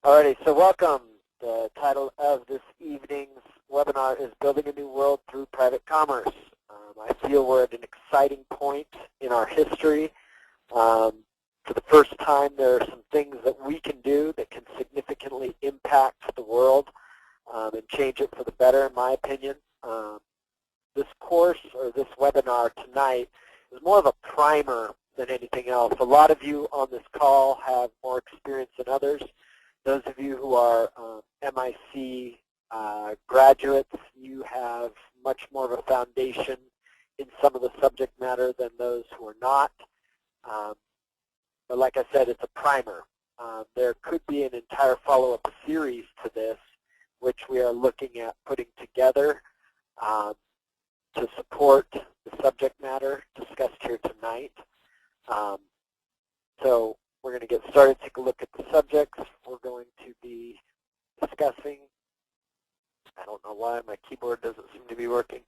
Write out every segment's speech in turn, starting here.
Alrighty, so welcome. The title of this evening's webinar is Building a New World Through Private Commerce. I feel we're at an exciting point in our history. For the first time, there are some things that we can do that can significantly impact the world and change it for the better, in my opinion. This course, or this webinar tonight, is more of a primer than anything else. A lot of you on this call have more experience than others. Those of you who are MIC graduates, you have much more of a foundation in some of the subject matter than those who are not. But like I said, it's a primer. There could be an entire follow-up series to this, which we are looking at putting together to support the subject matter discussed here tonight. So we're going to get started, take a look at the subjects we're going to be discussing. I don't know why my keyboard doesn't seem to be working.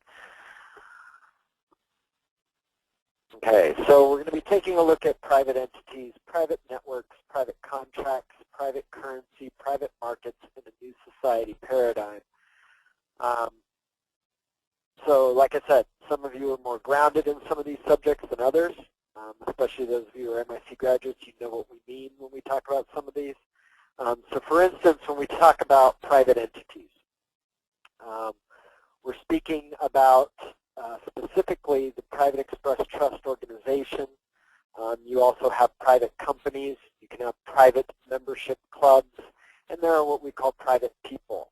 Okay, so we're going to be taking a look at private entities, private networks, private contracts, private currency, private markets in a new society paradigm. So like I said, some of you are more grounded in some of these subjects than others, especially those of you who are MIC graduates. You know what we mean when we talk about some of these. So for instance, when we talk about private entities, we're speaking about specifically the Private Express Trust Organization. You also have private companies. You can have private membership clubs, and there are what we call private people.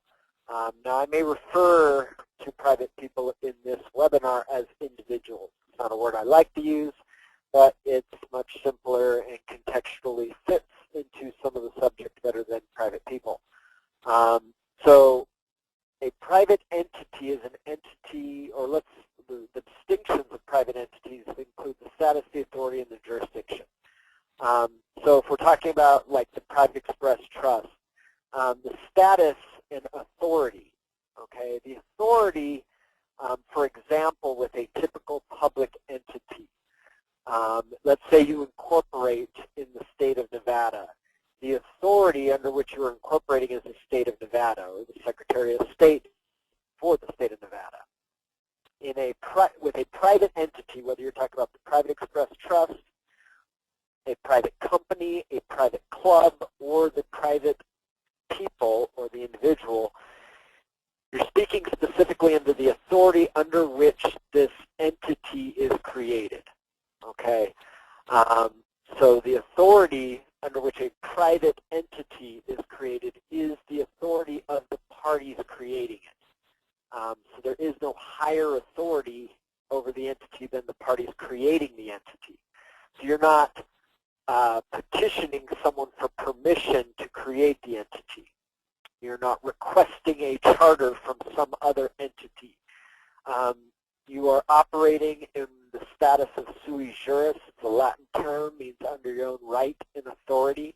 Now, I may refer to private people in this webinar as individuals. It's not a word I like to use, but it's much simpler and contextually fits into some of the subject better than private people. So a private entity is an entity, or the distinctions of private entities include the status, the authority, and the jurisdiction. So if we're talking about like the Private Express Trust, the status and authority, okay? The authority, for example, with a typical public entity. Let's say you incorporate in the state of Nevada. The authority under which you're incorporating is the state of Nevada, or the Secretary of State for the state of Nevada. With a private entity, whether you're talking about the Private Express Trust, a private company, a private club, or the private people or the individual, you're speaking specifically under the authority under which this entity is created. Okay, so the authority under which a private entity is created is the authority of the parties creating it. So there is no higher authority over the entity than the parties creating the entity. So you're not petitioning someone for permission to create the entity. You're not requesting a charter from some other entity. You are operating in the status of sui juris. It's a Latin term, means under your own right and authority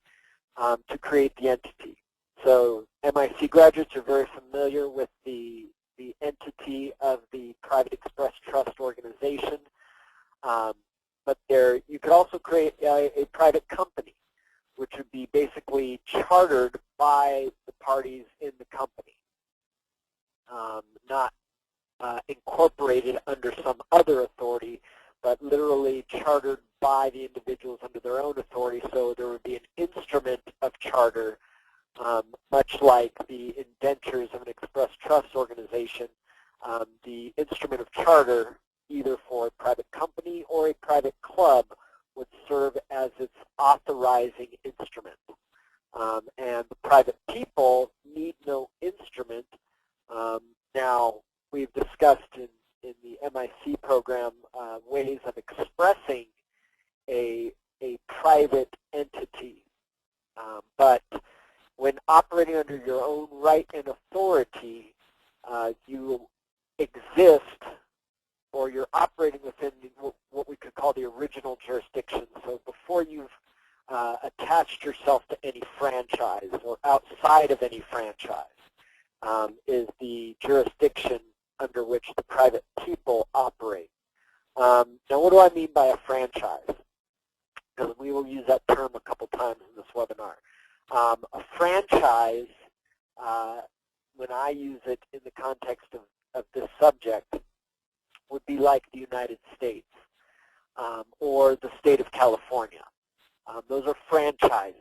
to create the entity. So MIC graduates are very familiar with the entity of the Private Express Trust Organization. But you could also create a private company, which would be basically chartered by the parties in the company, not incorporated under some other authority, but literally chartered by the individuals under their own authority. So there would be an instrument of charter, much like the indentures of an express trust organization. The instrument of charter, either for a private company or a private club, would serve as its authorizing instrument. And the private people need no instrument. Now, we've discussed in the MIC program ways of expressing a private entity. But when operating under your own right and authority, you exist, or you're operating within what we could call the original jurisdiction. So before you've attached yourself to any franchise or outside of any franchise is the jurisdiction under which the private people operate. Now what do I mean by a franchise? Because we will use that term a couple times in this webinar. A franchise, when I use it in the context of this subject, would be like the United States or the state of California. Those are franchises.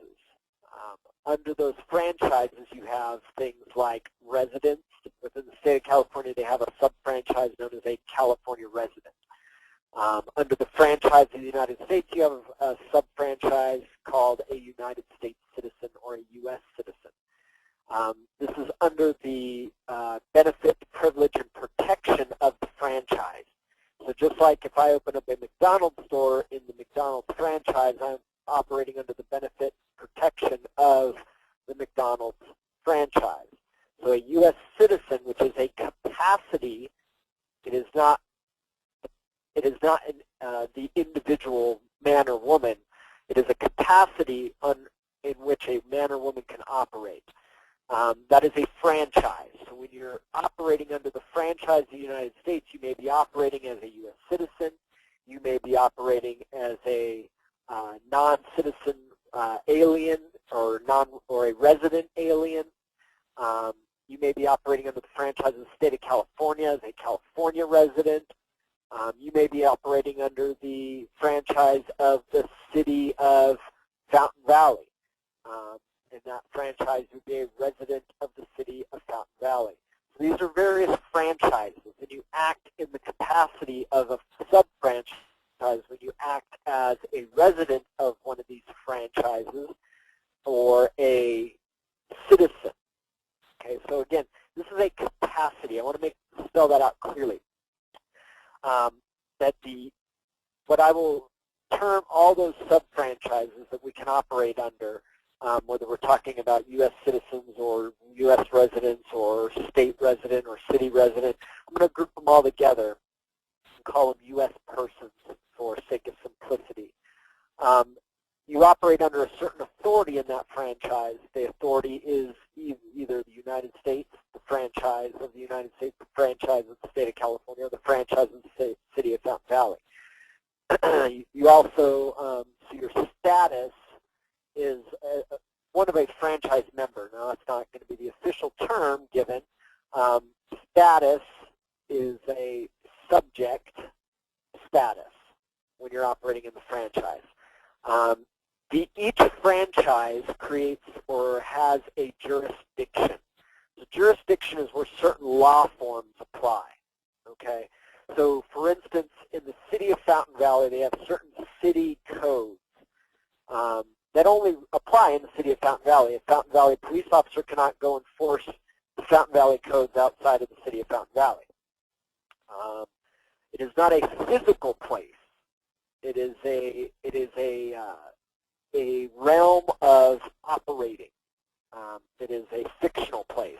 Under those franchises, you have things like residents. Within the state of California, they have a sub-franchise known as a California resident. Under the franchise of the United States, you have a sub-franchise called a United States citizen or a U.S. citizen. This is under the benefit, privilege, and protection of the franchise. So just like if I open up a McDonald's store in the McDonald's franchise, I'm operating under the benefit protection of the McDonald's franchise. So a U.S. citizen, which is a capacity, it is not the individual man or woman. It is a capacity in which a man or woman can operate. That is a franchise. So when you're operating under the franchise of the United States, you may be operating as a U.S. citizen. You may be operating as a non-citizen alien or a resident alien. You may be operating under the franchise of the state of California as a California resident. You may be operating under the franchise of the city of Fountain Valley. And that franchise would be a resident of the city of Fountain Valley. So these are various franchises, and you act in the capacity of a sub-franchise when you act as a resident of one of these franchises or a citizen. Okay, so again, this is a capacity. I want to spell that out clearly. What I will term all those sub-franchises that we can operate under, whether we're talking about U.S. citizens or U.S. residents or state resident or city resident, I'm going to group them all together and call them U.S. persons for sake of simplicity. You operate under a certain authority in that franchise. The authority is either the United States, the franchise of the United States, the franchise of the state of California, or the franchise of the city of Fountain Valley. You also, so your status is one of a franchise member. Now, that's not going to be the official term given. Status is a subject status when you're operating in the franchise. Each franchise creates or has a jurisdiction. The jurisdiction is where certain law forms apply. Okay, so for instance, in the city of Fountain Valley, they have certain city codes that only apply in the city of Fountain Valley. A Fountain Valley police officer cannot go enforce the Fountain Valley codes outside of the city of Fountain Valley. It is not a physical place. It is a realm of operating. It is a fictional place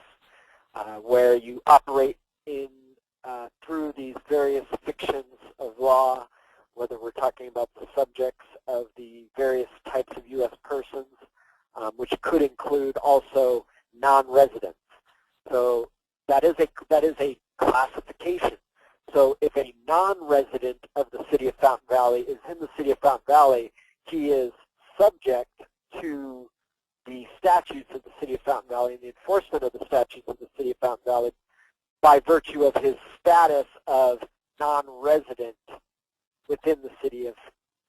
where you operate in through these various fictions of law, whether we're talking about the subjects of the various types of U.S. persons, which could include also non-residents. So that is a classification. So if a non-resident of the city of Fountain Valley is in the city of Fountain Valley, he is subject to the statutes of the city of Fountain Valley and the enforcement of the statutes of the city of Fountain Valley by virtue of his status of non-resident within the city of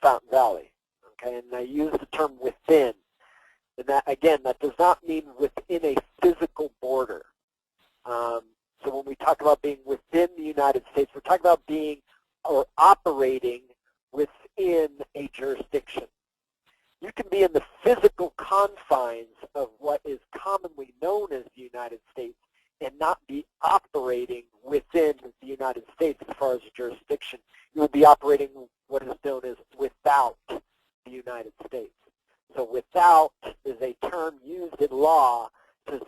Fountain Valley. Okay, and I use the term within. And that, again, that does not mean within a physical border. So when we talk about being within the United States, we're talking about being or operating within a jurisdiction. You can be in the physical confines of what is commonly known as the United States and not be operating within the United States as far as a jurisdiction. You will be operating what is known as without the United States. So without is a term used in law to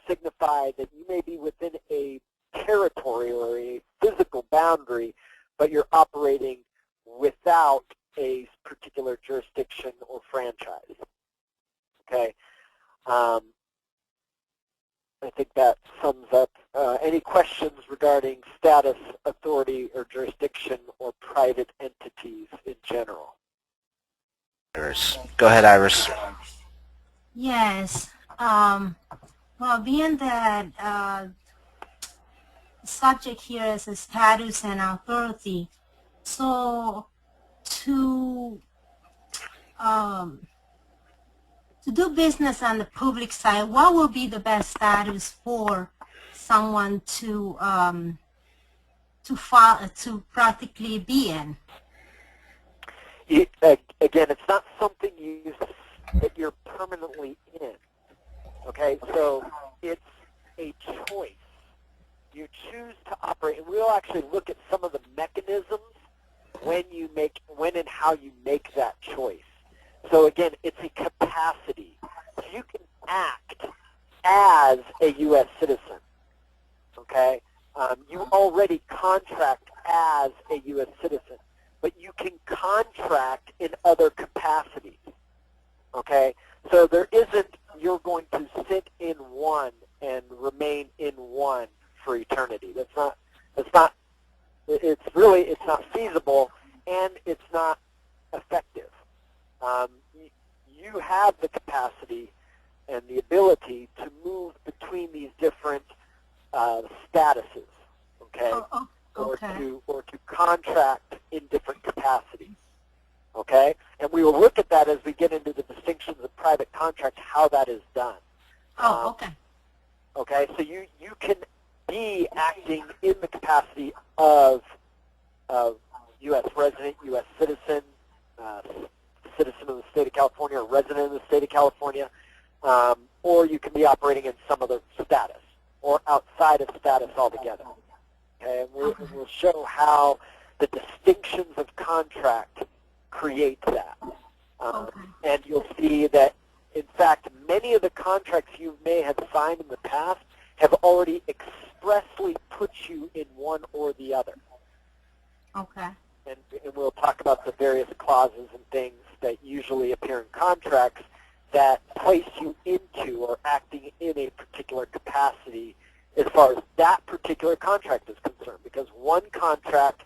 signify that you may be within a territory or a physical boundary, but you're operating without a particular jurisdiction or franchise. Okay, I think that sums up any questions regarding status, authority, or jurisdiction, or private entities in general. Iris. Go ahead, Iris. Yes. Well, being that subject here is a status and authority, so to um, to do business on the public side, what will be the best status for someone to practically be in? Again, it's not something that you're permanently in. Okay, so it's a choice. You choose to operate, and we'll actually look at some of the mechanisms when and how you make that choice. So again, it's a capacity. So you can act as a U.S. citizen. Okay, you already contract as a U.S. citizen, but you can contract in other capacities. Okay, so there isn't you're going to sit in one and remain in one for eternity. It's not feasible, and it's not effective. Um, you have the capacity and the ability to move between these different statuses, okay, Okay. or to contract in different capacities. Okay? And we will look at that as we get into the distinctions of private contract, how that is done. Okay. Okay? So you can be acting in the capacity of U.S. resident, U.S. citizen, citizen of the state of California, or resident of the state of California, or you can be operating in some other status or outside of status altogether. Okay? And we'll show how the distinctions of contract create that. And you'll see that, in fact, many of the contracts you may have signed in the past have already expressly put you in one or the other. Okay. And we'll talk about the various clauses and things that usually appear in contracts that place you into or acting in a particular capacity as far as that particular contract is concerned. Because one contract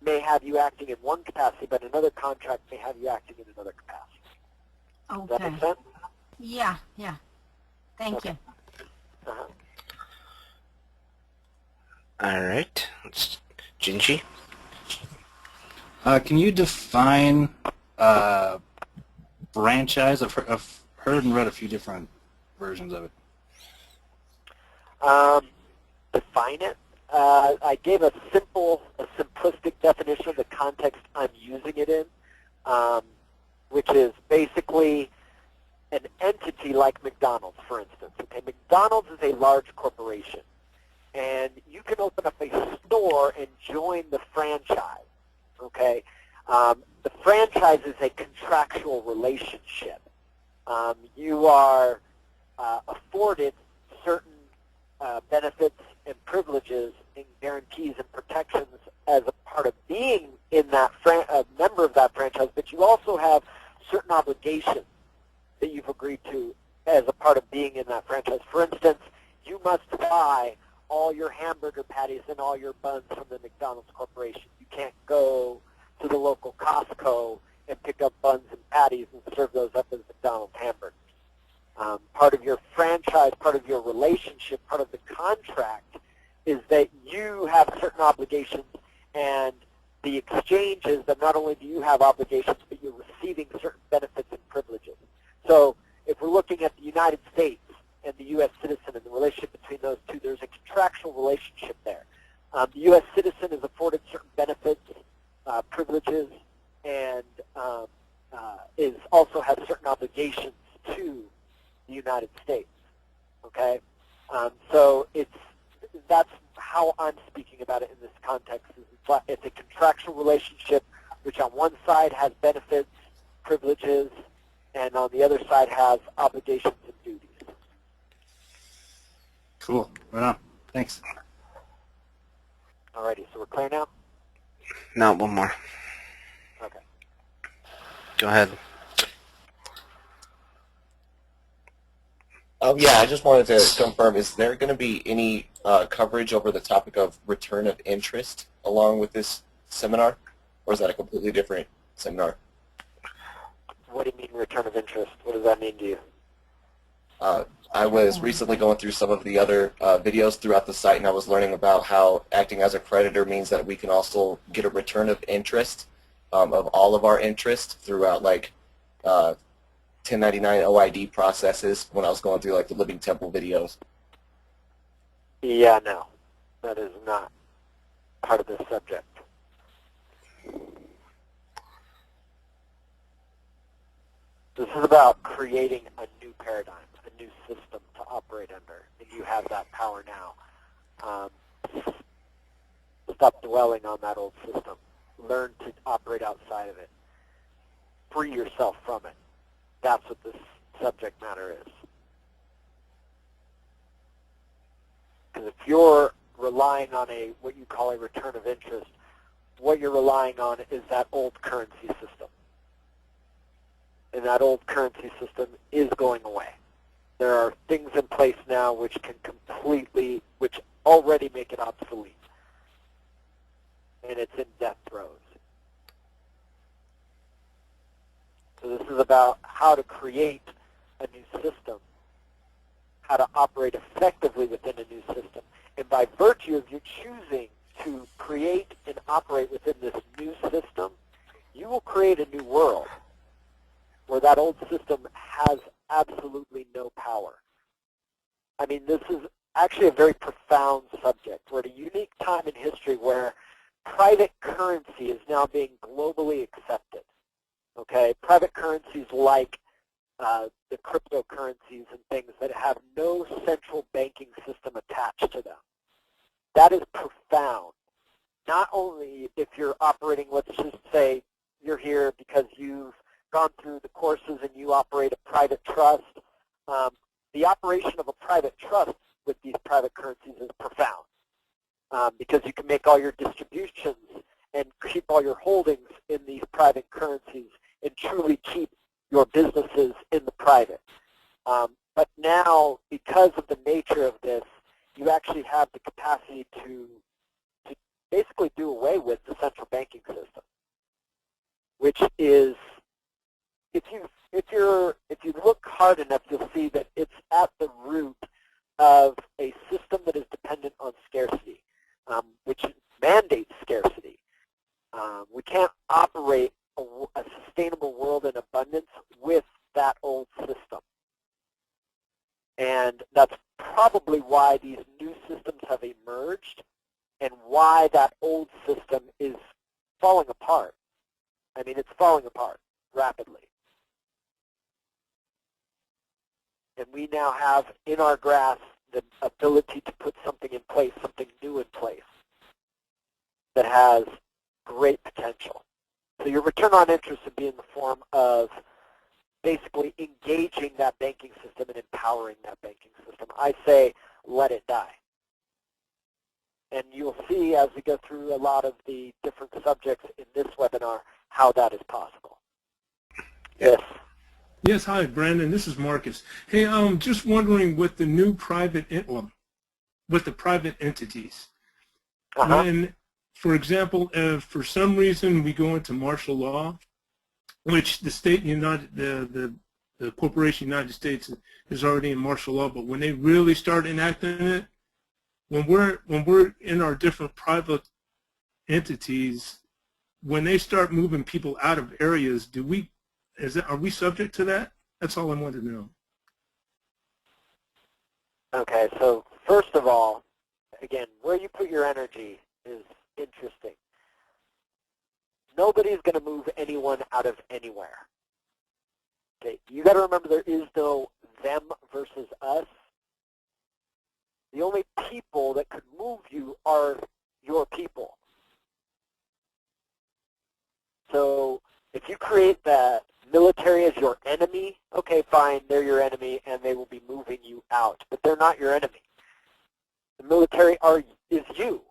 may have you acting in one capacity, but another contract may have you acting in another capacity. Okay. Does that make sense? Yeah. Thank you. Uh-huh. All right. Jinji? Can you define franchise? I've heard and read a few different versions of it. Define it. I gave a simplistic definition of the context I'm using it in, which is basically an entity like McDonald's, for instance. Okay, McDonald's is a large corporation, and you can open up a store and join the franchise. Okay, the franchise is a contractual relationship. You are afforded certain benefits and privileges and guarantees and protections as a part of being in that a member of that franchise, but you also have certain obligations that you've agreed to as a part of being in that franchise. For instance, you must buy all your hamburger patties and all your buns from the McDonald's Corporation. You can't go to the local Costco and pick up buns and patties and serve those up as McDonald's hamburgers. Part of your franchise, part of your relationship, part of the contract is that you have certain obligations, and the exchange is that not only do you have obligations, but you're receiving certain benefits and privileges. So if we're looking at the United States and the U.S. citizen and the relationship between those two, there's a contractual relationship there. The U.S. citizen is afforded certain benefits, privileges, and also has certain obligations to the United States. Okay, so that's how I'm speaking about it in this context. It's a contractual relationship, which on one side has benefits, privileges, and on the other side has obligations and duties. Cool. Right on. Thanks. Alrighty, so we're clear now? No, one more. Okay. Go ahead. Yeah, I just wanted to confirm, is there going to be any coverage over the topic of return of interest along with this seminar, or is that a completely different seminar? What do you mean return of interest? What does that mean to you? I was recently going through some of the other videos throughout the site, and I was learning about how acting as a creditor means that we can also get a return of interest of all of our interest throughout like 1099 OID processes when I was going through like the Living Temple videos. Yeah, no, that is not part of this subject. This is about creating a new paradigm, a new system to operate under, and you have that power now. Stop dwelling on that old system. Learn to operate outside of it. Free yourself from it. That's what this subject matter is. Because if you're relying on what you call a return of interest, what you're relying on is that old currency system. And that old currency system is going away. There are things in place now which already make it obsolete. And it's in death throes. So this is about how to create a new system, how to operate effectively within a new system. And by virtue of you choosing to create and operate within this new system, you will create a new world where that old system has absolutely no power. I mean, this is actually a very profound subject. We're at a unique time in history where private currency is now being globally accepted. Okay, private currencies like the cryptocurrencies and things that have no central banking system attached to them. That is profound. Not only if you're operating, let's just say you're here because you've gone through the courses and you operate a private trust. The operation of a private trust with these private currencies is profound because you can make all your distributions and keep all your holdings in these private currencies and truly keep your businesses in the private. But now, because of the nature of this, you actually have the capacity to basically do away with the central banking system, which is, if you look hard enough, you'll see that it's at the root of a system that is dependent on scarcity, which mandates scarcity. We can't operate a sustainable world in abundance with that old system. And that's probably why these new systems have emerged and why that old system is falling apart. I mean, it's falling apart rapidly. And we now have in our grasp the ability to put something in place, something new in place that has great potential. So your return on interest would be in the form of basically engaging that banking system and empowering that banking system. I say let it die. And you'll see as we go through a lot of the different subjects in this webinar how that is possible. Yes. Yes, hi, Brandon. This is Marcus. Hey, just wondering with the new private, with the private entities, when, for example, if for some reason we go into martial law, which the state the corporation United States is already in martial law, but when they really start enacting it, when we're in our different private entities, when they start moving people out of areas, are we subject to that? That's all I wanted to know. Okay, so first of all, again, where you put your energy is interesting. Nobody's going to move anyone out of anywhere. Okay, you got to remember there is no them versus us. The only people that could move you are your people. So if you create that military as your enemy, okay, fine, they're your enemy and they will be moving you out, but they're not your enemy. The military is you.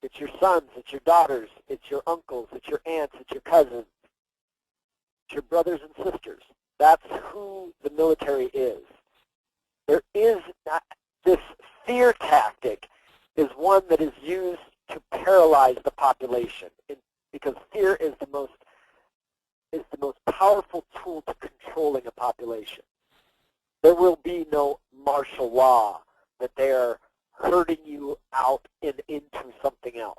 It's your sons, it's your daughters, it's your uncles, it's your aunts, it's your cousins, it's your brothers and sisters. That's who the military is. There is not, this fear tactic is one that is used to paralyze the population because fear is the most powerful tool to controlling a population. there will be no martial law that they are herding you out and into something else.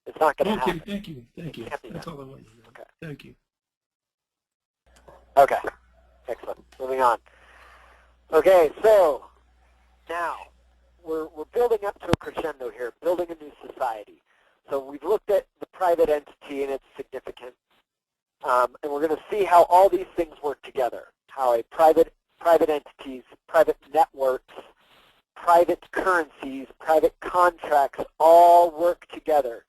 It's not going to happen. Okay, thank you. Thank you. Can't be That's done. all I wanted to know. Okay. Thank you. Okay, excellent. Moving on. Okay, so now we're building up to a crescendo here, building a new society. So we've looked at the private entity and its significance, and we're going to see how all these things work together, how a private entities, private networks, private currencies, private contracts all work together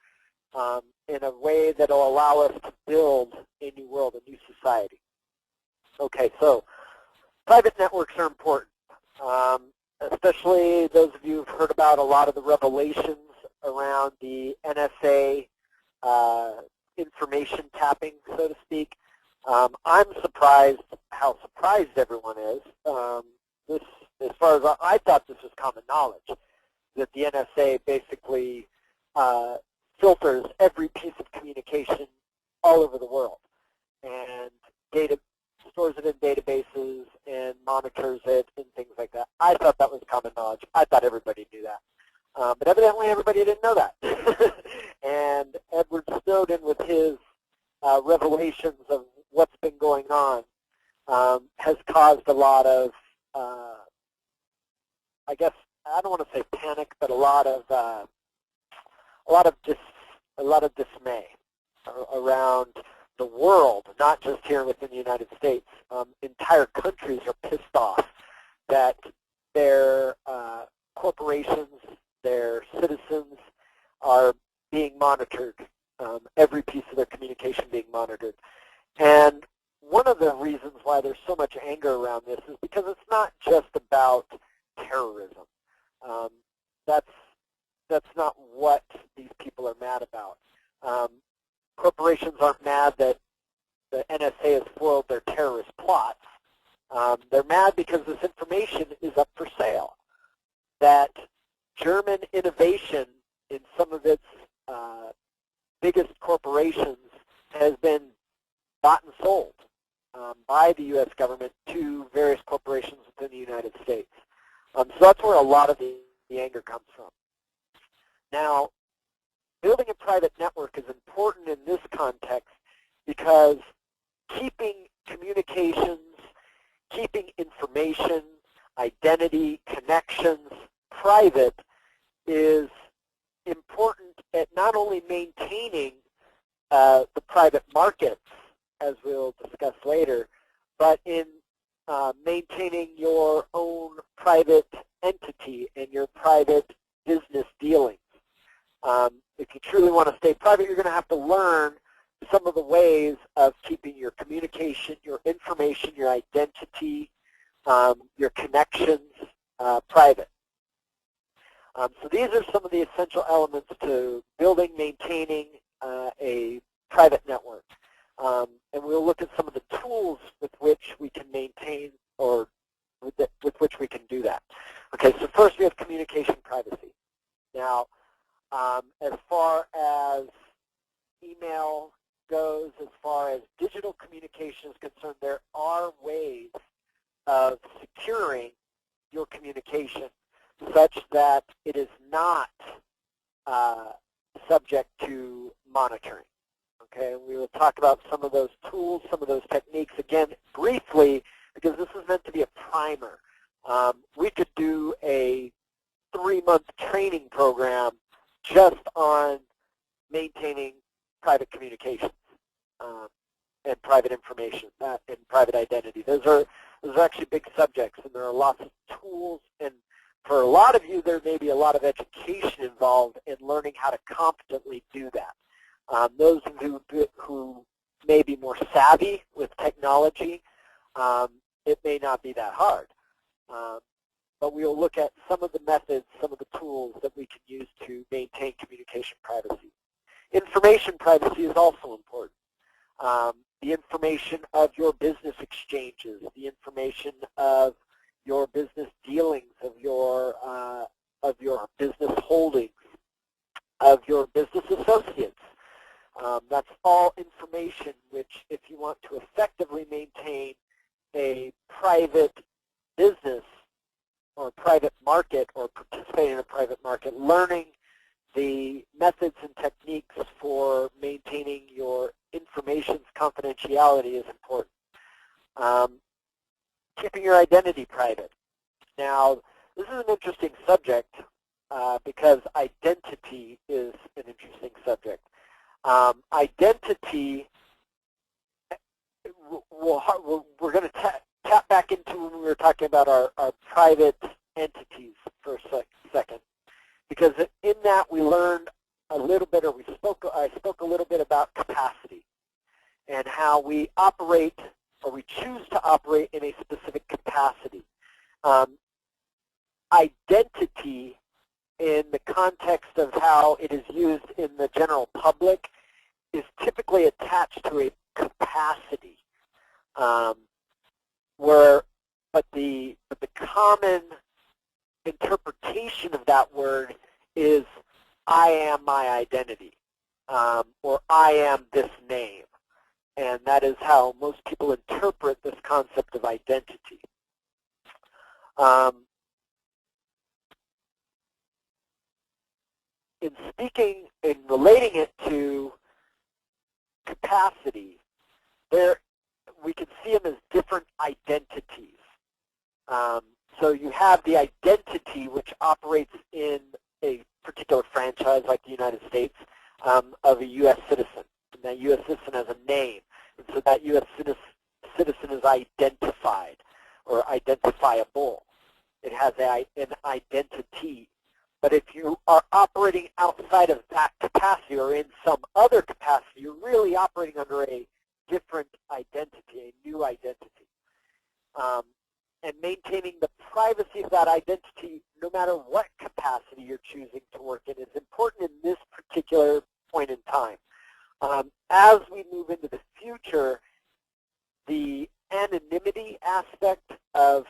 in a way that will allow us to build a new world, a new society. Okay, so private networks are important, especially those of you who've heard about a lot of the revelations around the NSA information tapping, so to speak. I'm surprised how surprised everyone is. As far as I thought this was common knowledge, that the NSA basically filters every piece of communication all over the world and stores it in databases and monitors it and things like that. I thought that was common knowledge. I thought everybody knew that. But evidently everybody didn't know that. And Edward Snowden, with his revelations of what's been going on, has caused a lot of, I guess, I don't want to say panic, but a lot of dismay around the world, not just here within the United States. Entire countries are pissed off that their corporations, their citizens are being monitored, every piece of their communication being monitored. And one of the reasons why there's so much anger around this is because it's not just about terrorism. That's not what these people are mad about. Corporations aren't mad that the NSA has foiled their terrorist plots. They're mad because this information is up for sale. That German innovation in some of its biggest corporations has been bought and sold by the U.S. government to various corporations within the United States. So that's where a lot of the anger comes from. Now, building a private network is important in this context because keeping communications, keeping information, identity, connections private is important at not only maintaining the private markets, as we'll discuss later, but in maintaining your own private entity and your private business dealings. If you truly want to stay private, you're going to have to learn some of the ways of keeping your communication, your information, your identity, your connections private. So these are some of the essential elements to building, maintaining a private network. And we'll look at some of the tools with which we can maintain or with which we can do that. Okay, so first we have communication privacy. Now, as far as email goes, as far as digital communication is concerned, there are ways of securing your communication such that it is not subject to monitoring. Okay, we will talk about some of those tools, some of those techniques, again, briefly, because this is meant to be a primer. We could do a 3-month training program just on maintaining private communications and private information and private identity. Those are actually big subjects, and there are lots of tools, and for a lot of you, there may be a lot of education involved in learning how to competently do that. Those of you who may be more savvy with technology, it may not be that hard. But we will look at some of the methods, some of the tools that we can use to maintain communication privacy. Information privacy is also important. The information of your business exchanges, the information of your business dealings, of your business holdings, of your business associates. That's all information which, if you want to effectively maintain a private market or participating in a private market, learning the methods and techniques for maintaining your information's confidentiality is important. Keeping your identity private. Now, this is an interesting subject because identity is an interesting subject. Identity, we're going to tap back into when we were talking about our private entities for a second, because in that we learned a little bit, or I spoke a little bit about capacity and how we operate, or we choose to operate in a specific capacity. Identity, in the context of how it is used in the general public, is typically attached to a capacity, but the common interpretation of that word is I am my identity, or I am this name. And that is how most people interpret this concept of identity. In speaking, in relating it to capacity, we can see them as different identities. So you have the identity which operates in a particular franchise like the United States of a U.S. citizen. And that U.S. citizen has a name. And so that U.S. citizen is identified or identifiable. It has an identity. But if you are operating outside of that capacity or in some other capacity, you're really operating under a different identity, a new identity. And maintaining the privacy of that identity, no matter what capacity you're choosing to work in, is important in this particular point in time. As we move into the future, the anonymity aspect of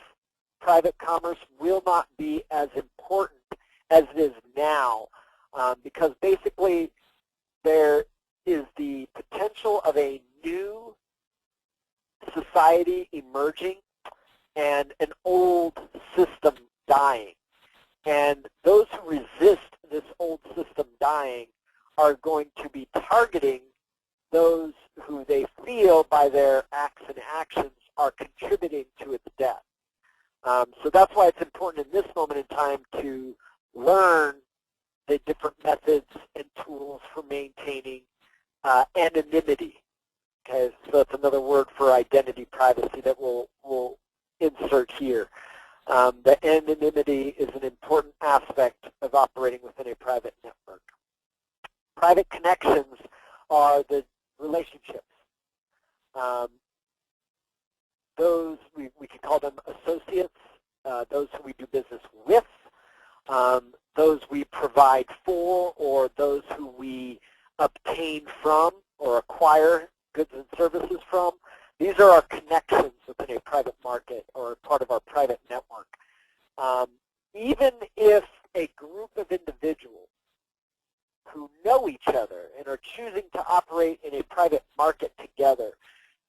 private commerce will not be as important as it is now, because basically there is the potential of a new society emerging and an old system dying. And those who resist this old system dying are going to be targeting those who they feel by their acts and actions are contributing to its death. So that's why it's important in this moment in time to learn the different methods and tools for maintaining anonymity. Okay, so that's another word for identity privacy that we'll insert here. The anonymity is an important aspect of operating within a private network. Private connections are the relationships. Those, we can call them associates, those who we do business with, those we provide for, or those who we obtain from or acquire goods and services from. These are our connections within a private market or part of our private network. Even if a group of individuals who know each other and are choosing to operate in a private market together,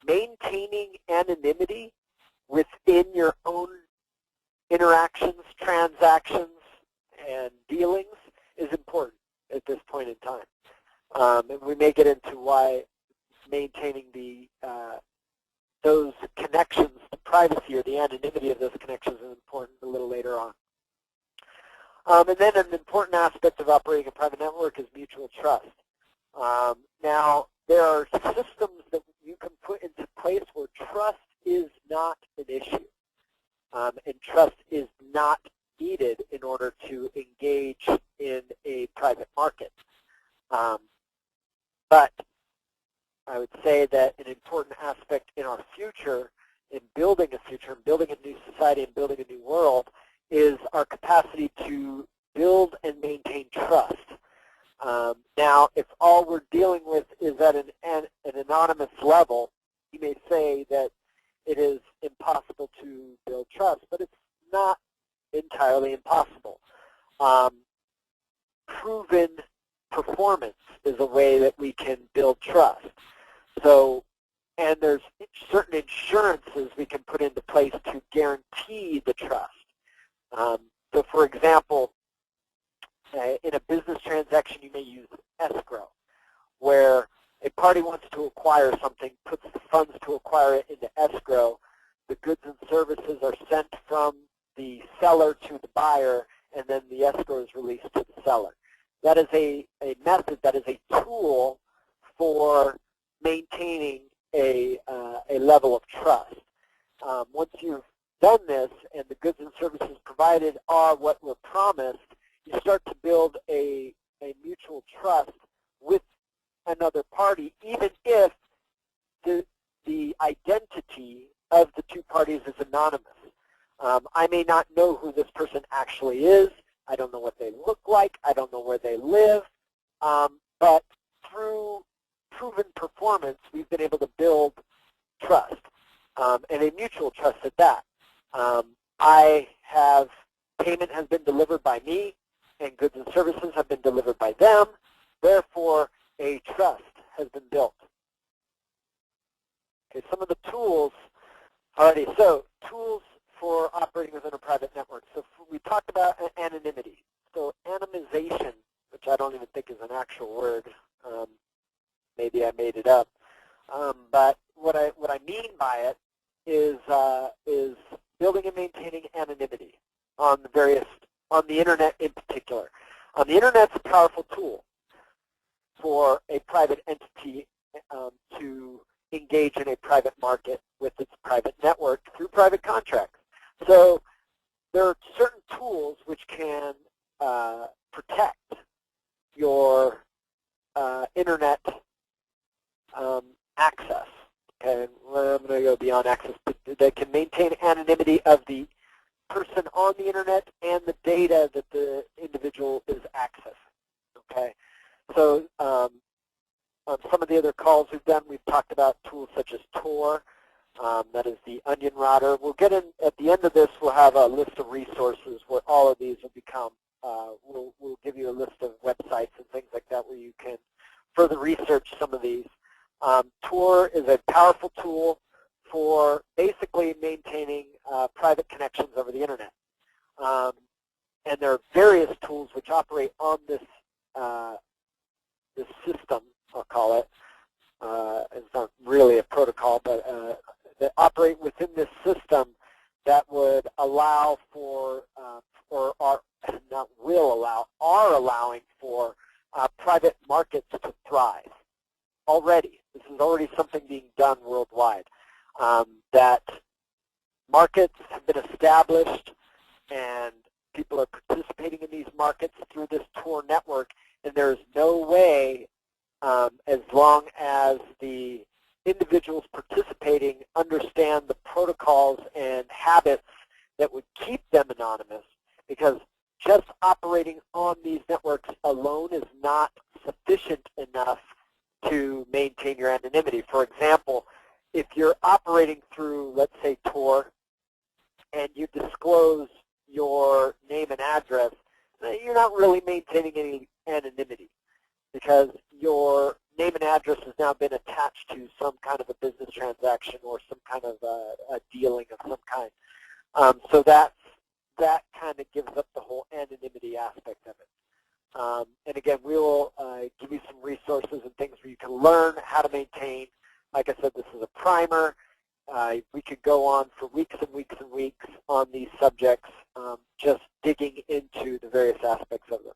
maintaining anonymity within your own interactions, transactions, and dealings is important at this point in time. And we may get into why maintaining those connections, the privacy or the anonymity of those connections is important a little later on. And then an important aspect of operating a private network is mutual trust. Now, there are systems that you can put into place where trust is not an issue. And trust is not needed in order to engage in a private market. But I would say that an important aspect in our future, in building a future, and building a new society and building a new world, is our capacity to build and maintain trust. Now, if all we're dealing with is at an anonymous level, you may say that it is impossible to build trust, but it's not entirely impossible. Proven performance is a way that we can build trust. So, and there's certain insurances we can put into place to guarantee the trust. So for example, in a business transaction, you may use escrow, where a party wants to acquire something, puts the funds to acquire it into escrow. The goods and services are sent from the seller to the buyer, and then the escrow is released to the seller. That is a method, that is a tool for maintaining a level of trust. Once you've done this and the goods and services provided are what were promised, you start to build a mutual trust with another party, even if the identity of the two parties is anonymous. I may not know who this person actually is. I don't know what they look like. I don't know where they live. But through proven performance, we've been able to build trust, and a mutual trust at that. Payment has been delivered by me, and goods and services have been delivered by them. Therefore, a trust has been built. Okay, some of the tools already. So, tools for operating within a private network. So we talked about anonymity. So anonymization, which I don't even think is an actual word. Maybe I made it up. But what I mean by it is building and maintaining anonymity on the internet in particular. The internet's a powerful tool for a private entity to engage in a private market with its private network through private contracts. So there are certain tools which can protect your internet access. Okay, well, I'm going to go beyond access, but they can maintain anonymity of the person on the internet and the data that the individual is accessing. Okay, so on some of the other calls we've done, we've talked about tools such as Tor. That is the onion router. We'll get in at the end of this. We'll have a list of resources where all of these will become. We'll give you a list of websites and things like that where you can further research some of these. Tor is a powerful tool for basically maintaining private connections over the internet. And there are various tools which operate on this this system, I'll call it. It's not really a protocol, but that operate within this system that would allow for, or are not will allow, are allowing for private markets to thrive. Already, this is already something being done worldwide. That markets have been established, and people are participating in these markets through this Tor network, and there's no way, as long as the individuals participating understand the protocols and habits that would keep them anonymous, because just operating on these networks alone is not sufficient enough to maintain your anonymity. For example, if you're operating through, let's say, Tor, and you disclose your name and address, you're not really maintaining any anonymity, because your name and address has now been attached to some kind of a business transaction or some kind of a dealing of some kind. So that kind of gives up the whole anonymity aspect of it. And again, we will give you some resources and things where you can learn how to maintain. Like I said, this is a primer. We could go on for weeks and weeks and weeks on these subjects, just digging into the various aspects of them.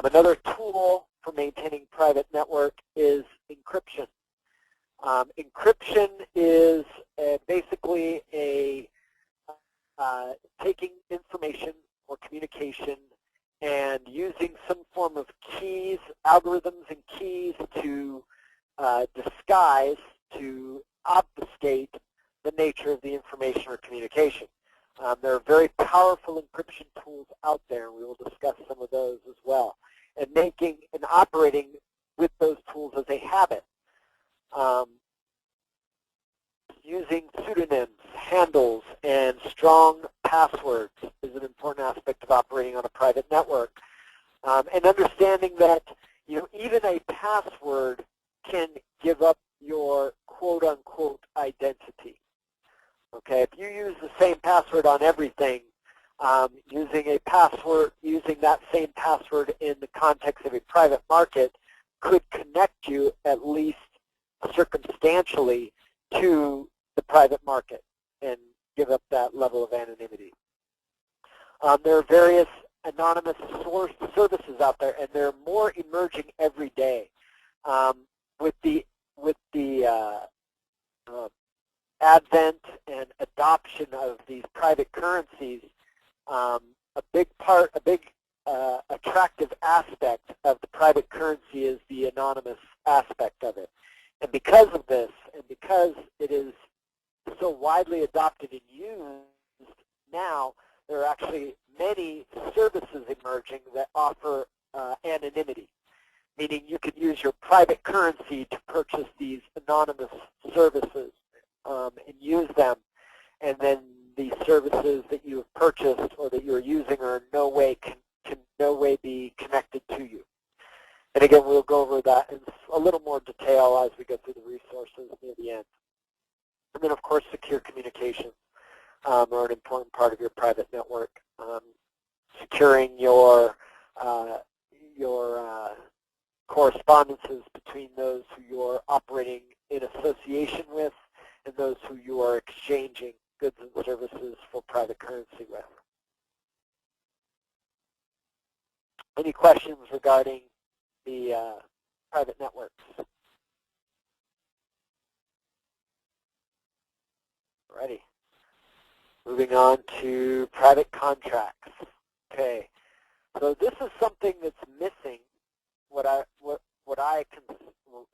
Another tool for maintaining private network is encryption. Encryption is basically taking information or communication and using some form of keys, algorithms and keys to disguise, to obfuscate the nature of the information or communication. There are very powerful encryption tools out there, and we will discuss some of those as well. And making and operating with those tools as a habit. Using pseudonyms, handles, and strong passwords is an important aspect of operating on a private network. And understanding that even a password can give up your quote-unquote identity. Okay, if you use the same password on everything, using a password, using that same password in the context of a private market could connect you at least circumstantially to the private market and give up that level of anonymity. There are various anonymous source services out there, and they're more emerging every day. With the advent and adoption of these private currencies, a big attractive aspect of the private currency is the anonymous aspect of it. And because of this, and because it is so widely adopted and used now, there are actually many services emerging that offer anonymity, meaning you can use your private currency to purchase these anonymous services and use them, and then the services that you have purchased or that you're using are in no way can no way be connected to you. And again, we'll go over that in a little more detail as we go through the resources near the end. And then, of course, secure communications are an important part of your private network. Securing your correspondences between those who you're operating in association with and those who you are exchanging goods and services for private currency with. Any questions regarding the private networks? Alrighty. Moving on to private contracts. Okay. So this is something that's missing. What I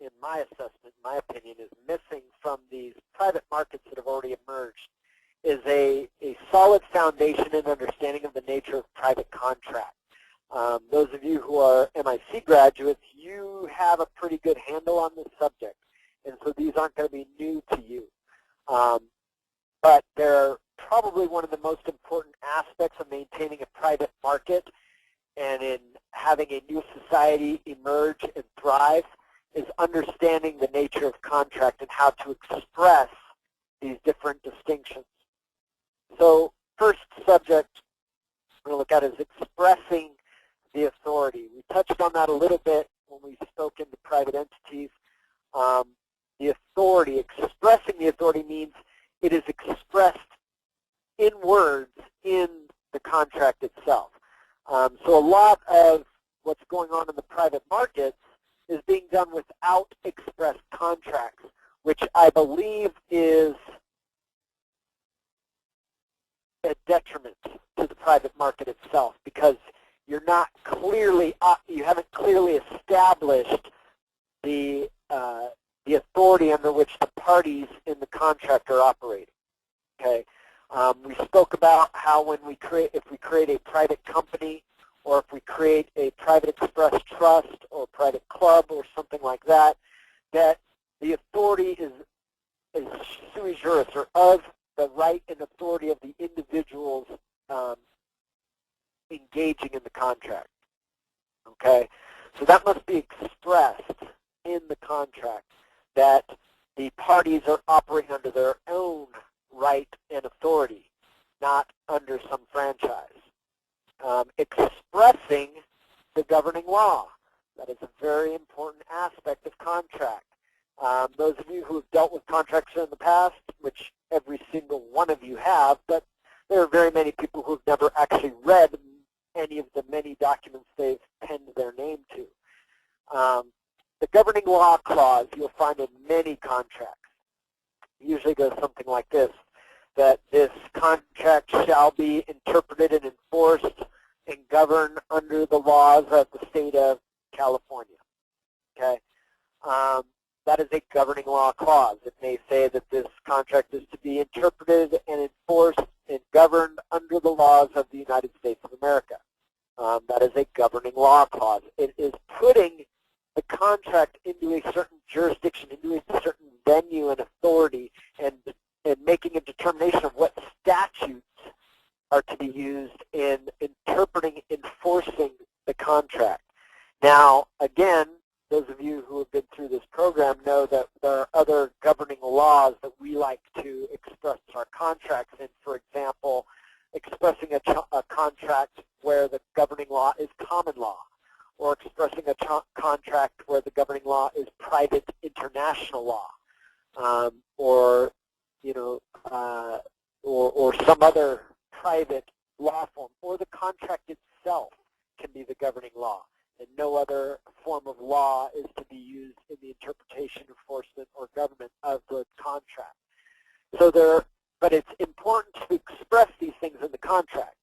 in my assessment, my opinion, is missing from these private markets that have already emerged is a solid foundation and understanding of the nature of private contract. Those of you who are MIC graduates, you have a pretty good handle on this subject, and so these aren't going to be new to you. But they're probably one of the most important aspects of maintaining a private market and in having a new society emerge and thrive is understanding the nature of contract and how to express these different distinctions. So first subject we're going to look at is expressing the authority. We touched on that a little bit when we spoke into private entities. The authority, expressing the authority means it is expressed in words in the contract itself. So a lot of what's going on in the private markets is being done without express contracts, which I believe is a detriment to the private market itself, because you're not clearly, you haven't clearly established the authority under which the parties in the contract are operating. Okay, we spoke about how when we create, if we create a private company, or if we create a private express trust or private club or something like that, that the authority is sui juris, or of the right and authority of the individuals engaging in the contract. Okay, so that must be expressed in the contract, that the parties are operating under their own right and authority, not under some franchise. Expressing the governing law. That is a very important aspect of contract. Those of you who have dealt with contracts in the past, which every single one of you have, but there are very many people who have never actually read any of the many documents they've penned their name to. The governing law clause you'll find in many contracts. It usually goes something like this, that this contract shall be interpreted and enforced and governed under the laws of the state of California. Okay, that is a governing law clause. It may say that this contract is to be interpreted and enforced and governed under the laws of the United States of America. That is a governing law clause. It is putting the contract into a certain jurisdiction, into a certain venue and authority, and making a determination of what statutes are to be used in interpreting, enforcing the contract. Now, again, those of you who have been through this program know that there are other governing laws that we like to express our contracts in. For example, expressing a contract where the governing law is common law, or expressing a contract where the governing law is private international law, or some other private law form, or the contract itself can be the governing law, and no other form of law is to be used in the interpretation, enforcement, or government of the contract. But it's important to express these things in the contract.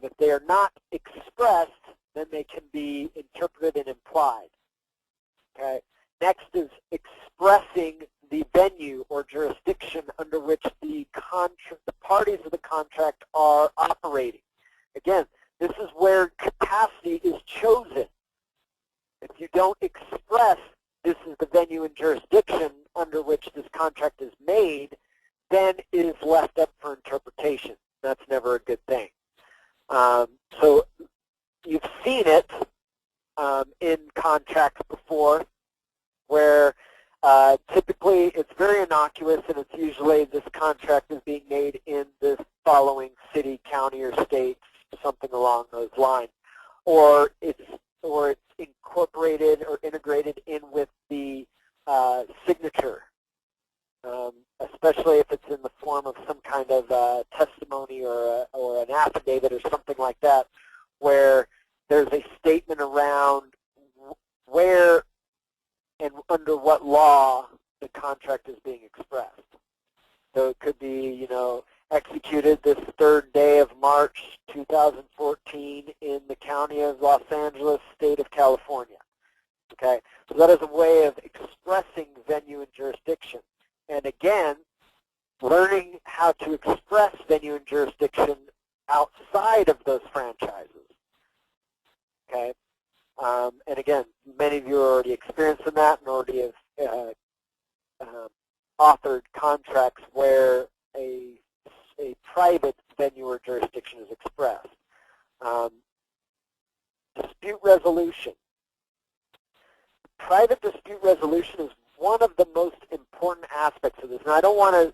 If they are not expressed, then they can be interpreted and implied. Okay. Next is expressing the venue or jurisdiction under which the parties of the contract are operating. Again, this is where capacity is chosen. If you don't express this is the venue and jurisdiction under which this contract is made, then it is left up for interpretation. That's never a good thing. So you've seen it in contracts before, where typically it's very innocuous, and it's usually this contract is being made in this following city, county, or state, something along those lines, or it's incorporated or integrated in with the signature, especially if it's in the form of some kind of testimony or an affidavit or something like that, where there's a statement around where and under what law the contract is being expressed. So it could be, executed this 3rd day of March 2014 in the county of Los Angeles, state of California. Okay, so that is a way of expressing venue and jurisdiction. And again, learning how to express venue and jurisdiction outside of those franchises. Okay, and again, many of you are already experiencing that and already have authored contracts where a private venue or jurisdiction is expressed. Dispute resolution. Private dispute resolution is one of the most important aspects of this, and I don't want to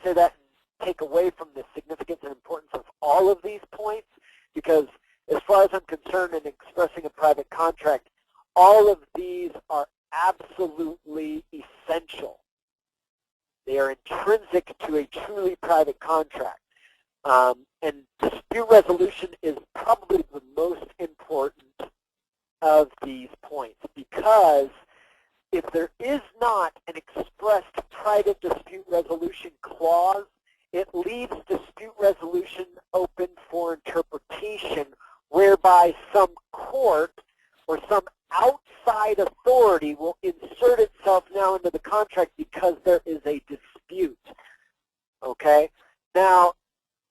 say that and take away from the significance and importance of all of these points, because as far as I'm concerned in expressing a private contract, all of these are absolutely essential. They are intrinsic to a truly private contract. And dispute resolution is probably the most important of these points, because if there is not an expressed private dispute resolution clause, it leaves dispute resolution open for interpretation, whereby some court or some outside authority will insert itself now into the contract because there is a dispute. Okay? Now,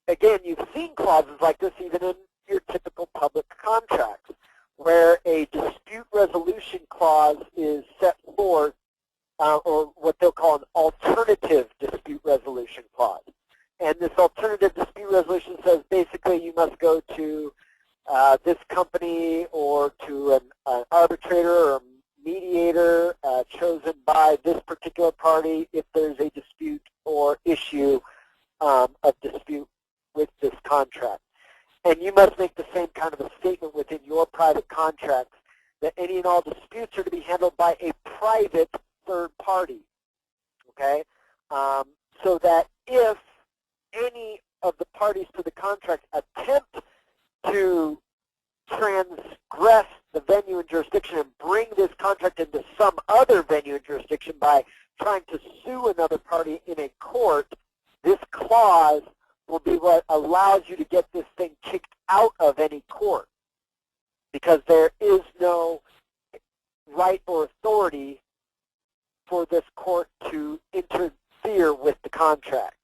again, you've seen clauses like this even in your typical public contracts, where a dispute resolution clause is set forth, or what they'll call an alternative dispute resolution clause. And this alternative dispute resolution says basically you must go to this company or to an arbitrator or a mediator chosen by this particular party if there's a dispute or issue of dispute with this contract. And you must make the same kind of a statement within your private contracts that any and all disputes are to be handled by a private third party, okay? So that if any of the parties to the contract attempt to transgress the venue and jurisdiction and bring this contract into some other venue and jurisdiction by trying to sue another party in a court, this clause will be what allows you to get this thing kicked out of any court, because there is no right or authority for this court to interfere with the contract.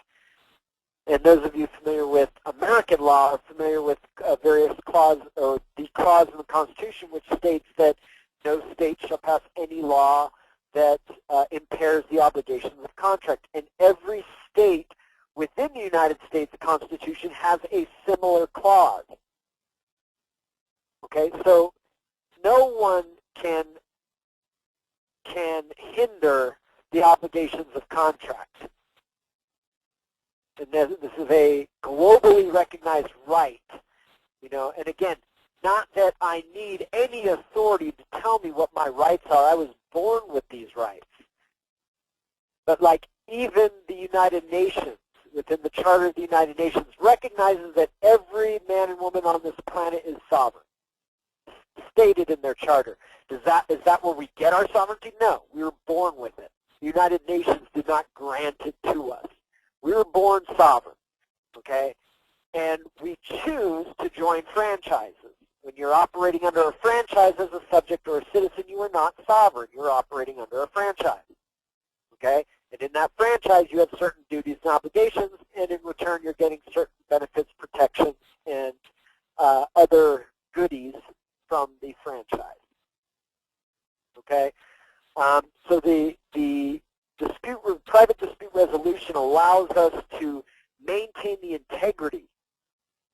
And those of you familiar with American law are familiar with various clauses, or the clause in the Constitution which states that no state shall pass any law that impairs the obligations of contract. And every state within the United States Constitution has a similar clause. Okay, so no one can hinder the obligations of contract. And And this is a globally recognized right, and again, not that I need any authority to tell me what my rights are. I was born with these rights. But like even the United Nations, within the Charter of the United Nations, recognizes that every man and woman on this planet is sovereign, stated in their charter. Is that where we get our sovereignty? No, we were born with it. The United Nations did not grant it to us. We were born sovereign, okay? And we choose to join franchises. When you're operating under a franchise as a subject or a citizen, you are not sovereign. You're operating under a franchise, okay? And in that franchise, you have certain duties and obligations, and in return, you're getting certain benefits, protections, and other goodies from the franchise, okay? So the private dispute resolution allows us to maintain the integrity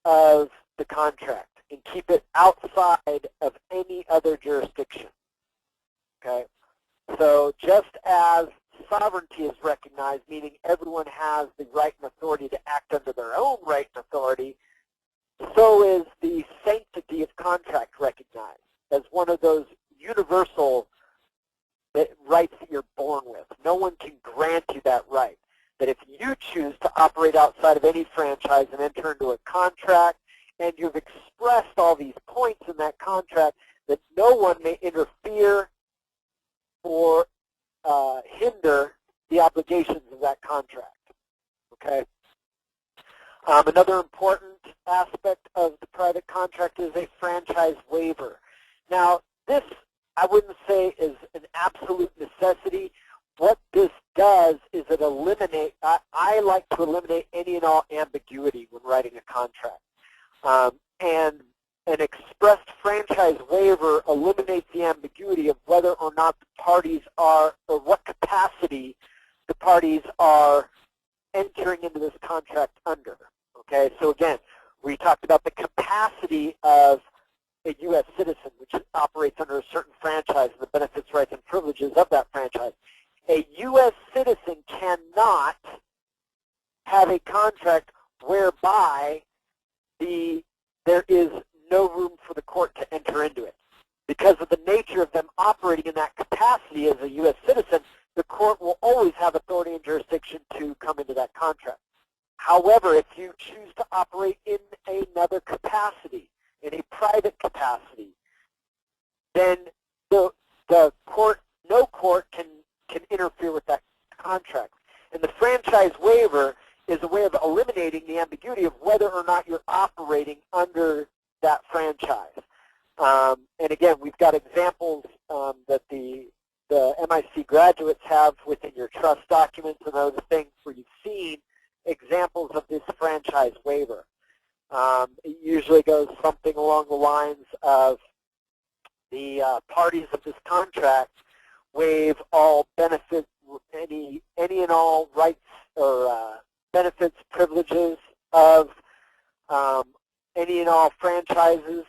of the contract and keep it outside of any other jurisdiction, okay? So just as sovereignty is recognized, meaning everyone has the right and authority to act under their own right and authority, so is the sanctity of contract recognized as one of those universal rights that you're born with. No one can grant you that right. That if you choose to operate outside of any franchise and enter into a contract, and you've expressed all these points in that contract, that no one may interfere or hinder the obligations of that contract. Okay. Another important aspect of the private contract is a franchise waiver. Now, this I wouldn't say is an absolute necessity. What this does is it eliminates, I like to eliminate any and all ambiguity when writing a contract. And an expressed franchise waiver eliminates the ambiguity of whether or not the parties are, or what capacity the parties are entering into this contract under. Okay, so again, we talked about the capacity of a U.S. citizen, which operates under a certain franchise, and the benefits, rights, and privileges of that franchise. A U.S. citizen cannot have a contract whereby there is no room for the court to enter into it. Because of the nature of them operating in that capacity as a U.S. citizen, the court will always have authority and jurisdiction to come into that contract. However, if you choose to operate in another capacity, in a private capacity, then the court, no court can interfere with that contract. And the franchise waiver is a way of eliminating the ambiguity of whether or not you're operating under that franchise. And again, we've got examples that the MIC graduates have within your trust documents and other things where you've seen examples of this franchise waiver. It usually goes something along the lines of the parties of this contract waive all benefits, any and all rights or benefits, privileges of any and all franchises,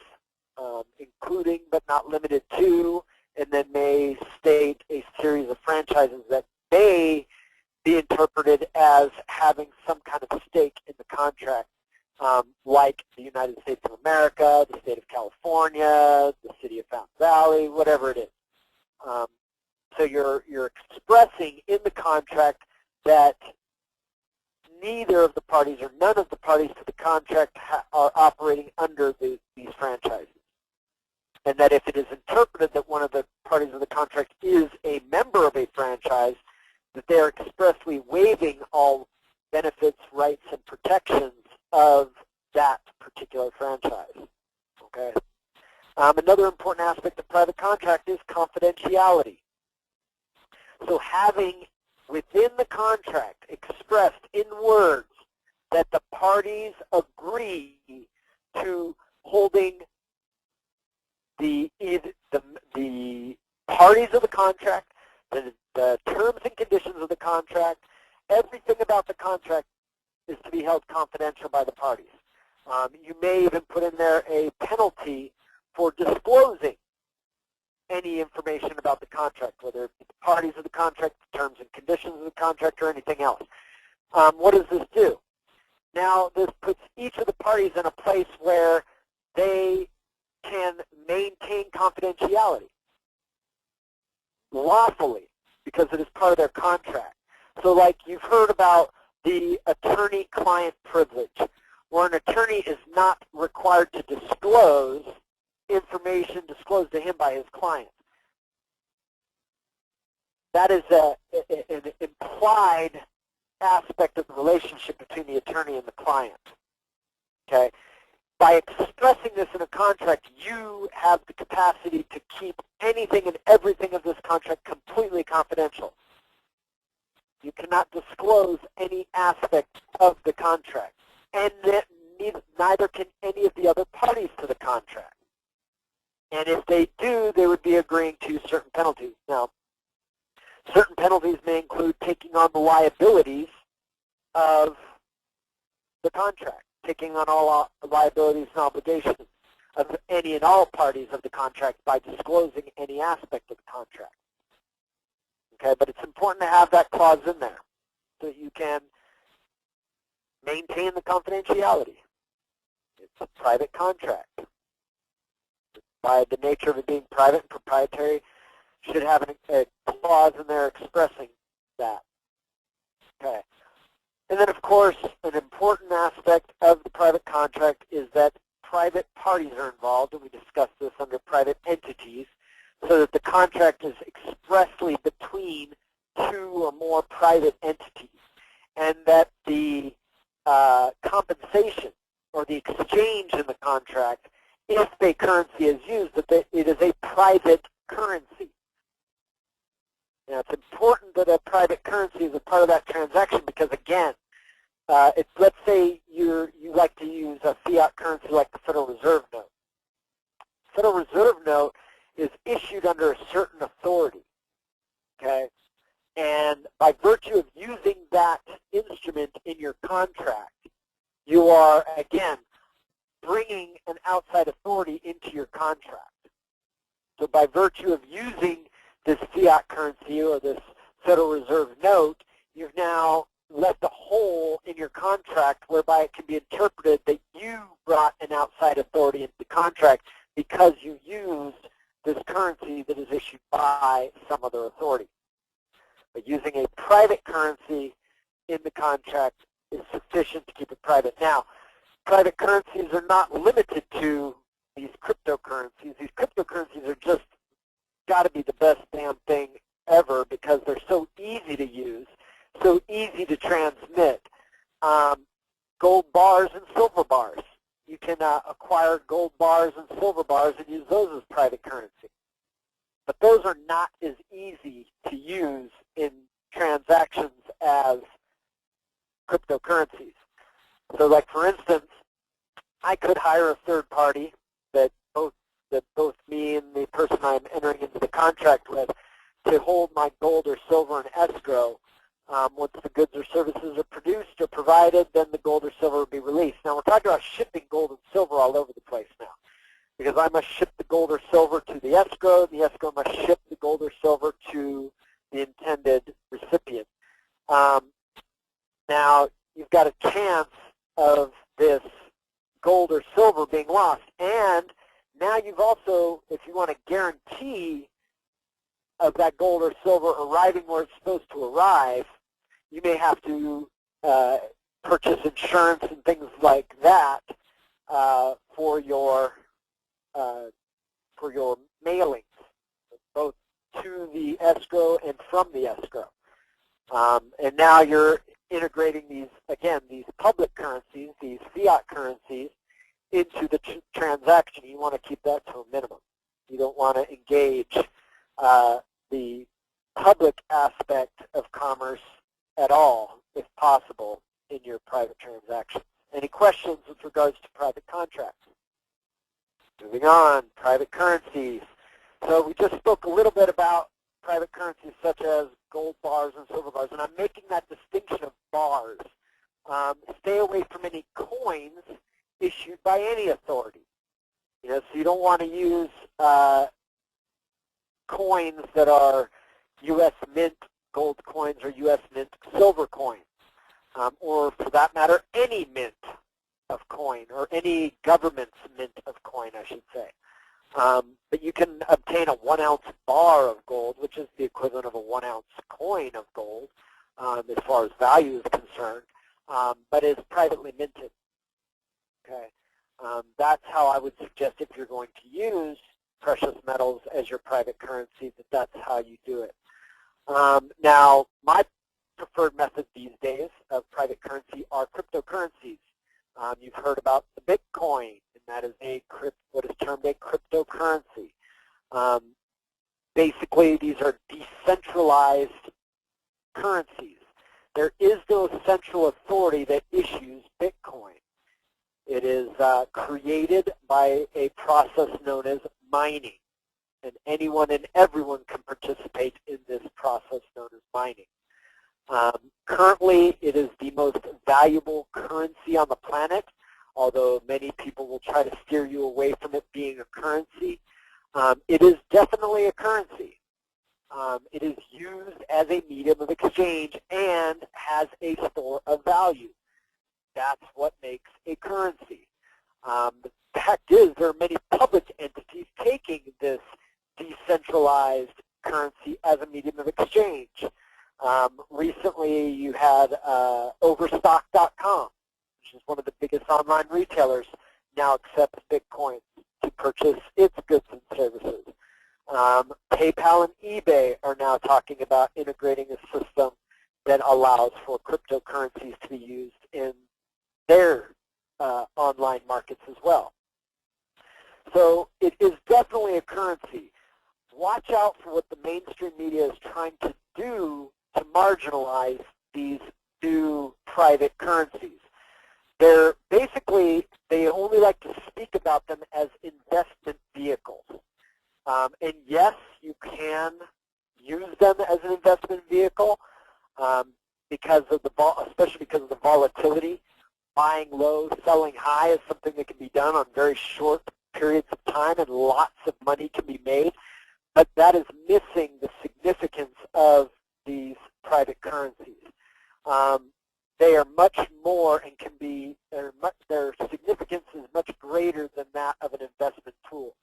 including but not limited to, and then may state a series of franchises that may be interpreted as having some kind of stake in the contract, like the United States of America, the state of California, the city of Fountain Valley, whatever it is. So you're expressing in the contract that neither of the parties or none of the parties to the contract are operating under these franchises. And that if it is interpreted that one of the parties of the contract is a member of a franchise, that they are expressly waiving all benefits, rights, and protections of that particular franchise. Okay. Another important aspect of private contract is confidentiality. So having within the contract expressed in words that the parties agree to holding the parties of the contract, the terms and conditions of the contract, everything about the contract is to be held confidential by the parties. You may even put in there a penalty for disclosing any information about the contract, whether it's the parties of the contract, the terms and conditions of the contract, or anything else. What does this do? now this puts each of the parties in a place where they can maintain confidentiality lawfully because it is part of their contract. So like you've heard about the attorney-client privilege, where an attorney is not required to disclose information disclosed to him by his client. That is an implied aspect of the relationship between the attorney and the client. Okay? By expressing this in a contract, you have the capacity to keep anything and everything of this contract completely confidential. You cannot disclose any aspect of the contract, and neither can any of the other parties to the contract. And if they do, they would be agreeing to certain penalties. Now, certain penalties may include taking on the liabilities of the contract, taking on all liabilities and obligations of any and all parties of the contract by disclosing any aspect of the contract. Okay, but it's important to have that clause in there so that you can maintain the confidentiality. It's a private contract. By the nature of it being private and proprietary, should have a clause in there expressing that. Okay. And then, of course, an important aspect of the private contract is that private parties are involved, and we discussed this under private entities, so that the contract is expressly between two or more private entities, and that the compensation or the exchange in the contract, if a currency is used, that it is a private currency. Now, it's important that a private currency is a part of that transaction because, again, let's say you like to use a fiat currency like the Federal Reserve note. Federal Reserve note is issued under a certain authority, okay? And by virtue of using that instrument in your contract, you are, again, bringing an outside authority into your contract. So by virtue of using this fiat currency or this Federal Reserve note, you've now left a hole in your contract whereby it can be interpreted that you brought an outside authority into the contract because you used this currency that is issued by some other authority. But using a private currency in the contract is sufficient to keep it private. Now, private currencies are not limited to these cryptocurrencies. These cryptocurrencies are just got to be the best damn thing ever because they're so easy to use, so easy to transmit. Gold bars and silver bars. You can acquire gold bars and silver bars and use those as private currency. But those are not as easy to use in transactions as cryptocurrencies. So like for instance, I could hire a third party that both me and the person I'm entering into the contract with to hold my gold or silver in escrow. Once the goods or services are produced or provided, then the gold or silver will be released. Now we're talking about shipping gold and silver all over the place now, because I must ship the gold or silver to the escrow, and the escrow must ship the gold or silver to the intended recipient. Now you've got a chance of this gold or silver being lost, and now you've also, if you want a guarantee of that gold or silver arriving where it's supposed to arrive, you may have to purchase insurance and things like that for your mailings, both to the escrow and from the escrow. And now you're integrating these, again, these public currencies, these fiat currencies, into the transaction. You want to keep that to a minimum. You don't want to engage the public aspect of commerce at all, if possible, in your private transactions. Any questions with regards to private contracts? Moving on, private currencies. So we just spoke a little bit about private currencies such as gold bars and silver bars, and I'm making that distinction of bars. Stay away from any coins issued by any authority. So you don't want to use coins that are U.S. Mint gold coins or U.S. Mint silver coins. or for that matter, any mint of coin, or any government's mint of coin, I should say. But you can obtain a 1-ounce bar of gold, which is the equivalent of a 1-ounce coin of gold as far as value is concerned, but is privately minted. Okay, that's how I would suggest if you're going to use precious metals as your private currency, that's how you do it. Now, my preferred method these days of private currency are cryptocurrencies. You've heard about the Bitcoin, and that is what is termed a cryptocurrency. Basically, these are decentralized currencies. There is no central authority that issues Bitcoin. It is created by a process known as mining, and anyone and everyone can participate in this process known as mining. Currently, it is the most valuable currency on the planet, although many people will try to steer you away from it being a currency. It is definitely a currency. It is used as a medium of exchange and has a store of value. That's what makes a currency. The fact is, there are many public entities taking this decentralized currency as a medium of exchange. Recently, you had Overstock.com, which is one of the biggest online retailers, now accepts Bitcoin to purchase its goods and services. PayPal and eBay are now talking about integrating a system that allows for cryptocurrencies to be used in their online markets as well. So it is definitely a currency. Watch out for what the mainstream media is trying to do to marginalize these new private currencies. They're basically, they only like to speak about them as investment vehicles. And yes, you can use them as an investment vehicle because of especially because of the volatility. Buying low, selling high is something that can be done on very short periods of time, and lots of money can be made. But that is missing the significance of these private currencies. They are much more and can be, their significance is much greater than that of an investment tool.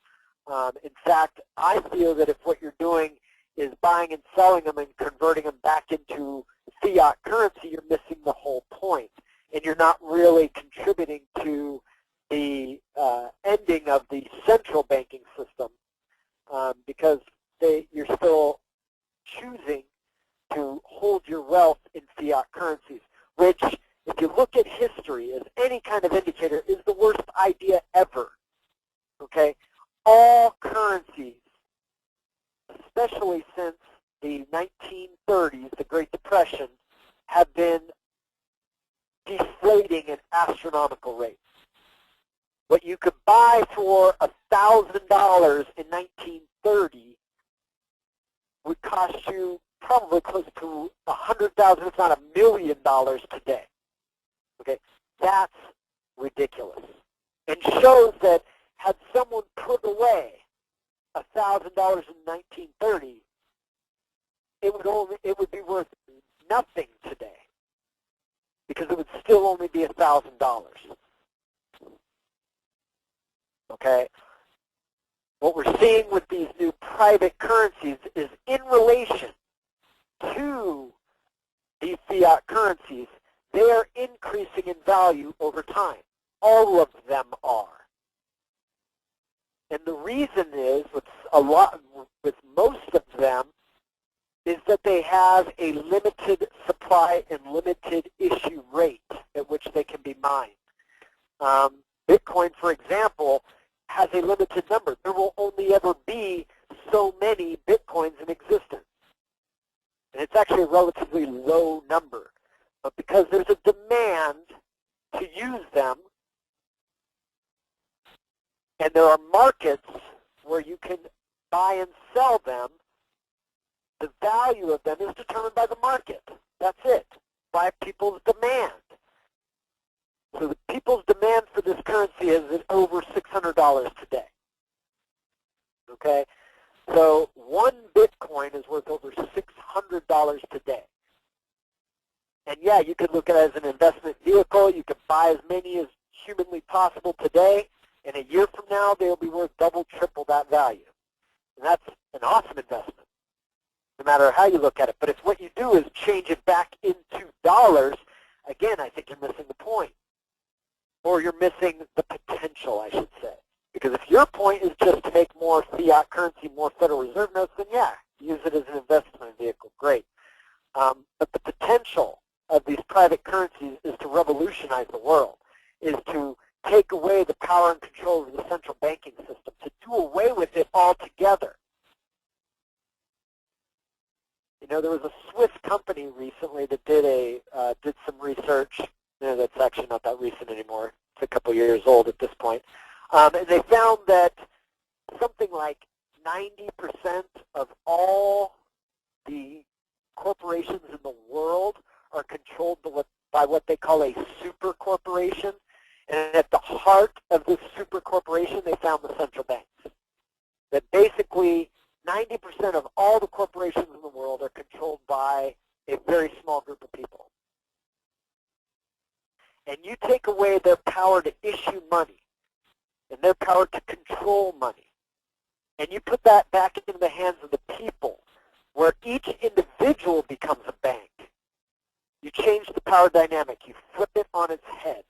In fact, I feel that if what you're doing is buying and selling them and converting them back into fiat currency, you're missing the whole point. And you're not really contributing to the ending of the central banking system because you're still choosing to hold your wealth in fiat currencies, which, if you look at history as any kind of indicator, is the worst idea ever. Okay? All currencies, especially since the 1930s, the Great Depression, have been deflating at astronomical rates. What you could buy for $1,000 in 1930 would cost you probably close to $100,000, if not $1 million today. Okay, that's ridiculous, and shows that had someone put away $1,000 in 1930, it would be worth nothing today, because it would still only be $1,000. Okay? What we're seeing with these new private currencies is in relation to the fiat currencies, they are increasing in value over time. All of them are. And the reason is, with most of them, is that they have a limited supply and limited issue rate at which they can be mined. Bitcoin, for example, has a limited number. There will only ever be so many Bitcoins in existence. And it's actually a relatively low number. But because there's a demand to use them, and there are markets where you can buy and sell them, the value of them is determined by the market. That's it, by people's demand. So the people's demand for this currency is at over $600 today. Okay? So one Bitcoin is worth over $600 today. And yeah, you could look at it as an investment vehicle. You could buy as many as humanly possible today, and a year from now, they'll be worth double, triple that value. And that's an awesome investment, no matter how you look at it. But if what you do is change it back into dollars, again, I think you're missing the point. Or you're missing the potential, I should say. Because if your point is just to make more fiat currency, more Federal Reserve notes, then yeah, use it as an investment vehicle. Great. But the potential of these private currencies is to revolutionize the world, is to take away the power and control of the central banking system, to do away with it altogether. You know, there was a Swiss company recently that did some research. You know, that's actually not that recent anymore. It's a couple years old at this point. And they found that something like 90% of all the corporations in the world are controlled by what they call a super corporation. And at the heart of this super corporation, they found the central banks. That basically 90% of all the corporations in the world are controlled by a very small group of people. And you take away their power to issue money and their power to control money, and you put that back into the hands of the people, where each individual becomes a bank. You change the power dynamic. You flip it on its head.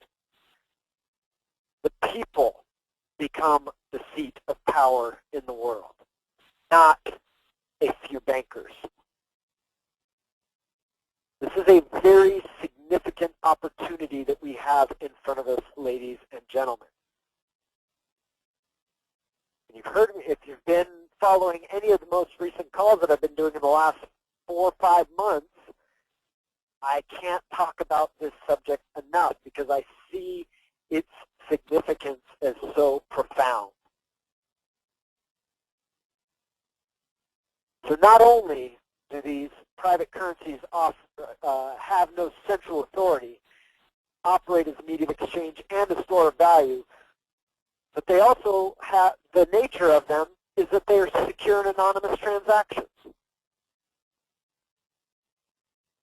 The people become the seat of power in the world, not a few bankers. This is a very significant opportunity that we have in front of us, ladies and gentlemen. And you've heard me, if you've been following any of the most recent calls that I've been doing in the last 4 or 5 months, I can't talk about this subject enough because I see its significance as so profound. So not only do these private currencies have no central authority, operate as a medium of exchange and a store of value, but they also have, the nature of them is that they are secure and anonymous transactions.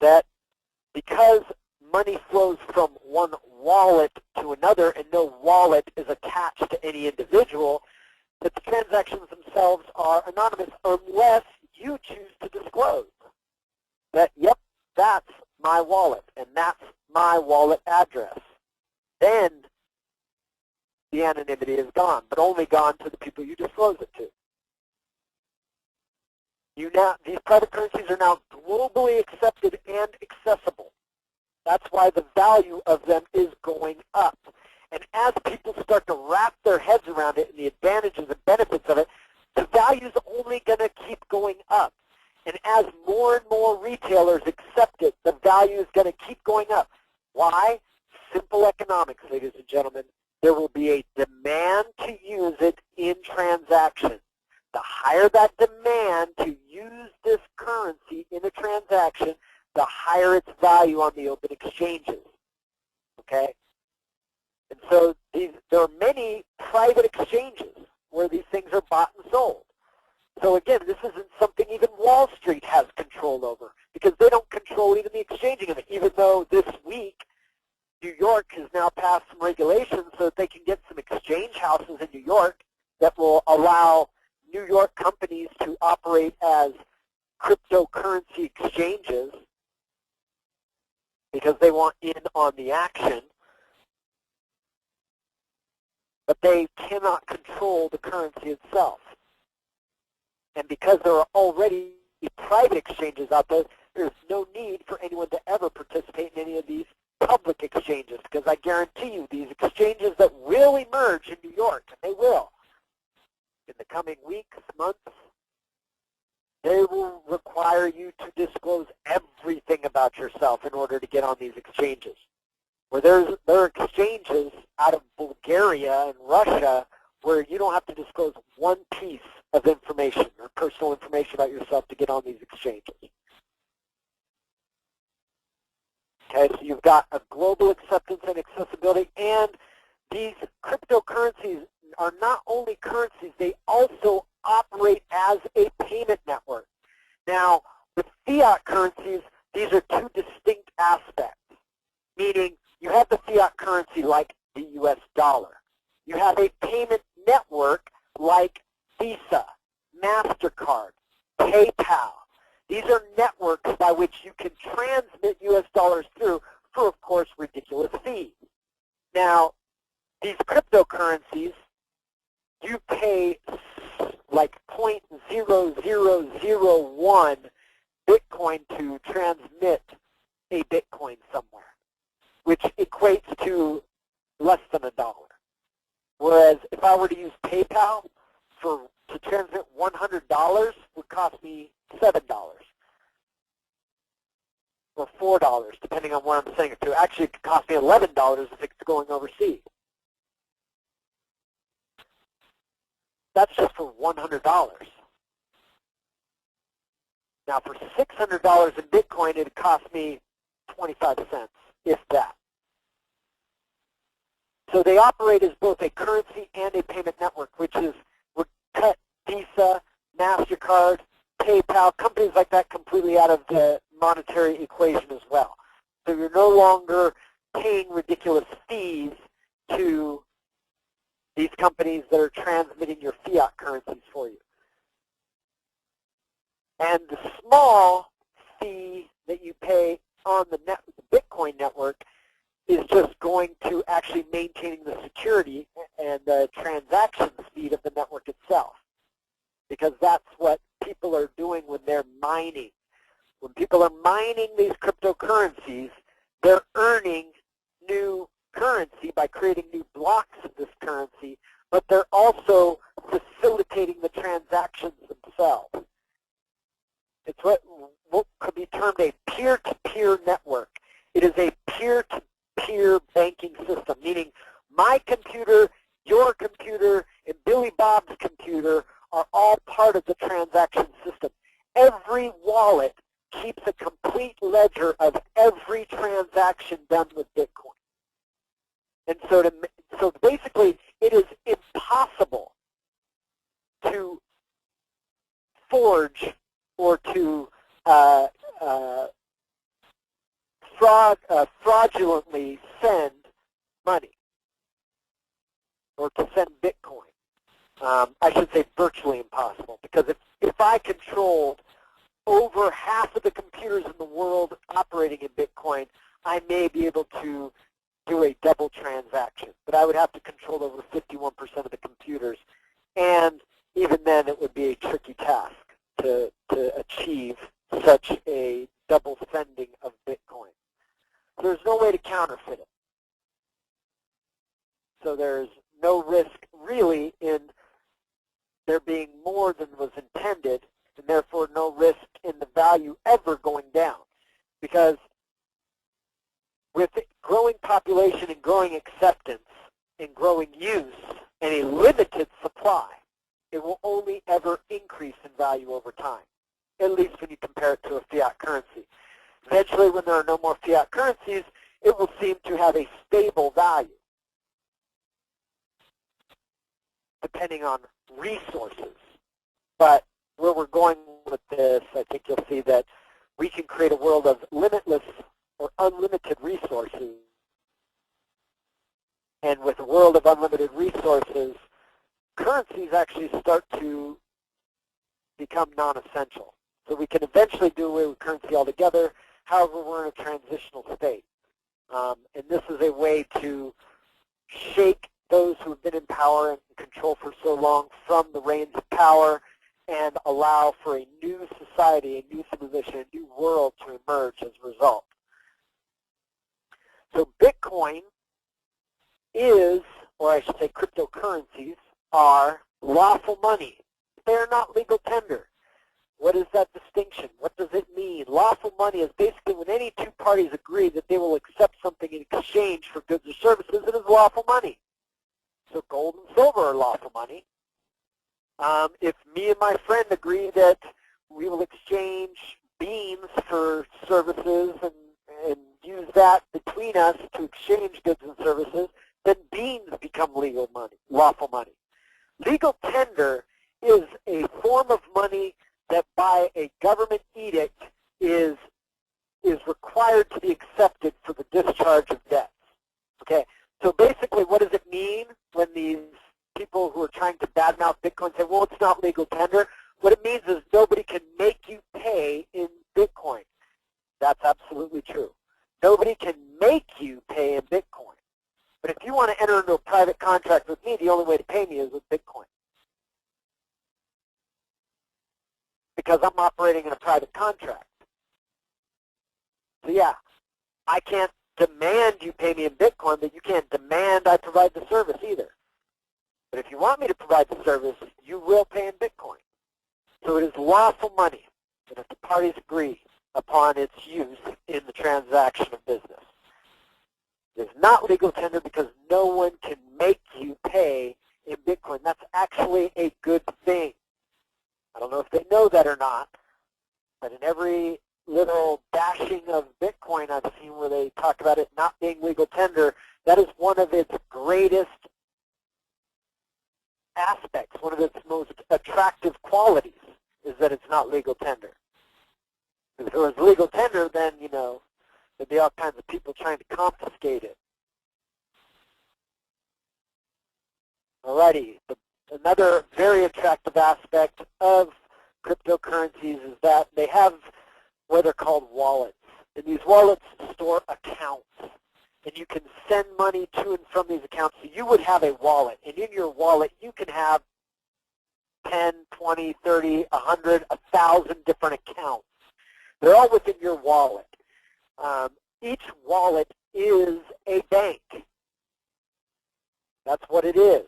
That because money flows from one wallet to another and no wallet is attached to any individual, that the transactions themselves are anonymous unless you choose to disclose that, yep, that's my wallet and that's my wallet address. Then the anonymity is gone, but only gone to the people you disclose it to. These private currencies are now globally accepted and accessible. That's why the value of them is going up. And as people start to wrap their heads around it and the advantages and benefits of it, the value is only going to keep going up. And as more and more retailers accept it, the value is going to keep going up. Why? Simple economics, ladies and gentlemen. There will be a demand to use it in transactions. The higher that demand to use this currency in a transaction, the higher its value on the open exchanges. Okay? And so there are many private exchanges where these things are bought and sold. So again, this isn't something even Wall Street has control over because they don't control even the exchanging of it, even though this week New York has now passed some regulations so that they can get some exchange houses in New York that will allow New York companies to operate as cryptocurrency exchanges because they want in on the action. But they cannot control the currency itself. And because there are already private exchanges out there, there's no need for anyone to ever participate in any of these public exchanges, because I guarantee you these exchanges that will emerge in New York, and they will, in the coming weeks, months, they will require you to disclose everything about yourself in order to get on these exchanges. Where there are exchanges out of Bulgaria and Russia where you don't have to disclose one piece of information or personal information about yourself to get on these exchanges. Okay, so you've got a global acceptance and accessibility, and these cryptocurrencies are not only currencies, they also operate as a payment network. Now, with fiat currencies, these are two distinct aspects, meaning you have the fiat currency like the US dollar. You have a payment network like Visa, MasterCard, PayPal. These are networks by which you can transmit US dollars through for, of course, ridiculous fees. Now, these cryptocurrencies, you pay like 0.0001 Bitcoin to transmit a Bitcoin somewhere, which equates to less than $1. Whereas if I were to use PayPal to transmit $100 would cost me $7 or $4, depending on where I'm sending it to. Actually, it could cost me $11 if it's going overseas. That's just for $100. Now, for $600 in Bitcoin, it would cost me 25 cents, if that. So they operate as both a currency and a payment network, which is would cut Visa, MasterCard, PayPal, companies like that completely out of the monetary equation as well. So you're no longer paying ridiculous fees to these companies that are transmitting your fiat currencies for you. And the small fee that you pay on the Bitcoin network is just going to actually maintaining the security and the transaction speed of the network itself. Because that's what people are doing when they're mining. When people are mining these cryptocurrencies, they're earning new currency by creating new blocks of this currency, but they're also facilitating the transactions themselves. It's what could be termed a peer-to-peer network. It is a peer-to-peer banking system, meaning my computer, your computer, and Billy Bob's computer are all part of the transaction system. Every wallet keeps a complete ledger of every transaction done with Bitcoin. And so basically, it is impossible to forge or to fraudulently send money or to send Bitcoin. I should say virtually impossible, because if I controlled over half of the computers in the world operating in Bitcoin, I may be able to do a double transaction. But I would have to control over 51% of the computers, and even then it would be a tricky task to achieve such a double sending of Bitcoin. There's no way to counterfeit it. So there's no risk really in there being more than was intended, and therefore no risk in the value ever going down. Because with growing population and growing acceptance and growing use and a limited supply, it will only ever increase in value over time, at least when you compare it to a fiat currency. Eventually, when there are no more fiat currencies, it will seem to have a stable value, depending on resources. But where we're going with this, I think you'll see that we can create a world of limitless or unlimited resources. And with a world of unlimited resources, currencies actually start to become non-essential. So we can eventually do away with currency altogether. However, we're in a transitional state. And this is a way to shake those who have been in power and control for so long from the reins of power and allow for a new society, a new civilization, a new world to emerge as a result. So Bitcoin is, or I should say cryptocurrencies, are lawful money. They are not legal tender. What is that distinction? What does it mean? Lawful money is basically when any two parties agree that they will accept something in exchange for goods or services, it is lawful money. So gold and silver are lawful money. If me and my friend agree that we will exchange beans for services and use that between us to exchange goods and services, then beans become legal money, lawful money. Legal tender is a form of money that by a government edict is is required to be accepted for the discharge of debts. Okay, so basically what does it mean when these people who are trying to badmouth Bitcoin say, well, it's not legal tender? What it means is nobody can make you pay in Bitcoin. That's absolutely true. Nobody can make you pay in Bitcoin. But if you want to enter into a private contract with me, the only way to pay me is with Bitcoin. Because I'm operating in a private contract. So yeah, I can't demand you pay me in Bitcoin, but you can't demand I provide the service either. But if you want me to provide the service, you will pay in Bitcoin. So it is lawful money, and if the parties agree upon its use in the transaction of business. It is not legal tender because no one can make you pay in Bitcoin. That's actually a good thing. I don't know if they know that or not, but in every little bashing of Bitcoin I've seen where they talk about it not being legal tender, that is one of its greatest aspects, one of its most attractive qualities, is that it's not legal tender. If it was legal tender, then, you know, there'd be all kinds of people trying to confiscate it. Alrighty, another very attractive aspect of cryptocurrencies is that they have what are called wallets. And these wallets store accounts. And you can send money to and from these accounts. So you would have a wallet. And in your wallet, you can have 10, 20, 30, 100, 1,000 different accounts. They're all within your wallet. Each wallet is a bank. That's what it is.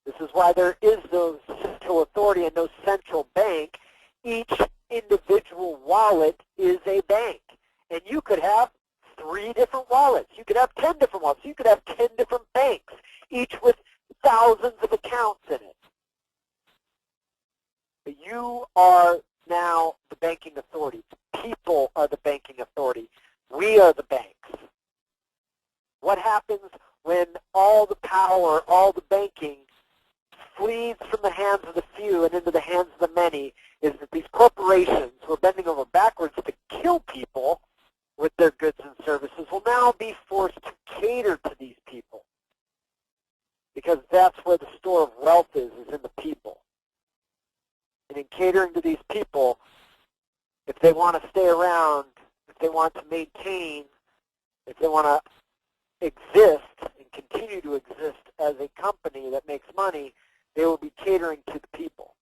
This is why there is no central authority and no central bank. Each individual wallet is a bank. And you could have 3 different wallets. You could have 10 different wallets. You could have 10 different banks, each with thousands of accounts in it. But you are now the banking authority. People are the banking authority. We are the banks. What happens when all the power, all the banking flees from the hands of the few and into the hands of the many is that these corporations who are bending over backwards to kill people with their goods and services will now be forced to cater to these people. Because that's where the store of wealth is in the people. And in catering to these people, if they want to stay around, if they want to maintain, if they want to exist and continue to exist as a company that makes money, they will be catering to the people.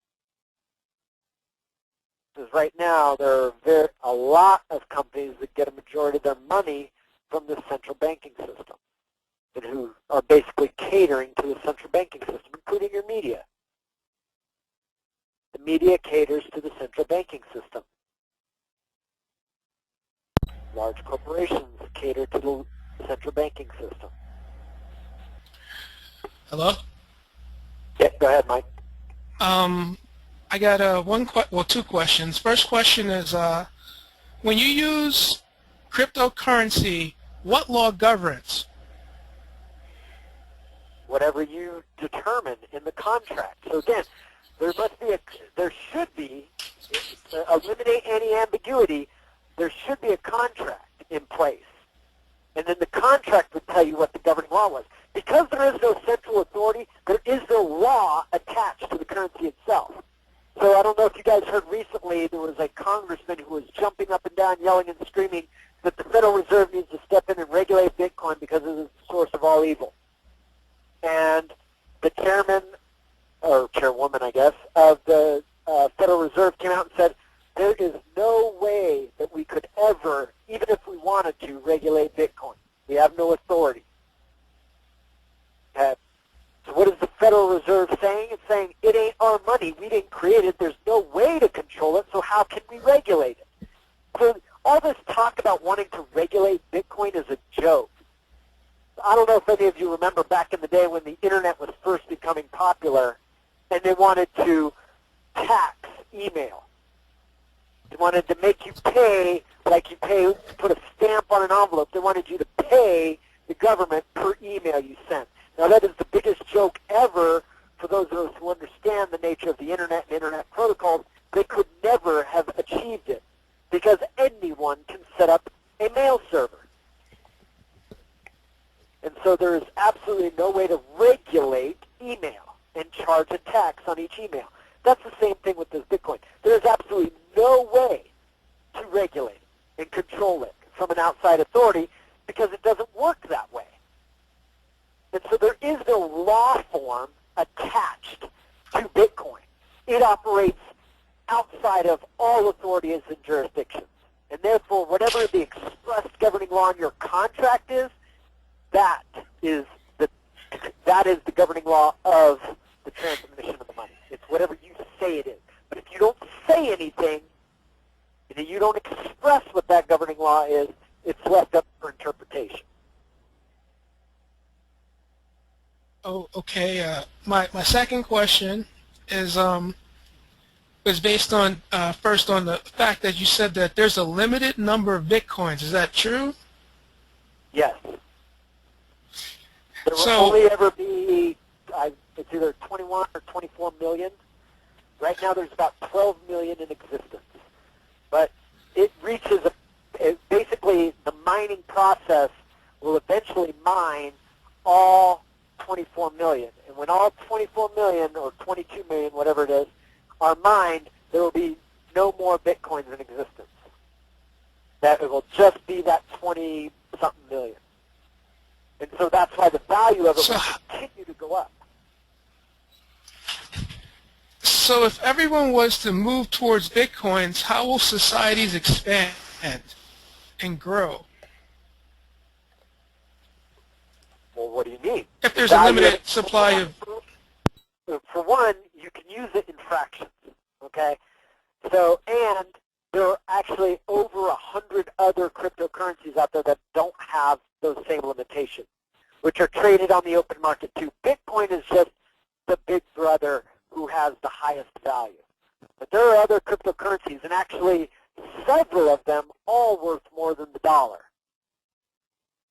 Because right now there are a lot of companies that get a majority of their money from the central banking system, and who are basically catering to the central banking system, including your media. The media caters to the central banking system. Large corporations cater to the central banking system. Hello? Yeah, go ahead, Mike. I got two questions. First question is, when you use cryptocurrency, what law governs? Whatever you determine in the contract. So again, there should be, eliminate any ambiguity, there should be a contract in place. And then the contract would tell you what the governing law was. Because there is no central authority, there is no law attached to the currency itself. So I don't know if you guys heard recently, there was a congressman who was jumping up and down, yelling and screaming that the Federal Reserve needs to step in and regulate Bitcoin because it is the source of all evil. And the chairman, or chairwoman, I guess, of the Federal Reserve came out and said, there is no way that we could ever, even if we wanted to, regulate Bitcoin. We have no authority. So what is the Federal Reserve saying? It's saying, it ain't our money. We didn't create it. There's no way to control it, so how can we regulate it? So all this talk about wanting to regulate Bitcoin is a joke. I don't know if any of you remember back in the day when the Internet was first becoming popular and they wanted to tax email. They wanted to make you pay like you pay to put a stamp on an envelope. They wanted you to pay the government per email you sent. Now that is the biggest joke ever for those of us who understand the nature of the Internet and Internet protocols. They could never have achieved it because anyone can set up absolutely no way to regulate email and charge a tax on each email. That's the same thing with this Bitcoin. There's absolutely no way to regulate it and control it from an outside authority because it doesn't work that way. And so there is no law form attached to Bitcoin. It operates outside of all authorities and jurisdictions. And therefore, whatever the express governing law in your contract is, that is the governing law of the transmission of the money. It's whatever you say it is. But if you don't say anything, and you don't express what that governing law is, it's left up for interpretation. Oh, okay. My second question is based on first on the fact that you said that there's a limited number of Bitcoins. Is that true? Yes. There will So- only ever be, it's either 21 or 24 million. Right now there's about 12 million in existence. But it reaches, basically the mining process will eventually mine all 24 million. And when all 24 million or 22 million, whatever it is, are mined, there will be no more Bitcoins in existence. That it will just be that 20-something million. And so that's why the value of it will continue to go up. So if everyone was to move towards Bitcoins, how will societies expand and grow? Well, what do you mean? If there's a limited supply of... For one, you can use it in fractions, okay? So, and there are actually over 100 other cryptocurrencies out there that don't have those same limitations, which are traded on the open market too. Bitcoin is just the big brother who has the highest value. But there are other cryptocurrencies, and actually several of them all worth more than the dollar.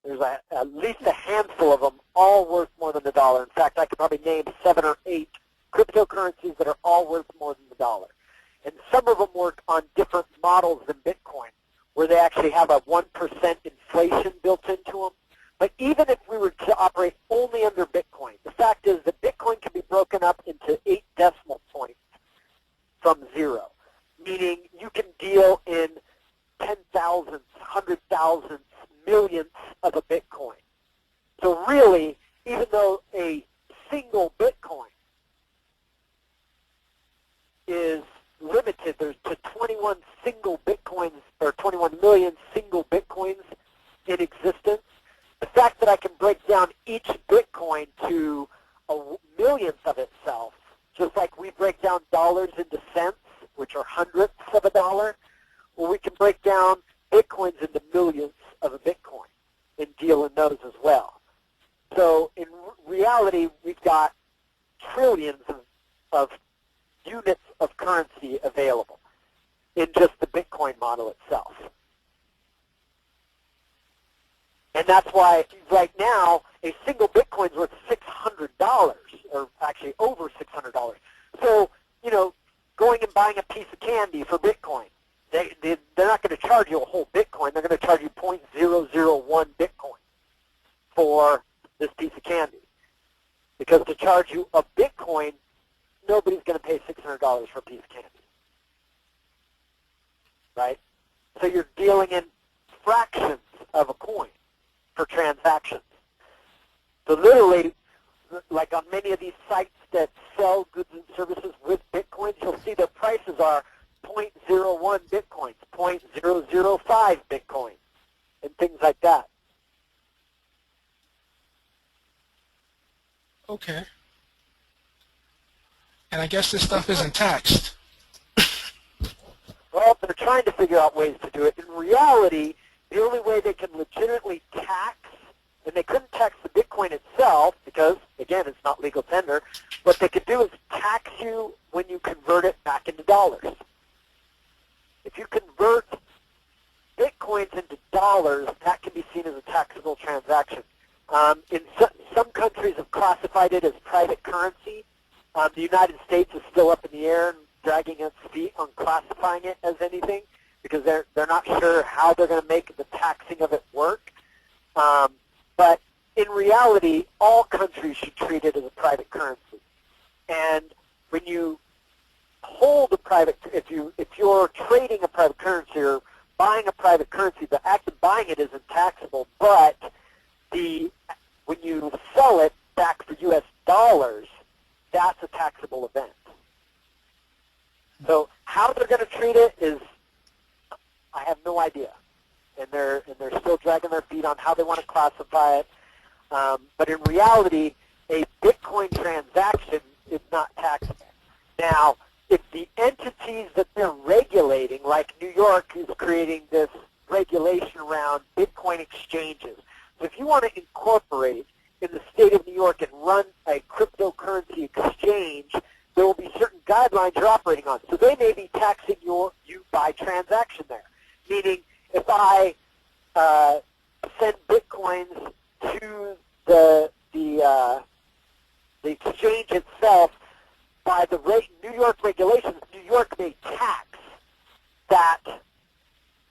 There's at least a handful of them all worth more than the dollar. In fact, I could probably name 7 or 8 cryptocurrencies that are all worth more than the dollar. And some of them work on different models than Bitcoin, where they actually have a 1% inflation built into them. But even if we were to operate only under Bitcoin, the fact is that Bitcoin can be broken up into 8 decimal points from 0, meaning you can deal in 10,000s, 100,000s, millionths of a Bitcoin. So really, even though a single Bitcoin is limited, there's to 21 single Bitcoins, or 21 million single Bitcoins in existence, the fact that I can break down each Bitcoin to a millionth of itself, just like we break down dollars into cents, which are hundredths of a dollar, well, we can break down Bitcoins into millionths of a Bitcoin and deal in those as well. So in reality, we've got trillions of units of currency available in just the Bitcoin model itself. And that's why right now a single Bitcoin is worth $600, or actually over $600. So, you know, going and buying a piece of candy for Bitcoin, they're not going to charge you a whole Bitcoin. They're going to charge you 0.001 Bitcoin for this piece of candy. Because to charge you a Bitcoin, nobody's going to pay $600 for a piece of candy. Right? So you're dealing in fractions of a coin for transactions. So literally, like on many of these sites that sell goods and services with Bitcoins, you'll see their prices are 0.01 Bitcoins, 0.005 Bitcoins, and things like that. Okay. And I guess this stuff isn't taxed. Well, they're trying to figure out ways to do it. In reality, the only way they can legitimately tax, and they couldn't tax the Bitcoin itself because, again, it's not legal tender, what they could do is tax you when you convert it back into dollars. If you convert Bitcoins into dollars, that can be seen as a taxable transaction. In some countries have classified it as private currency. The United States is still up in the air and dragging its feet on classifying it as anything because they're not sure how they're going to make the taxing of it work. But in reality, all countries should treat it as a private currency. And when you hold a private, if you're trading a private currency or buying a private currency, the act of buying it isn't taxable, but when you sell it back for U.S. dollars, that's a taxable event. So how they're going to treat it is, I have no idea, and they're still dragging their feet on how they want to classify it. But in reality, a Bitcoin transaction is not taxable. Now, if the entities that they're regulating, like New York is creating this regulation around Bitcoin exchanges. So if you want to incorporate in the state of New York and run a cryptocurrency exchange, there will be certain guidelines you're operating on. So they may be taxing you by transaction there. Meaning, if I send Bitcoins to the exchange itself, by the New York regulations, New York may tax that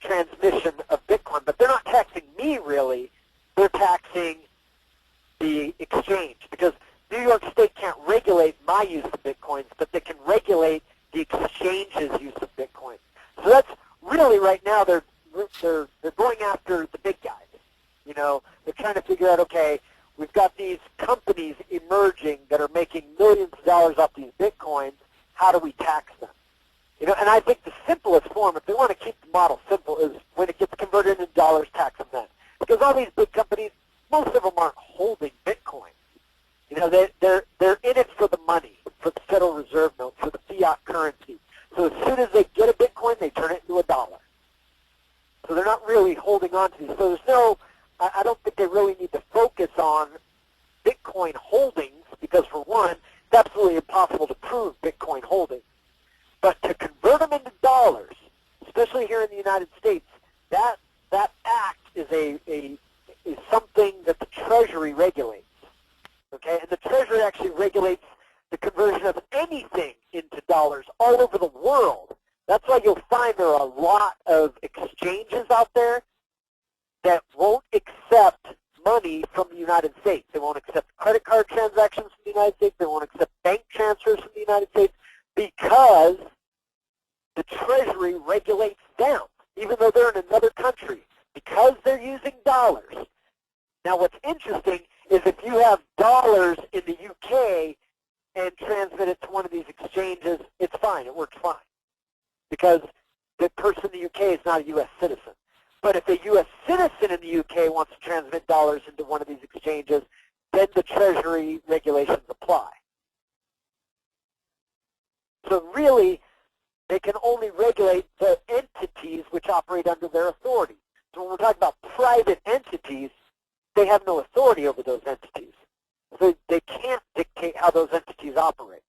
transmission of Bitcoin, but they're not taxing me really. They're taxing the exchange, because New York State can't regulate my use of Bitcoins, but they can regulate the exchange's use of Bitcoin. So that's really right now they're going after the big guys. You know, they're trying to figure out, okay, we've got these companies emerging that are making millions of dollars off these Bitcoins. How do we tax them? You know, and I think the simplest form, if they want to keep the model simple, is when it gets converted into dollars, tax them then. Because all these big companies, most of them aren't holding Bitcoin. You know, they're in it for the money, for the Federal Reserve note, for the fiat currency. So as soon as they get a Bitcoin, they turn it into a dollar. So they're not really holding on to these. So there's no, I don't think they really need to focus on Bitcoin holdings, because for one, it's absolutely impossible to prove Bitcoin holdings. But to convert them into dollars, especially here in the United States, that act is is something that the Treasury regulates. Okay, and the Treasury actually regulates the conversion of anything into dollars all over the world. That's why you'll find there are a lot of exchanges out there that won't accept money from the United States. They won't accept credit card transactions from the United States. They won't accept bank transfers from the United States, because the Treasury regulates them, even though they're in another country, because they're using dollars. Now what's interesting is if you have dollars in the UK and transmit it to one of these exchanges, it's fine, it works fine, because the person in the UK is not a U.S. citizen. But if a U.S. citizen in the UK wants to transmit dollars into one of these exchanges, then the Treasury regulations apply. So really, they can only regulate the entities which operate under their authority. So when we're talking about private entities, they have no authority over those entities. So they can't dictate how those entities operate.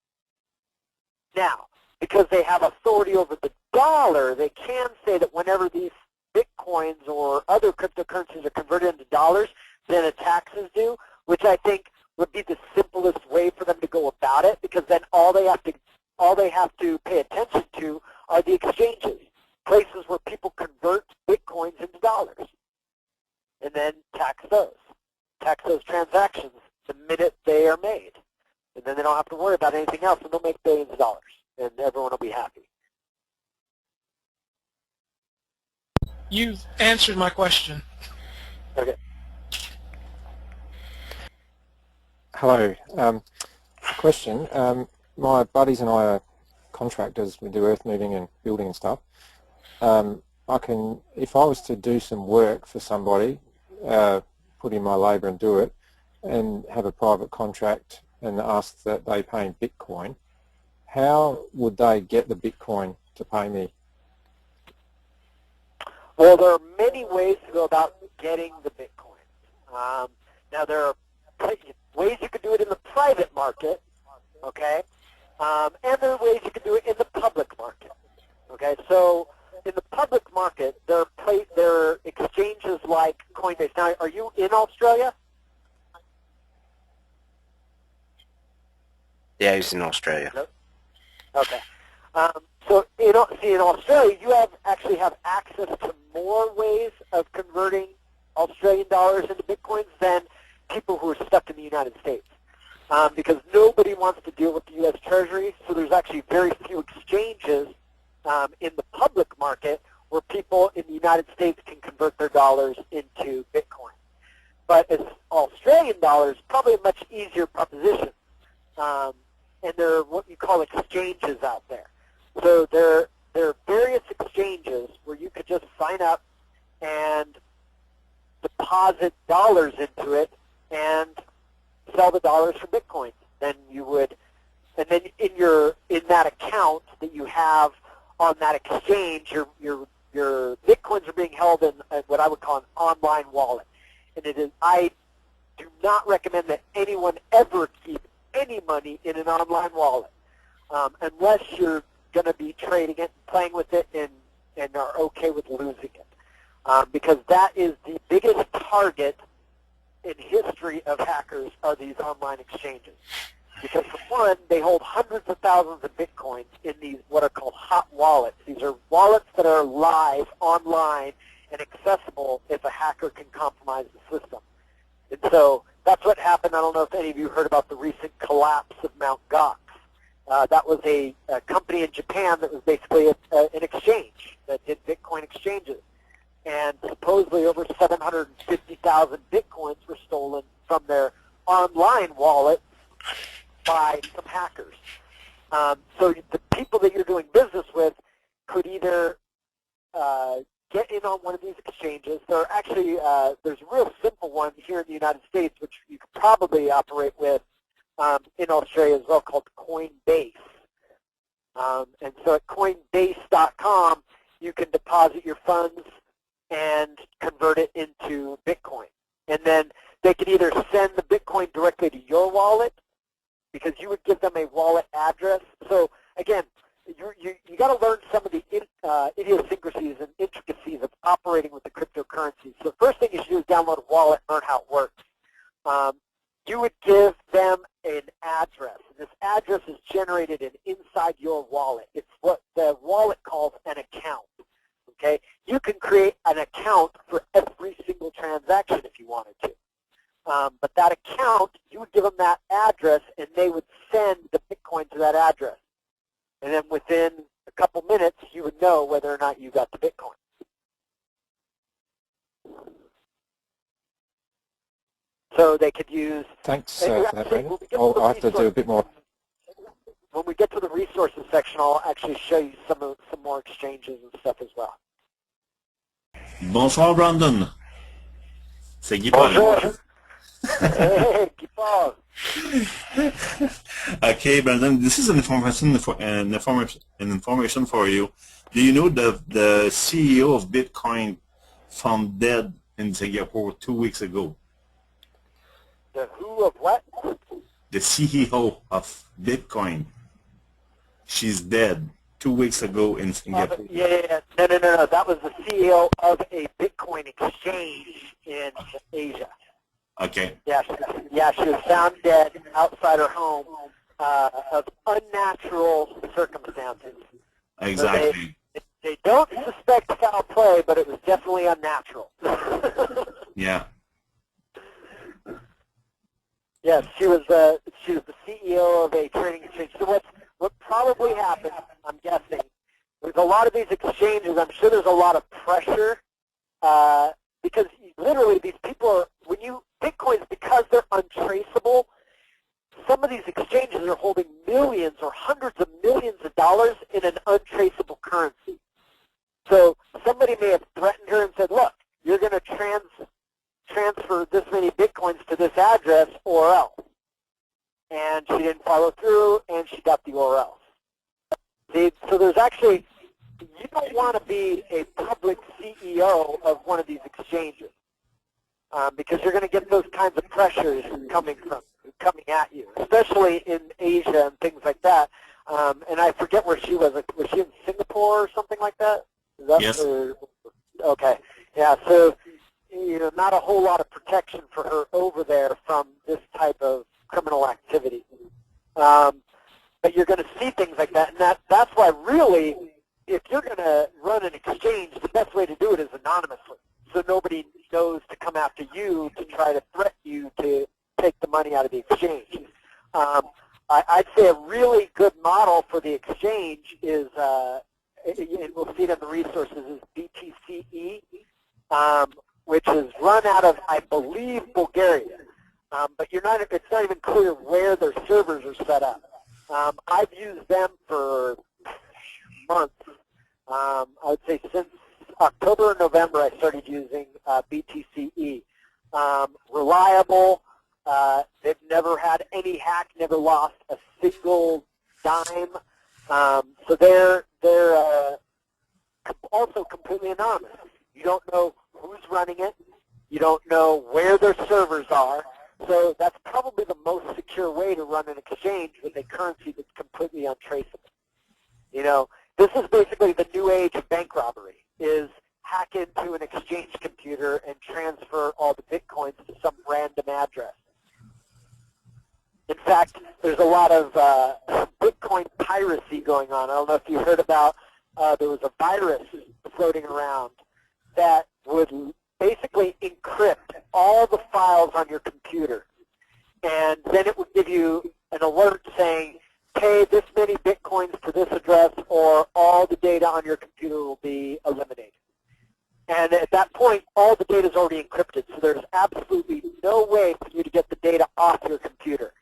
Now, because they have authority over the dollar, they can say that whenever these Bitcoins or other cryptocurrencies are converted into dollars, then a tax is due, which I think would be the simplest way for them to go about it, because then all they have to pay attention to are the exchanges, places where people convert Bitcoins into dollars, and then tax those transactions the minute they are made. And then they don't have to worry about anything else, and they'll make billions of dollars, and everyone will be happy. You've answered my question. Okay. Hello. Question. My buddies and I are contractors. We do earth moving and building and stuff. If I was to do some work for somebody, put in my labour and do it, and have a private contract and ask that they pay in Bitcoin, how would they get the Bitcoin to pay me? Well, there are many ways to go about getting the Bitcoin. Now, there are ways you can do it in the private market, okay, and there are ways you can do it in the public market, okay. So in the public market, there are exchanges like Coinbase. Now, are you in Australia? Yeah, he's in Australia. Nope. Okay. So in Australia, you actually have access to more ways of converting Australian dollars into Bitcoins than people who are stuck in the United States. Because nobody wants to deal with the U.S. Treasury, so there's actually very few exchanges in the public market where people in the United States can convert their dollars into Bitcoin. But as Australian dollars, probably a much easier proposition. And there are what you call exchanges out there. So there are various exchanges where you could just sign up and deposit dollars into it and sell the dollars for Bitcoin. Then you would, and then in that account that you have on that exchange, your Bitcoins are being held in what I would call an online wallet. And it is, I do not recommend that anyone ever keep any money in an online wallet unless you're going to be trading it, playing with it, and are okay with losing it. Because that is the biggest target in history of hackers are these online exchanges. Because for one, they hold hundreds of thousands of Bitcoins in these what are called hot wallets. These are wallets that are live online and accessible if a hacker can compromise the system. And so that's what happened. I don't know if any of you heard about the recent collapse of Mt. Gox. That was a company in Japan that was basically an exchange that did Bitcoin exchanges. And supposedly over 750,000 Bitcoins were stolen from their online wallet by some hackers. So the people that you're doing business with could either get in on one of these exchanges. There are actually, there's a real simple one here in the United States, which you could probably operate with in Australia as well, called Coinbase. And so at Coinbase.com, you can deposit your funds and convert it into Bitcoin. And then they can either send the Bitcoin directly to your wallet, because you would give them a wallet address. So again, you got to learn some of the idiosyncrasies and intricacies of operating with the cryptocurrencies. So the first thing you should do is download a wallet, learn how it works. You would give them an address. And this address is generated inside your wallet. It's what the wallet calls an account. Okay? You can create an account for every single transaction if you wanted to. But that account, you would give them that address, and they would send the Bitcoin to that address. And then within a couple minutes, you would know whether or not you got the Bitcoin. So they could use... Thanks for that, Brandon. I'll have to do a bit more. When we get to the resources section, I'll actually show you some more exchanges and stuff as well. Bonsoir, Brandon. C'est Guy Bonjour. Paul. Hey, Guy Paul. Okay, Brandon, this is an information for you. Do you know the CEO of Bitcoin found dead in Singapore 2 weeks ago? The who of what? The CEO of Bitcoin. She's dead 2 weeks ago in Singapore. Yeah. No. That was the CEO of a Bitcoin exchange in Asia. Okay. Yeah, she was found dead outside her home of unnatural circumstances. Exactly. So they don't suspect foul play, but it was definitely unnatural. Yeah. Yes, she was the CEO of a trading exchange. So what probably happened, I'm guessing, with a lot of these exchanges, I'm sure there's a lot of pressure because literally these people are, Bitcoins, because they're untraceable, some of these exchanges are holding millions or hundreds of millions of dollars in an untraceable currency. So somebody may have threatened her and said, look, you're going to transfer this many Bitcoins to this address or else. And she didn't follow through, and she got the or else. So there's actually, you don't want to be a public CEO of one of these exchanges because you're going to get those kinds of pressures coming at you, especially in Asia and things like that. And I forget where she was. Was she in Singapore or something like that? Is that Yes. Okay. Yeah. So not a whole lot of protection for her over there from this type of criminal activity. But you're going to see things like that, and that's why really, if you're going to run an exchange, the best way to do it is anonymously, so nobody knows to come after you to try to threaten you to take the money out of the exchange. I'd say a really good model for the exchange is, and we'll see it in the resources, is BTCE, which is run out of, I believe, Bulgaria. But it's not even clear where their servers are set up. I've used them for months. I would say since October or November I started using BTCE. Reliable. They've never had any hack, never lost a single dime. So they're also completely anonymous. You don't know who's running it. You don't know where their servers are. So that's probably the most secure way to run an exchange with a currency that's completely untraceable. You know, this is basically the new age of bank robbery, is hack into an exchange computer and transfer all the Bitcoins to some random address. In fact, there's a lot of Bitcoin piracy going on. I don't know if you heard about, there was a virus floating around that would basically encrypt all the files on your computer. And then it would give you an alert saying, pay this many Bitcoins to this address or all the data on your computer will be eliminated. And at that point, all the data is already encrypted, so there's absolutely no way for you to get the data off your computer.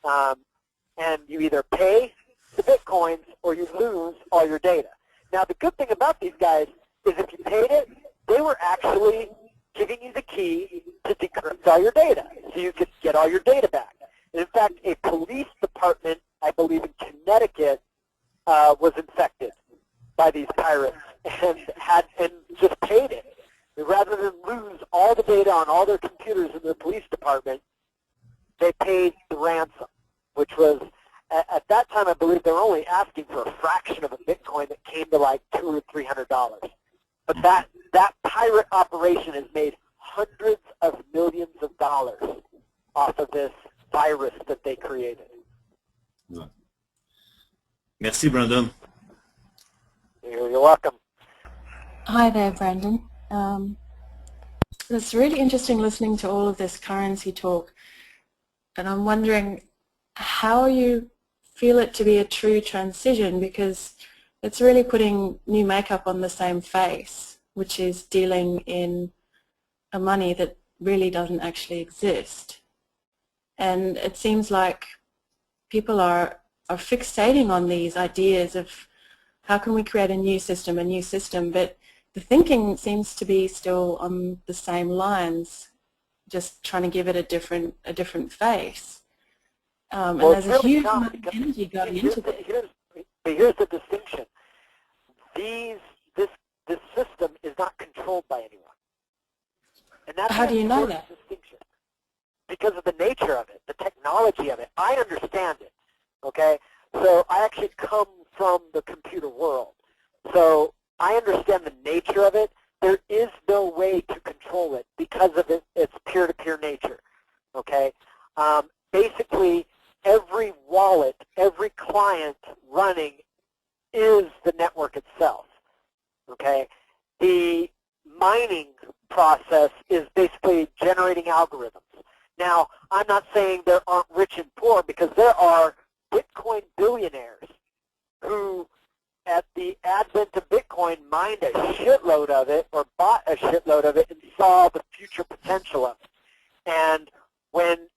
And you either pay the Bitcoins or you lose all your data. Now, the good thing about these guys is if you paid it, they were actually giving you the key to decrypt all your data, so you could get all your data back. And in fact, a police department, I believe in Connecticut, was infected by these pirates and just paid it. Rather than lose all the data on all their computers in their police department, they paid the ransom, which was, at that time, I believe they were only asking for a fraction of a Bitcoin that came to like $200 or $300. But that pirate operation has made hundreds of millions of dollars off of this virus that they created. Merci, Brandon. You're welcome. Hi there, Brandon. It's really interesting listening to all of this currency talk, and I'm wondering how you feel it to be a true transition, because it's really putting new makeup on the same face, which is dealing in a money that really doesn't actually exist. And it seems like people are fixating on these ideas of how can we create a new system, but the thinking seems to be still on the same lines, just trying to give it a different face. And there's a huge amount of energy going into this. Here's the distinction. This system is not controlled by anyone. And that's How do you know that? Distinction. Because of the nature of it, the technology of it. I understand it, okay? So I actually come from the computer world. So I understand the nature of it. There is no way to control it because of its peer-to-peer nature, okay? Basically, every wallet, every client running is the network itself, okay? The mining process is basically generating algorithms. Now, I'm not saying there aren't rich and poor, because there are Bitcoin billionaires who, at the advent of Bitcoin, mined a shitload of it or bought a shitload of it and saw the future potential of it. And when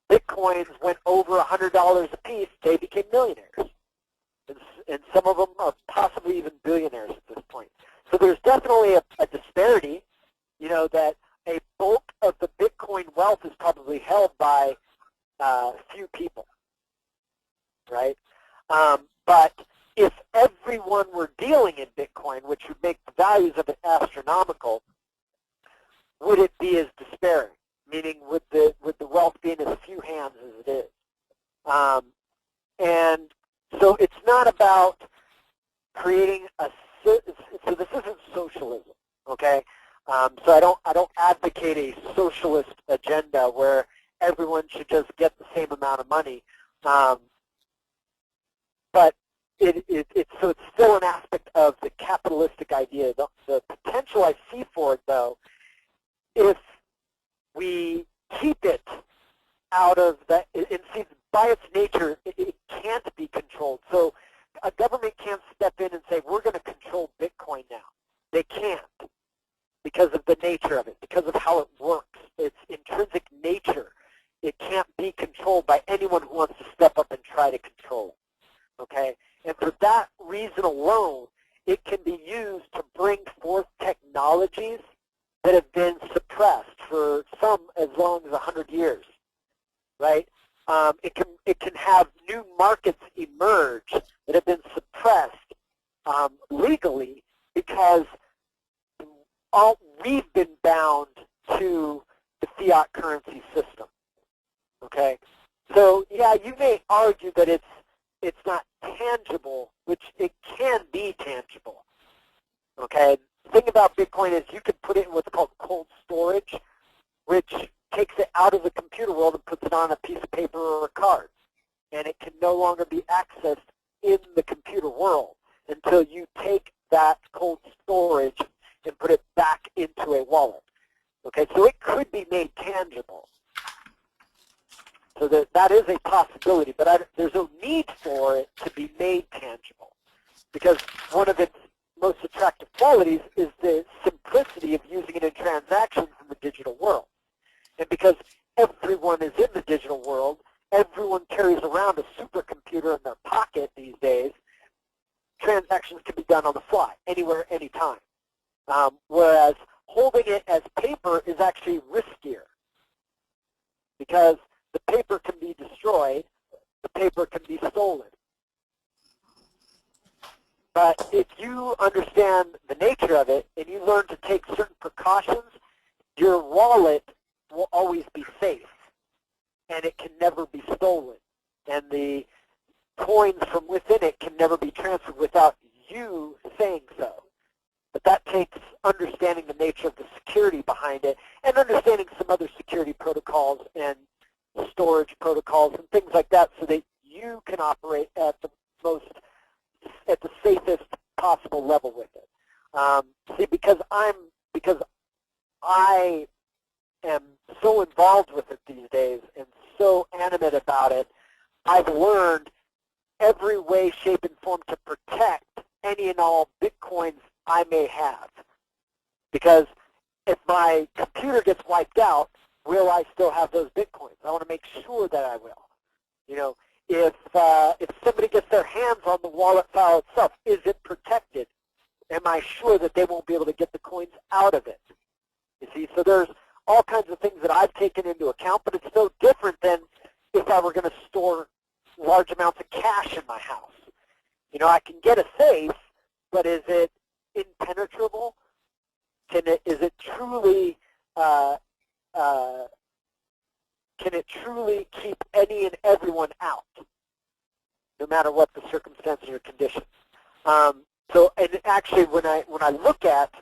Bitcoins went over $100 a piece, they became millionaires. And some of them are possibly even billionaires at this point. So there's definitely a disparity, you know, that a bulk of the Bitcoin wealth is probably held by few people, right? But if everyone were dealing in Bitcoin, which would make the values of it astronomical, would it be as disparate? Meaning, would the wealth be in as few hands as it is? And so it's not about creating so this isn't socialism, okay? So I don't advocate a socialist agenda where everyone should just get the same amount of money. But it's still an aspect of the capitalistic idea. The potential I see for it, though, we keep it out of that. And see, by its nature, it can't be controlled. So a government can't step in and say, we're going to control Bitcoin now. They can't, because of the nature of it, because of how it works. Its intrinsic nature. It can't be controlled by anyone who wants to step up and try to control it. Okay? And for that reason alone, it can be used to bring forth technologies that have been suppressed for some as long as 100 years. Right? It can have new markets emerge that have been suppressed legally because we've been bound to the fiat currency system. Okay, so yeah, you may argue that it's not tangible, which it can be tangible. Okay, the thing about Bitcoin is you can put it in what's called cold storage, which takes it out of the computer world and puts it on a piece of paper or a card. And it can no longer be accessed in the computer world until you take that cold storage and put it back into a wallet. Okay, so it could be made tangible. So that is a possibility, but there's no need for it to be made tangible, because one of its most attractive qualities is the simplicity of using it in transactions in the digital world. And because everyone is in the digital world, everyone carries around a supercomputer in their pocket these days, transactions can be done on the fly, anywhere, anytime. Whereas holding it as paper is actually riskier, because the paper can be destroyed, the paper can be stolen. But if you understand the nature of it and you learn to take certain precautions, your wallet will always be safe, and it can never be stolen. And the coins from within it can never be transferred without you saying so. But that takes understanding the nature of the security behind it and understanding some other security protocols and storage protocols and things like that, so that you can operate at the safest possible level with it. See, because I am so involved with it these days and so animate about it, I've learned every way, shape, and form to protect any and all Bitcoins I may have. Because if my computer gets wiped out, will I still have those Bitcoins? I want to make sure that I will. You know, if somebody gets their hands on the wallet file itself, is it protected? Am I sure that they won't be able to get the coins out of it? You see, so there's all kinds of things that I've taken into account, but it's no different than if I were going to store large amounts of cash in my house. You know, I can get a safe, but is it impenetrable? Is it truly can it truly keep any and everyone out, no matter what the circumstances or conditions? So, and actually, when I look at,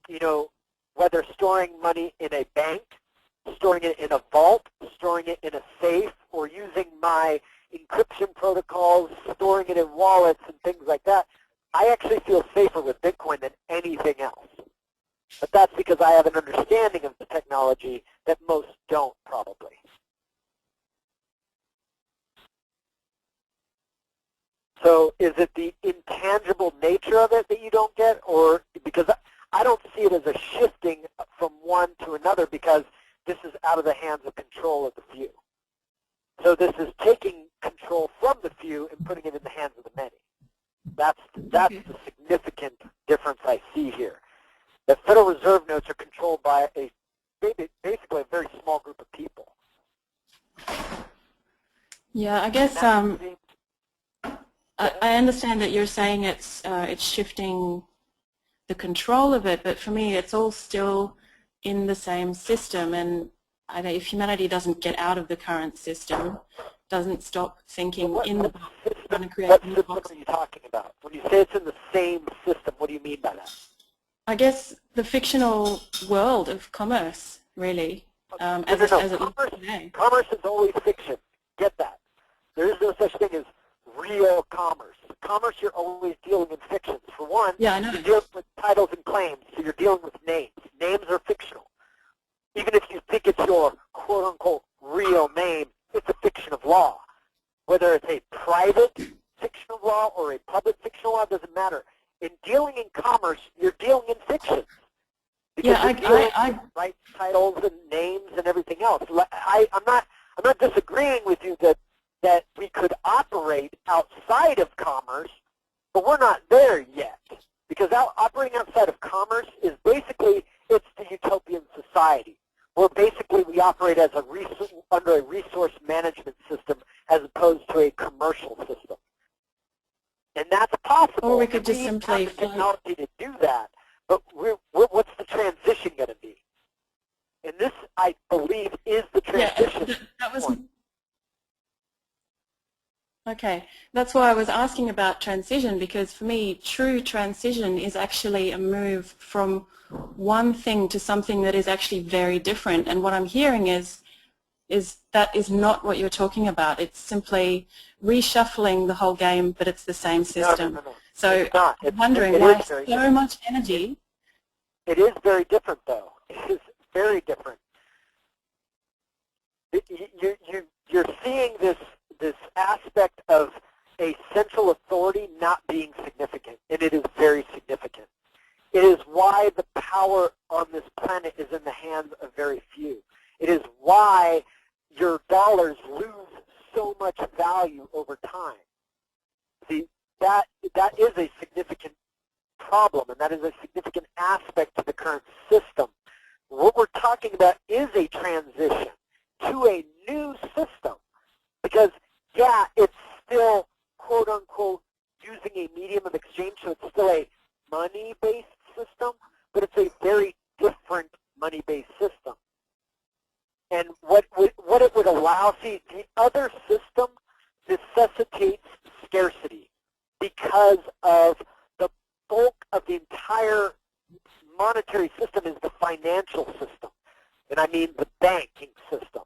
you know, whether storing money in a bank, storing it in a vault, storing it in a safe, or using my encryption protocols, storing it in wallets and things like that, I actually feel safer with Bitcoin than anything else. But that's because I have an understanding of the technology that most don't, probably. So is it the intangible nature of it that you don't get? Or because I don't see it as a shifting from one to another, because this is out of the hands of control of the few. So this is taking control from the few and putting it in the hands of the many. That's the significant difference I see here. The Federal Reserve notes are controlled by basically a very small group of people. Yeah, I guess I understand that you're saying it's shifting the control of it, but for me it's all still in the same system, and if humanity doesn't get out of the current system, doesn't stop thinking in the box, trying to create what new system boxes. are you talking about? When you say it's in the same system, what do you mean by that? I guess the fictional world of commerce, really, as it looks today. Commerce is always fiction. Get that. There is no such thing as real commerce. Commerce, you're always dealing in fictions. For one, Yeah, I know. you're dealing with titles and claims, so you're dealing with names. Names are fictional. Even if you think it's your quote-unquote real name, it's a fiction of law. Whether it's a private fiction of law or a public fiction of law, doesn't matter. In dealing in commerce, you're dealing in fiction. Because Yeah, you're dealing with rights, titles, and names and everything else. I'm not disagreeing with you that we could operate outside of commerce, but we're not there yet. Because operating outside of commerce is basically, it's the utopian society, where basically we operate as under a resource management system as opposed to a commercial system. And that's possible. Or we could just simply have the technology to do that. But what's the transition going to be? And this, I believe, is the transition. Yeah, that was. Okay, that's why I was asking about transition, because for me, true transition is actually a move from one thing to something that is actually very different. And what I'm hearing is that is not what you're talking about. It's simply reshuffling the whole game, but it's the same system. No. So I'm wondering why so much energy. It is very different, though. It is very different. You're seeing this aspect of a central authority not being significant, and it is very significant. It is why the power on this planet is in the hands of very few. It is why your dollars lose so much value over time. See, that is a significant problem, and that is a significant aspect to the current system. What we're talking about is a transition to a new system, because, yeah, it's still, quote-unquote, using a medium of exchange, so it's still a money-based system, but it's a very different money-based system. And what it would allow, see, the other system necessitates scarcity because of the bulk of the entire monetary system is the financial system, and I mean the banking system.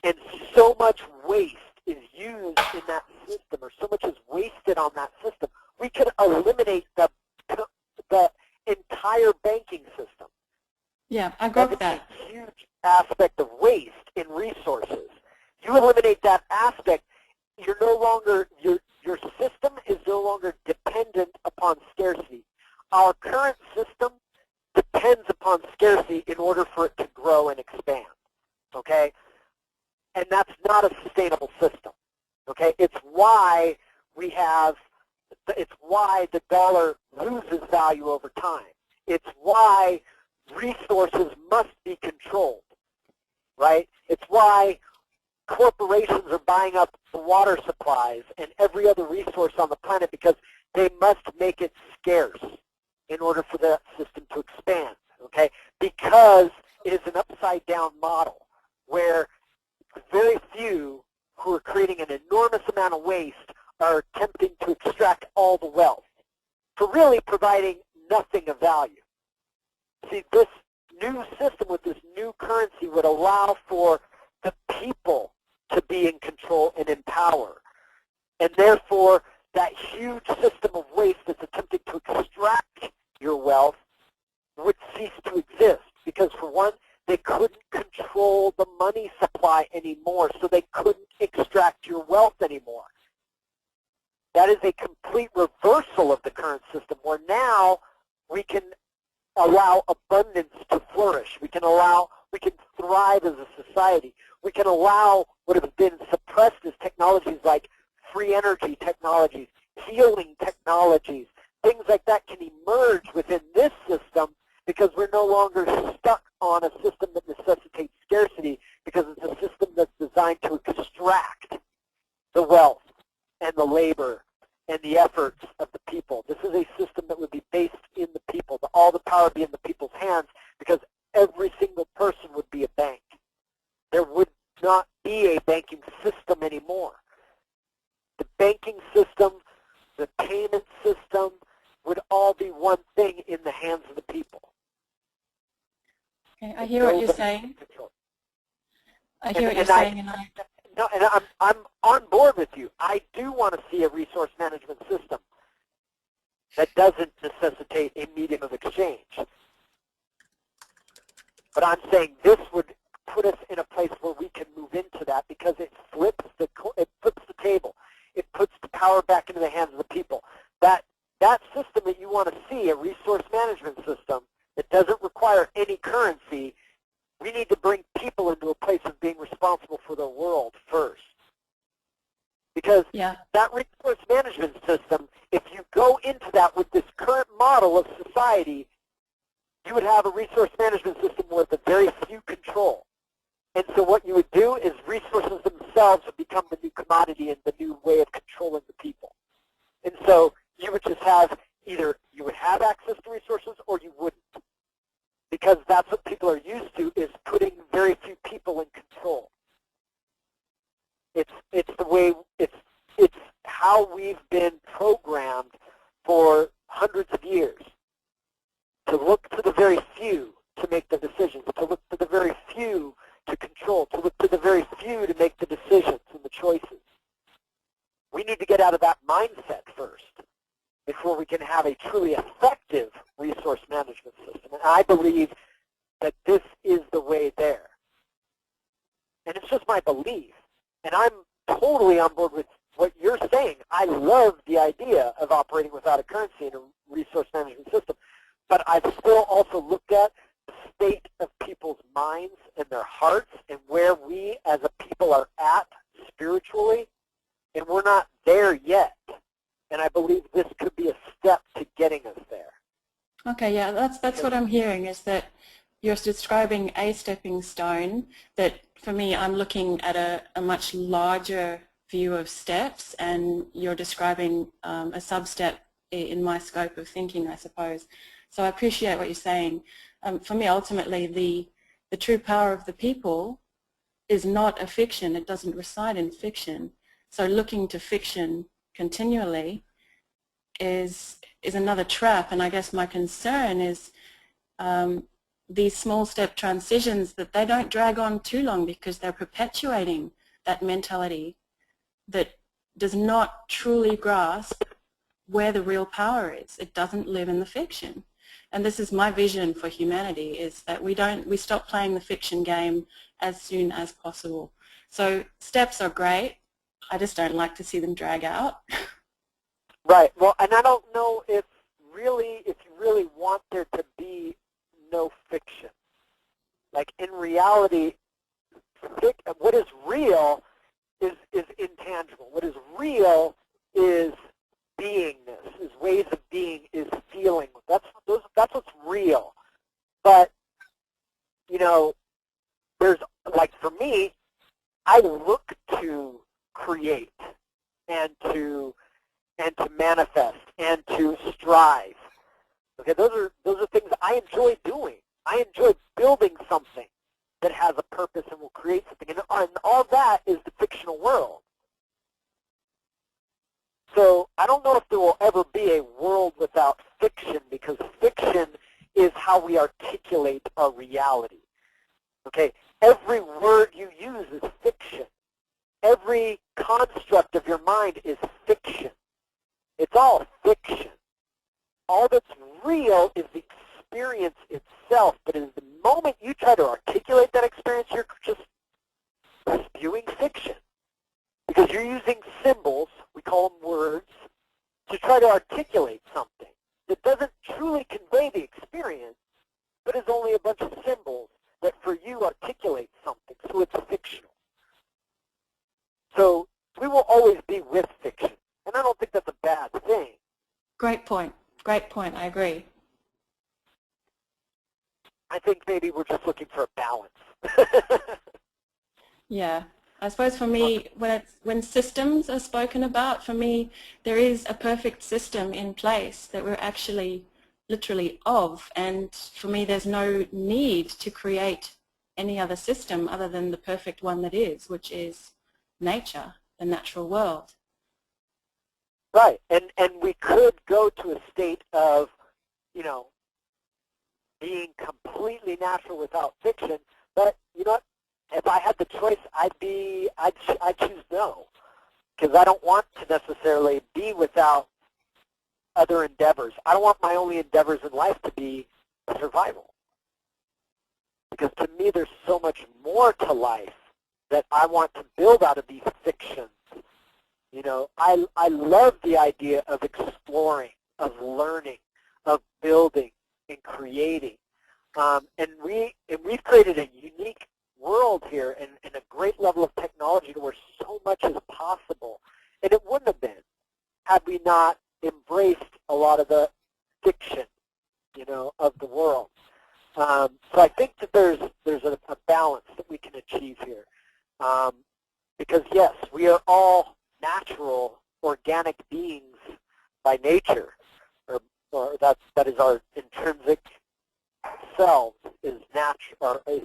And so much waste is used in that system, or so much is wasted on that system. We could eliminate the entire banking system. Yeah, I got that. That's a huge aspect of waste in resources. You eliminate that aspect, you're no longer, your system is no longer dependent upon scarcity. Our current system depends upon scarcity in order for it to grow and expand, okay? And that's not a sustainable system, okay? It's why it's why the dollar loses value over time. It's why resources must be controlled, right? It's why corporations are buying up the water supplies and every other resource on the planet, because they must make it scarce in order for that system to expand, okay? Because it is an upside-down model where very few who are creating an enormous amount of waste are attempting to extract all the wealth for really providing nothing of value. See, this new system with this new currency would allow for the people to be in control and in power. And therefore, that huge system of waste that's attempting to extract your wealth would cease to exist. Because for one, they couldn't control the money supply anymore, so they couldn't extract your wealth anymore. That is a complete reversal of the current system, where now we can allow abundance to flourish. We can thrive as a society. We can allow what have been suppressed as technologies like free energy technologies, healing technologies, things like that can emerge within this system, because we're no longer stuck on a system that necessitates scarcity, because it's a system that's designed to extract the wealth and the labor and the efforts of the people. This is a system that would be based in the people, all the power be in the people's hands, because every single person would be a bank. There would not be a banking system anymore. The banking system, the payment system, would all be one thing in the hands of the people. Okay, I hear what you're saying. I hear what you're saying, and I'm on board with you. I do want to see a resource management system that doesn't necessitate a medium of exchange. But I'm saying this would put us in a place where we can move into that because it flips the table. It puts the power back into the hands of the people. That system that you want to see, a resource management system that doesn't require any currency, we need to bring people into a place of being responsible for their world first. Because that resource management system, if you go into that with this current model of society, you would have a resource management system where the very few control. And so what you would do is resources themselves would become the new commodity and the new way of controlling the people. And so you would just have either you would have access to resources or you wouldn't. Because that's what people are used to, is putting very few people in control. It's the way, it's how we've been programmed for hundreds of years. To look to the very few to make the decisions, to look to the very few to control, to look to the very few to make the decisions and the choices. We need to get out of that mindset first before we can have a truly effective resource management system. And I believe that this is the way there. And it's just my belief. And I'm totally on board with what you're saying. I love the idea of operating without a currency in a resource management system. But I've still also looked at the state of people's minds and their hearts and where we as a people are at spiritually, and we're not there yet. And I believe this could be a step to getting us there. Okay, yeah, that's what I'm hearing, is that you're describing a stepping stone, that for me I'm looking at a much larger view of steps, and you're describing a sub-step in my scope of thinking, I suppose. So I appreciate what you're saying. For me, ultimately, the true power of the people is not a fiction. It doesn't reside in fiction. So looking to fiction continually is another trap. And I guess my concern is these small step transitions, that they don't drag on too long, because they're perpetuating that mentality that does not truly grasp where the real power is. It doesn't live in the fiction. And this is my vision for humanity, is that we stop playing the fiction game as soon as possible. So steps are great. I just don't like to see them drag out. Right. Well, and I don't know if you really want there to be no fiction. Like in reality, what is real is intangible. What is real is beingness, is ways of being, is feeling. That's what's real. But, you know, there's, like for me, I look to create and to manifest and to strive. Okay, those are things I enjoy doing. I enjoy building something that has a purpose and will create something. And all that is the fictional world. So I don't know if there will ever be a world without fiction, because fiction is how we articulate our reality. Okay, every word you use is fiction. Every construct of your mind is fiction. It's all fiction. All that's real is the experience itself, but in the moment you try to articulate that experience, you're just spewing fiction. Because you're using symbols, we call them words, to try to articulate something that doesn't truly convey the experience, but is only a bunch of symbols that for you articulate something, so it's fictional. So we will always be with fiction, and I don't think that's a bad thing. Great point. Great point. I agree. I think maybe we're just looking for a balance. Yeah. I suppose for me, when systems are spoken about, for me, there is a perfect system in place that we're actually literally of. And for me, there's no need to create any other system other than the perfect one that is, which is nature, the natural world. Right. And we could go to a state of, you know, being completely natural without fiction, but you know what? If I had the choice, I'd choose no, because I don't want to necessarily be without other endeavors. I don't want my only endeavors in life to be survival. Because to me, there's so much more to life that I want to build out of these fictions. You know, I love the idea of exploring, of learning, of building and creating. And we've created a unique world here and a great level of technology to where so much is possible. And it wouldn't have been had we not embraced a lot of the fiction, you know, of the world. So I think that there's a balance that we can achieve here. Because yes, we are all natural, organic beings by nature, or that is our intrinsic self is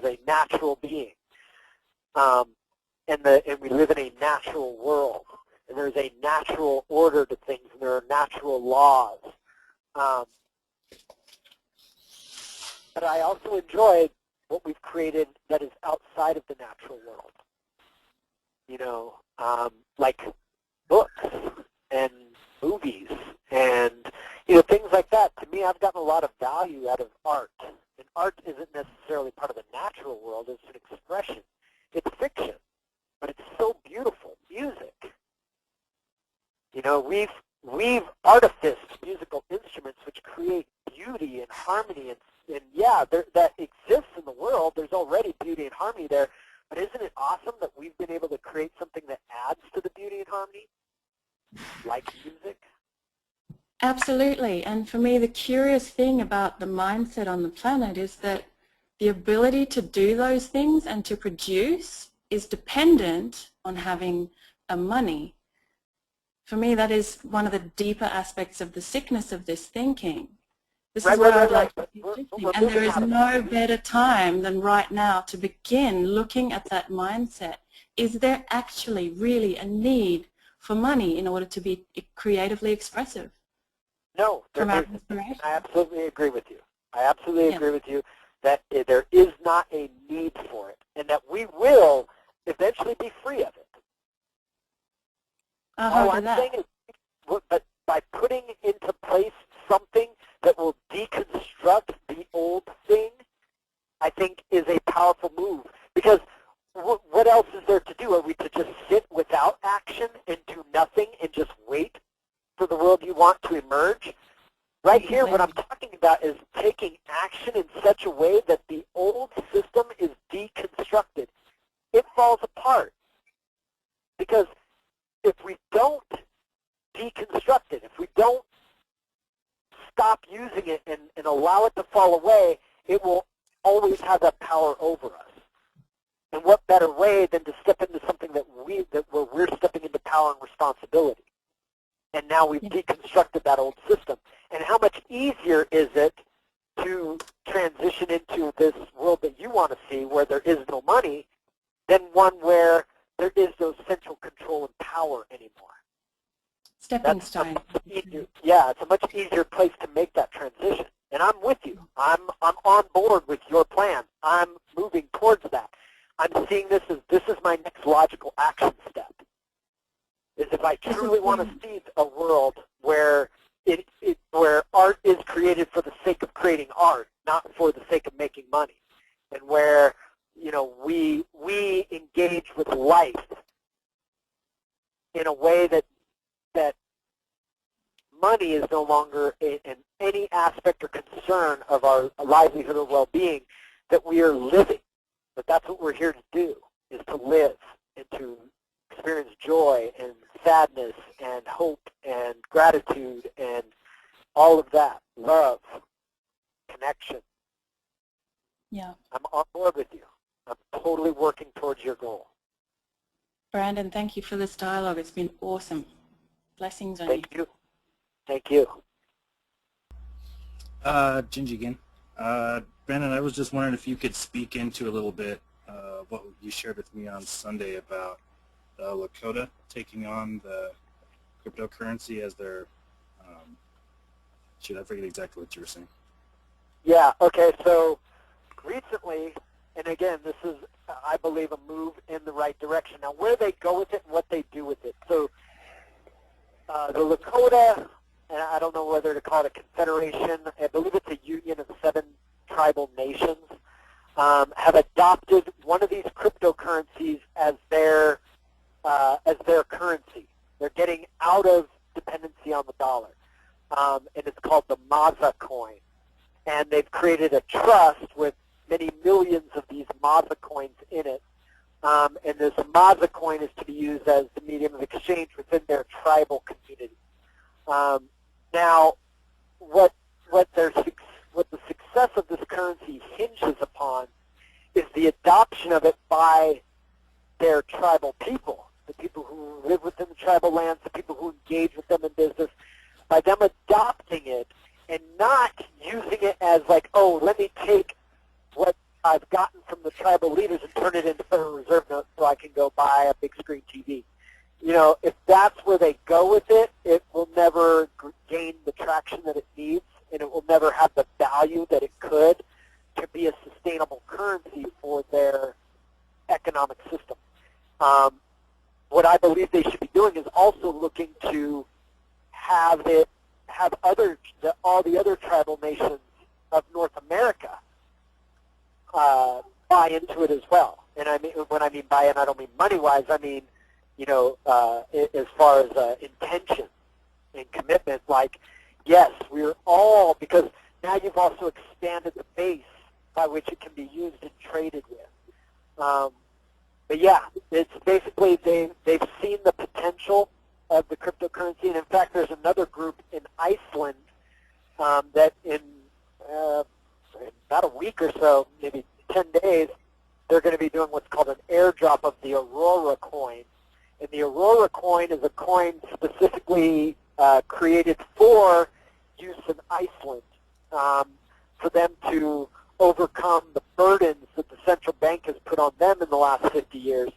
a natural being, and we live in a natural world, and there's a natural order to things, and there are natural laws. But I also enjoy what we've created that is outside of the natural world. You know, like books and movies and, you know, things like that. To me, I've gotten a lot of value out of art. And art isn't necessarily part of the natural world. It's an expression. It's fiction, but it's so beautiful. Music. You know, we've artificed musical instruments which create beauty and harmony. And yeah, that exists in the world. There's already beauty and harmony there. But isn't it awesome that we've been able to create something that adds to the beauty and harmony, like music? Absolutely. And for me, the curious thing about the mindset on the planet is that the ability to do those things and to produce is dependent on having a money. For me, that is one of the deeper aspects of the sickness of this thinking. This is what I'd like to be shifting. And there is no better time than right now to begin looking at that mindset. Is there actually really a need for money in order to be creatively expressive? No, From our I absolutely agree with you. I absolutely agree with you that there is not a need for it, and that we will eventually be free of it. All I'm saying is, but by putting into place something that will deconstruct the old thing, I think is a powerful move. Because what else is there to do? Are we to just sit without action and do nothing and just wait for the world you want to emerge? Right here, what I'm talking about is taking action in such a way that the old system is deconstructed. It falls apart. Because if we don't deconstruct it, if we don't stop using it and allow it to fall away, it will always have that power over us. And what better way than to step into something where we're stepping into power and responsibility. And now we've deconstructed that old system. And how much easier is it to transition into this world that you want to see where there is no money than one where there is no central control and power anymore? Stepping stone. Yeah, it's a much easier place to make that transition. And I'm with you. I'm on board with your plan. I'm moving towards that. I'm seeing this is my next logical action step. Is if I truly want to see a world where where art is created for the sake of creating art, not for the sake of making money, and where, you know, we engage with life in a way that money is no longer in any aspect or concern of our livelihood or well-being, that we are living. But that's what we're here to do, is to live and to experience joy and sadness and hope and gratitude and all of that, love, connection. Yeah. I'm on board with you. I'm totally working towards your goal. Brandon, thank you for this dialogue. It's been awesome. Blessings on you. Thank you. Thank you. Gingy again. Brandon, I was just wondering if you could speak into a little bit what you shared with me on Sunday about Lakota taking on the cryptocurrency as their, I forget exactly what you were saying. Yeah, okay, so recently, and again, this is, I believe, a move in the right direction. Now, where they go with it and what they do with it. So the Lakota, and I don't know whether to call it a confederation, I believe it's a union of 7 tribal nations. have adopted one of these cryptocurrencies as their currency. They're getting out of dependency on the dollar, and it's called the Maza coin. And they've created a trust with many millions of these Maza coins in it. And this Maza coin is to be used as the medium of exchange within their tribal community. Now, what the success of this currency hinges upon is the adoption of it by their tribal people, the people who live within the tribal lands, the people who engage with them in business, by them adopting it and not using it as like, oh, let me take what I've gotten from the tribal leaders and turn it into Federal Reserve notes so I can go buy a big screen TV. You know, if that's where they go with it, it will never gain the traction that it needs, and it will never have the value that it could to be a sustainable currency for their economic system. What I believe they should be doing is also looking to have all the other tribal nations of North America buy into it as well. And I mean, when I mean buy in, I don't mean money-wise. I mean, you know, as far as intention and commitment. Like, yes, we're all, because now you've also expanded the base by which it can be used and traded with. But yeah, it's basically they've seen the potential of the cryptocurrency, and in fact, there's another group in Iceland that in about a week or so, maybe 10 days, they're going to be doing what's called an airdrop of the Aurora coin. And the Aurora coin is a coin specifically created for use in Iceland, for them to overcome the burdens that the central bank has put on them in the last 50 years.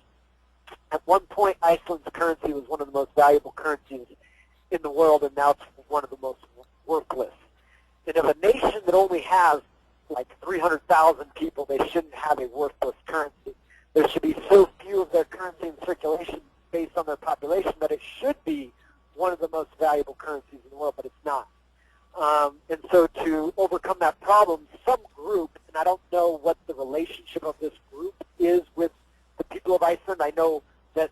At one point, Iceland's currency was one of the most valuable currencies in the world, and now it's one of the most worthless. And if a nation that only has like 300,000 people, they shouldn't have a worthless currency. There should be so few of their currency in circulation based on their population that it should be one of the most valuable currencies in the world, but it's not. And so to overcome that problem, some group, and I don't know what the relationship of this group is with the people of Iceland. I know that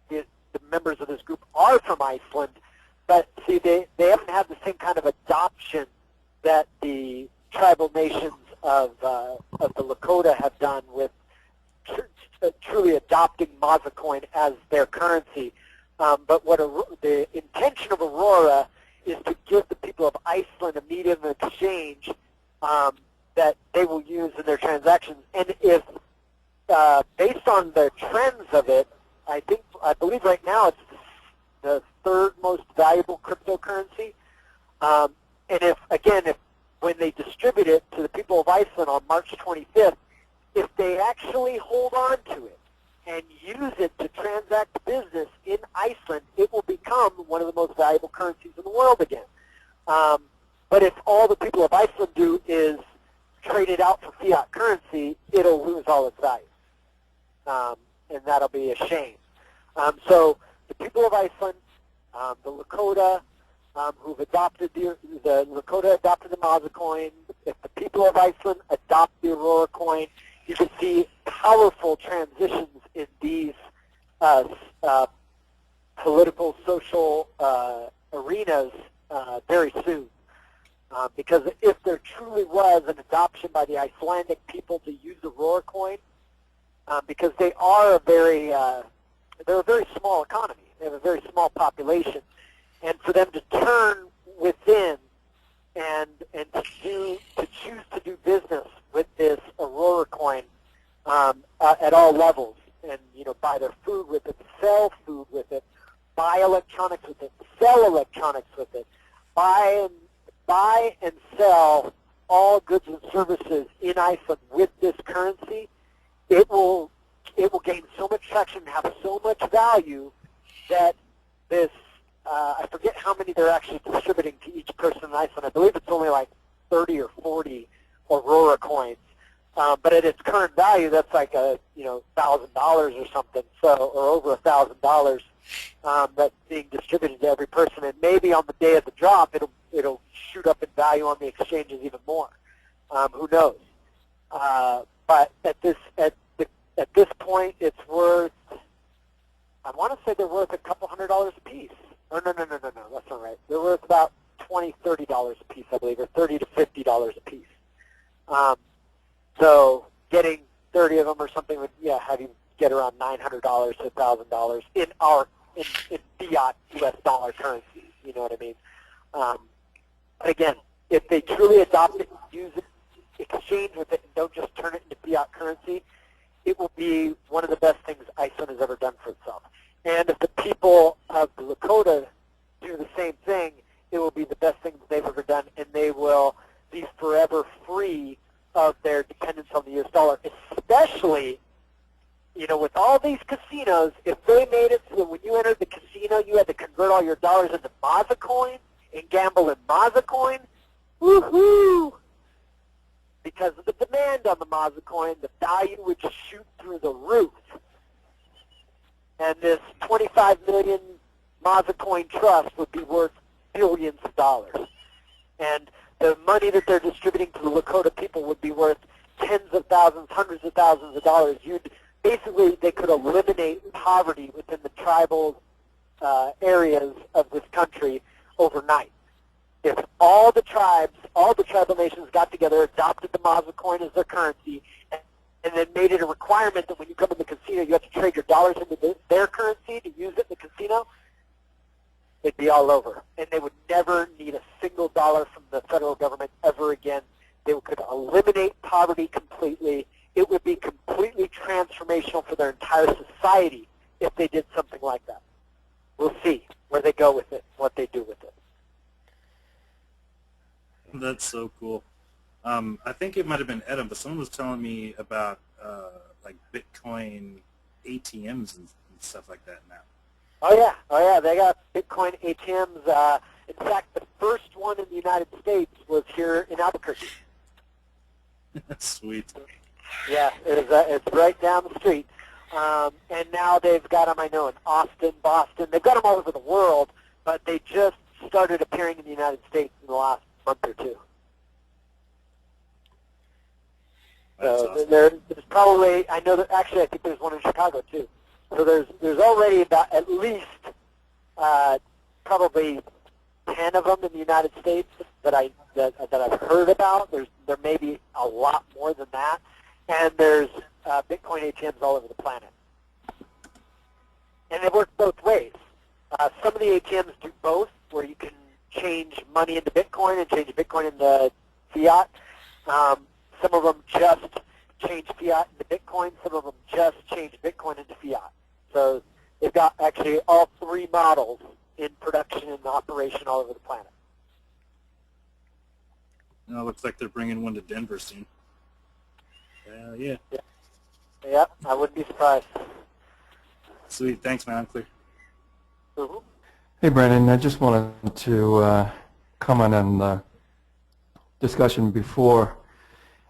the members of this group are from Iceland, but see, they haven't had the same kind of adoption that the tribal nations of the Lakota have done with truly adopting Maza coin as their currency. But what the intention of Aurora is to give the people of Iceland a medium of exchange that they will use in their transactions. And if, based on the trends of it, I believe right now it's the third most valuable cryptocurrency. And if when they distribute it to the people of Iceland on March 25th, if they actually hold on to it and use it to transact business in Iceland, it will become one of the most valuable currencies in the world again. But if all the people of Iceland do is trade it out for fiat currency, it'll lose all its value. And that'll be a shame. So the people of Iceland, the Lakota, who've adopted the Lakota adopted the Maza coin. If the people of Iceland adopt the Aurora coin, you can see powerful transitions in these political, social arenas very soon. Because if there truly was an adoption by the Icelandic people to use the Aurora coin, because they are they're a very small economy. They have a very small population. And for them to turn within and to choose to do business with this Aurora coin at all levels, and buy their food with it, sell food with it, buy electronics with it, sell electronics with it, buy and sell all goods and services in Iceland with this currency, it will gain so much traction and have so much value that this, I forget how many they're actually distributing to each person in Iceland. I believe it's only like 30 or 40 Aurora coins. But at its current value, that's like $1,000 or something, or over $1,000 that's being distributed to every person. And maybe on the day of the drop, it'll shoot up in value on the exchanges even more. Who knows? But but at this point, it's worth. I want to say they're worth a couple $100 a piece. Or no, that's not right. They're worth about $20, $30 a piece, I believe, or $30 to $50 a piece. So getting 30 of them or something would, have you get around $900 to $1,000 in fiat U.S. dollar currency. You know what I mean? But again, if they truly adopt it, use it, exchange with it, and don't just turn it into fiat currency, it will be one of the best things Iceland has ever done for itself. And if the people of the Lakota do the same thing, it will be the best thing that they've ever done, and they will be forever free of their dependence on the U.S. dollar, especially, with all these casinos. If they made it so that when you entered the casino, you had to convert all your dollars into Maza coin and gamble in Maza coin, woohoo! Because of the demand on the Maza coin, the value would just shoot through the roof. And this 25 million Maza coin trust would be worth billions of dollars. And the money that they're distributing to the Lakota people would be worth tens of thousands, hundreds of thousands of dollars. Basically, they could eliminate poverty within the tribal areas of this country overnight. If all the tribes, all the tribal nations got together, adopted the Maza coin as their currency, and then made it a requirement that when you come in the casino, you have to trade your dollars into their currency to use it in the casino, it'd be all over. And they would never need a single dollar from the federal government ever again. They could eliminate poverty completely. It would be completely transformational for their entire society if they did something like that. We'll see where they go with it, what they do with it. That's so cool. I think it might have been Adam, but someone was telling me about like Bitcoin ATMs and stuff like that now. Oh yeah, they got Bitcoin ATMs. In fact, the first one in the United States was here in Albuquerque. Sweet. Yeah, it's right down the street. And now they've got them, I know, in Austin, Boston. They've got them all over the world, but they just started appearing in the United States in the last month or two. So awesome. there's probably, I know that actually I think there's one in Chicago too. So there's already about at least probably 10 of them in the United States that I've heard about. There may be a lot more than that, and there's Bitcoin ATMs all over the planet. And they work both ways. Some of the ATMs do both, where you can change money into Bitcoin and change Bitcoin into fiat. Some of them just change fiat into Bitcoin. Some of them just change Bitcoin into fiat. So they've got actually all three models in production and operation all over the planet. It looks like they're bringing one to Denver soon. Yeah. Yeah, I wouldn't be surprised. Sweet. Thanks, man. I'm clear. Mm-hmm. Hey, Brandon, I just wanted to comment on the discussion before.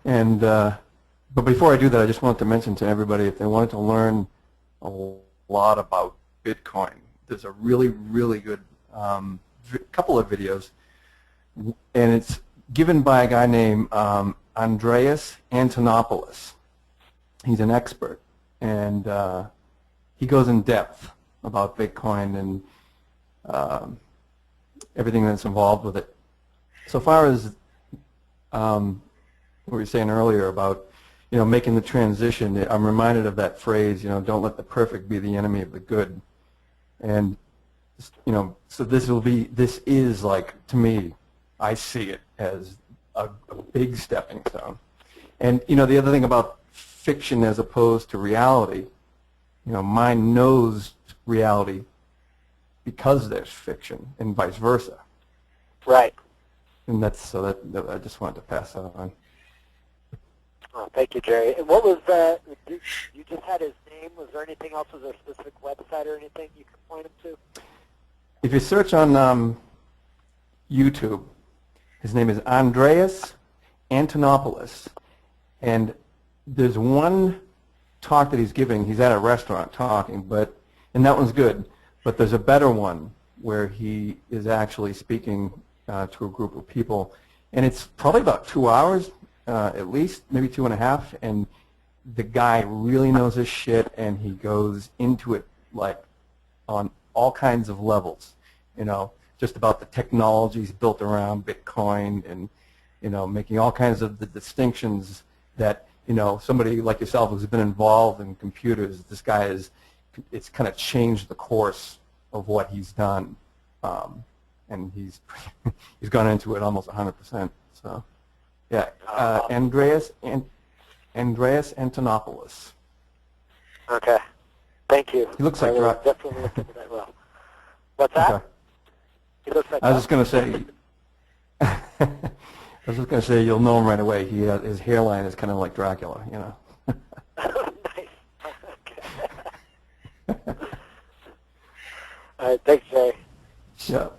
And but before I do that, I just wanted to mention to everybody, if they wanted to learn a lot about Bitcoin, there's a really, really good couple of videos. And it's given by a guy named Andreas Antonopoulos. He's an expert. And he goes in depth about Bitcoin and everything that's involved with it. So far as what we were saying earlier about, making the transition, I'm reminded of that phrase, don't let the perfect be the enemy of the good. And, so this is like, to me, I see it as a big stepping stone. And, the other thing about fiction as opposed to reality, mine knows reality because there's fiction and vice versa. Right. And that I just wanted to pass that on. Oh, thank you, Jerry. And what was you just had his name. Was there anything else? Was there a specific website or anything you could point him to? If you search on YouTube, his name is Andreas Antonopoulos. And there's one talk that he's giving. He's at a restaurant talking, and that one's good. But there's a better one where he is actually speaking to a group of people. And it's probably about 2 hours. At least, maybe 2.5, and the guy really knows his shit, and he goes into it like on all kinds of levels, you know, just about the technologies built around Bitcoin, and, you know, making all kinds of the distinctions that, you know, somebody like yourself who's been involved in computers, this guy is, it's kind of changed the course of what he's done, and he's he's gone into it almost 100%. So, yeah, Andreas Antonopoulos. Okay, thank you. He looks like definitely look into that well. What's that? Okay. He looks like I was just going to say. I was just going to say, you'll know him right away. His hairline is kind of like Dracula, you know. Nice. Okay. All right, thanks, Jay. Yeah.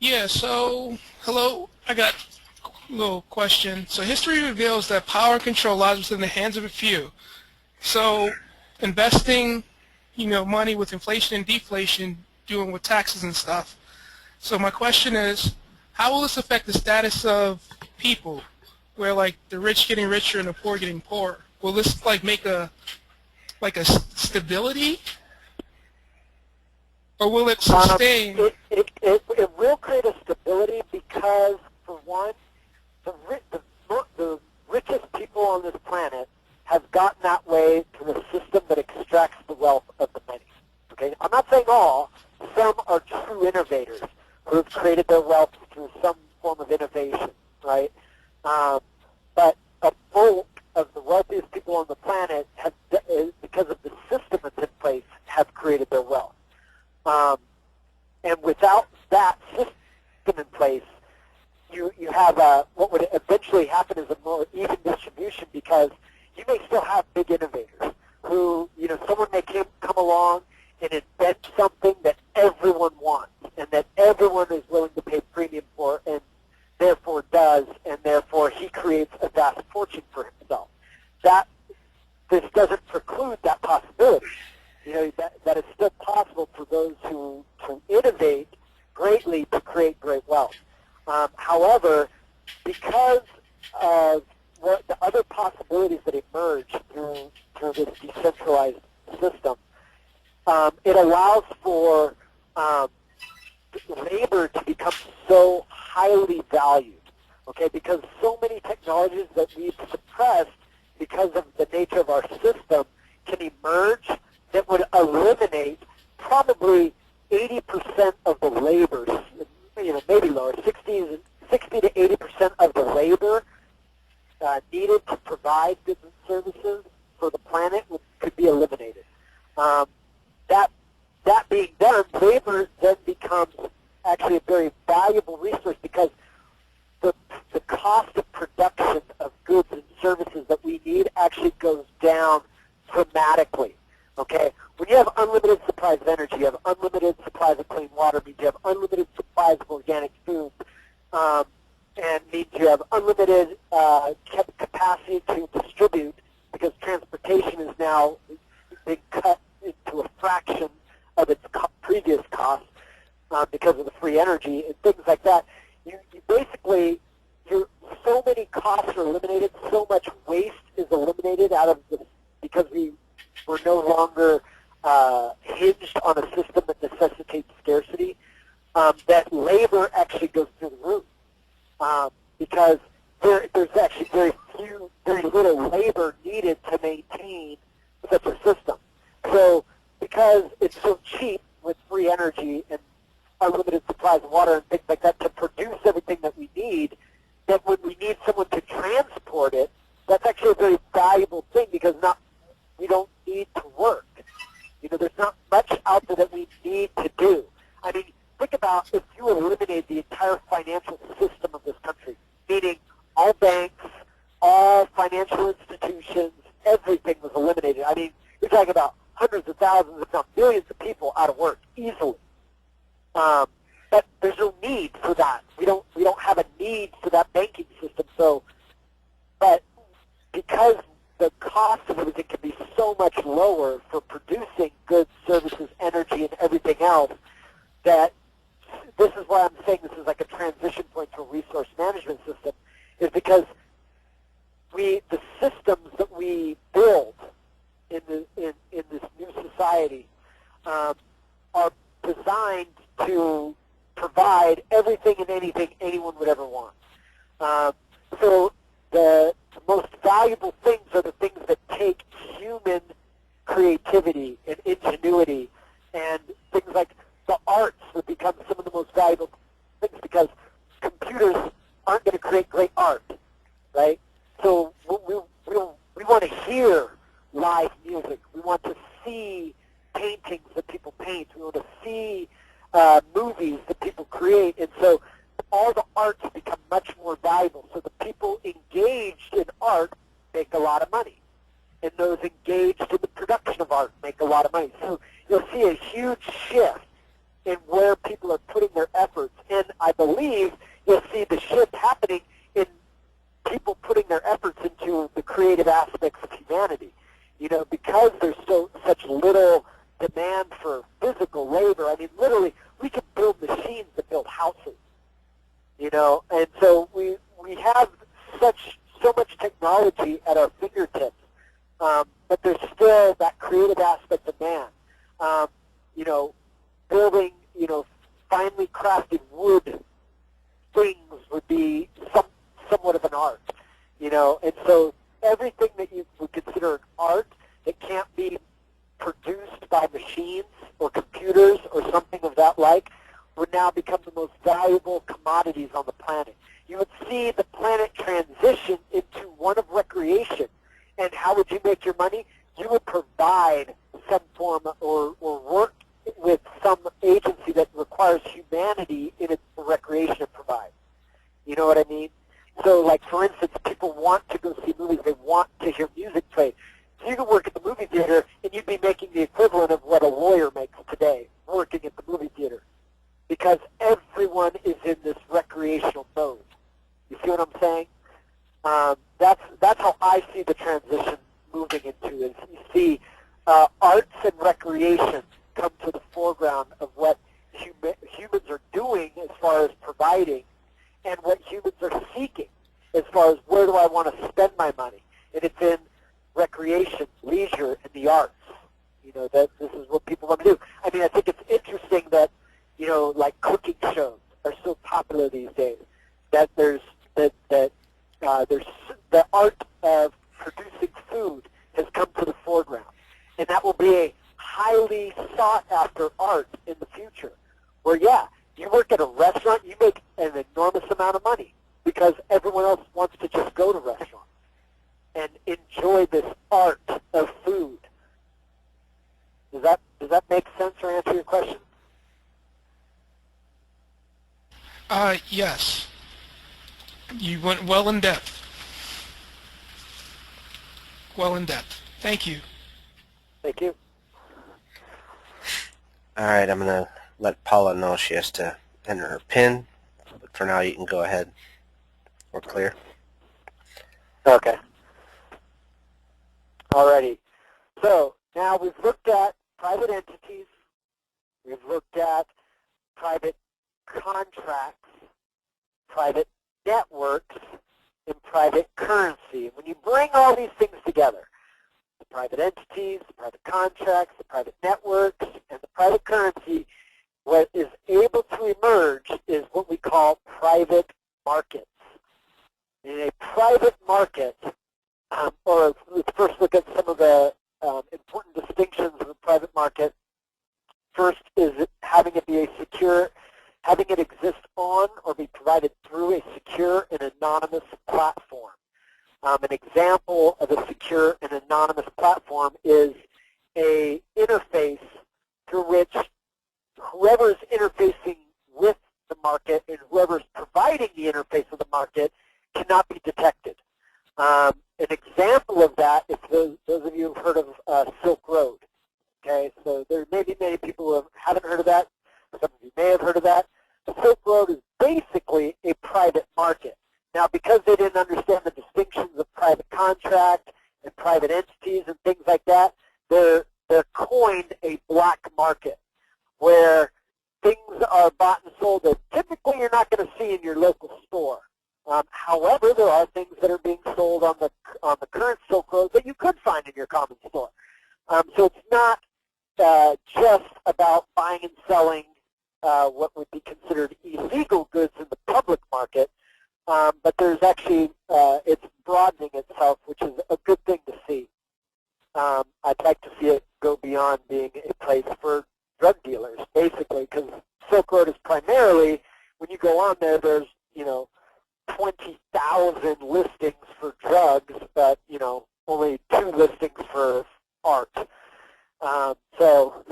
Yeah, so, hello. I got a little question. So history reveals that power and control lies within the hands of a few. So investing, you know, money with inflation and deflation, doing with taxes and stuff. So my question is, how will this affect the status of people, where like the rich getting richer and the poor getting poorer? Will this like make a stability, or will it sustain? It will create a stability because, for one, the richest people on this planet have gotten that way through a system that extracts the wealth of the many. Okay, I'm not saying all. Some are true innovators who have created their wealth through some form of innovation, right? But a bulk of the wealthiest people on the planet have, because of the system that's in place, have created their wealth. And without that system in place, you have what would eventually happen is a more even distribution, because you may still have big innovators who, you know, someone may come along and invent something that everyone wants and that everyone is willing to pay premium for, and therefore does, and therefore he creates a vast fortune for himself. This doesn't preclude that possibility. You know, that is still possible for those who innovate greatly to create great wealth. However, because of what the other possibilities that emerge through this decentralized system, it allows for labor to become so highly valued, okay, because so many technologies that we've suppressed because of the nature of our system can emerge that would eliminate probably 80% of the labor, you know, maybe lower, 60 to 80% of the labor needed to provide goods and services for the planet could be eliminated. That being done, labor then becomes actually a very valuable resource, because the cost of production of goods and services that we need actually goes down dramatically. Okay, when you have unlimited supplies of energy, you have unlimited supplies of clean water, means you have unlimited supplies of organic food, and means you have unlimited capacity to distribute, because transportation is now being cut into a fraction of its previous cost because of the free energy and things like that. You basically, so many costs are eliminated, so much waste is eliminated out of this, because we're no longer hinged on a system that necessitates scarcity, that labor actually goes through the roof, because there's actually very little labor needed to maintain such a system. So because it's so cheap with free energy and unlimited supplies of water and things like that to produce everything that we need, that when we need someone to transport it, that's actually a very valuable thing, because we don't need to work. You know, there's not much out there that we need to do. I mean, think about if you eliminated the entire financial system of this country, meaning all banks, all financial institutions, everything was eliminated. I mean, you're talking about hundreds of thousands, if not millions of people out of work easily. But there's no need for that. We don't have a need for that banking system. So, but because the cost of everything can be so much lower for producing goods, services, energy, and everything else, that this is why I'm saying this is like a transition point to a resource management system, is because provide everything and anything anyone would ever want. So the most valuable things are the things that take human creativity and ingenuity, and things like the arts would become some of the most valuable things because computers aren't going to create great art, right? So we want to hear live music. We want to see paintings that people paint. We want to see movies that people create. And so all the arts become much more valuable. So the people engaged in art make a lot of money. And those engaged in the production of art make a lot of money. So you'll see a huge shift in where people are putting their efforts. And I believe you'll see the shift happening in people putting their efforts into the creative aspects of humanity. You know, because there's such little demand for physical labor. I mean, literally, we can build machines that build houses. You know, and so we have so much technology at our fingertips, but there's still that creative aspect of man. You know, building, you know, finely crafted wood things would be somewhat of an art. You know, and so everything that you would consider an art that can't be produced by machines or computers or something of that like would now become the most valuable commodities on the planet. You would see the planet transition into one of recreation. And how would you make your money? You would provide some form or work with some agency that requires humanity in its recreation it provides. You know what I mean? So, like, for instance, people want to go see movies. They want to hear music played. So you could work at the movie theater, and you'd be making the equivalent of what a lawyer makes today, working at the movie theater, because everyone is in this recreational mode. You see what I'm saying? That's how I see the transition moving into. Is you see arts and recreation come to the foreground of what humans are doing as far as providing, and what humans are seeking as far as where do I want to spend my money. And it's in recreation, leisure, and the arts. You know, that this is what people want to do. I mean, I think it's interesting that, you know, like cooking shows are so popular these days. That there's the art of producing food has come to the foreground, and that will be a highly sought after art in the future. Where you work at a restaurant, you make an enormous amount of money because everyone else wants to just go to restaurants and enjoy this art of food. Does that make sense or answer your question? Yes. You went well in depth. Well in depth. Thank you. Thank you. All right, I'm going to let Paula know she has to enter her PIN. But for now, you can go ahead. We're clear. Okay. Alrighty. So now we've looked at private entities. We've looked at private contracts, private networks, and private currency. When you bring all these things together, the private entities, the private contracts, the private networks, and the private currency, what is able to emerge is what we call private markets. In a private market, or let's first look at some of the important distinctions of a private market. First is having it be having it exist on or be provided through a secure and anonymous platform. An example of a secure and anonymous platform is a interface through which whoever is interfacing with the market and whoever is providing the interface of the market cannot be detected. An example of that is those of you who have heard of Silk Road. Okay, so there may be many people who haven't heard of that. Some of you may have heard of that. The Silk Road is basically a private market. Now, because they didn't understand the distinctions of private contract and private entities and things like that, they're coined a black market where things are bought and sold that typically you're not going to see in your local store. However, there are things that are being sold on the current Silk Road that you could find in your common store. So it's not just about buying and selling what would be considered primarily, when you go on there, there's, 20,000 listings for drugs, but, only 2 listings for art. So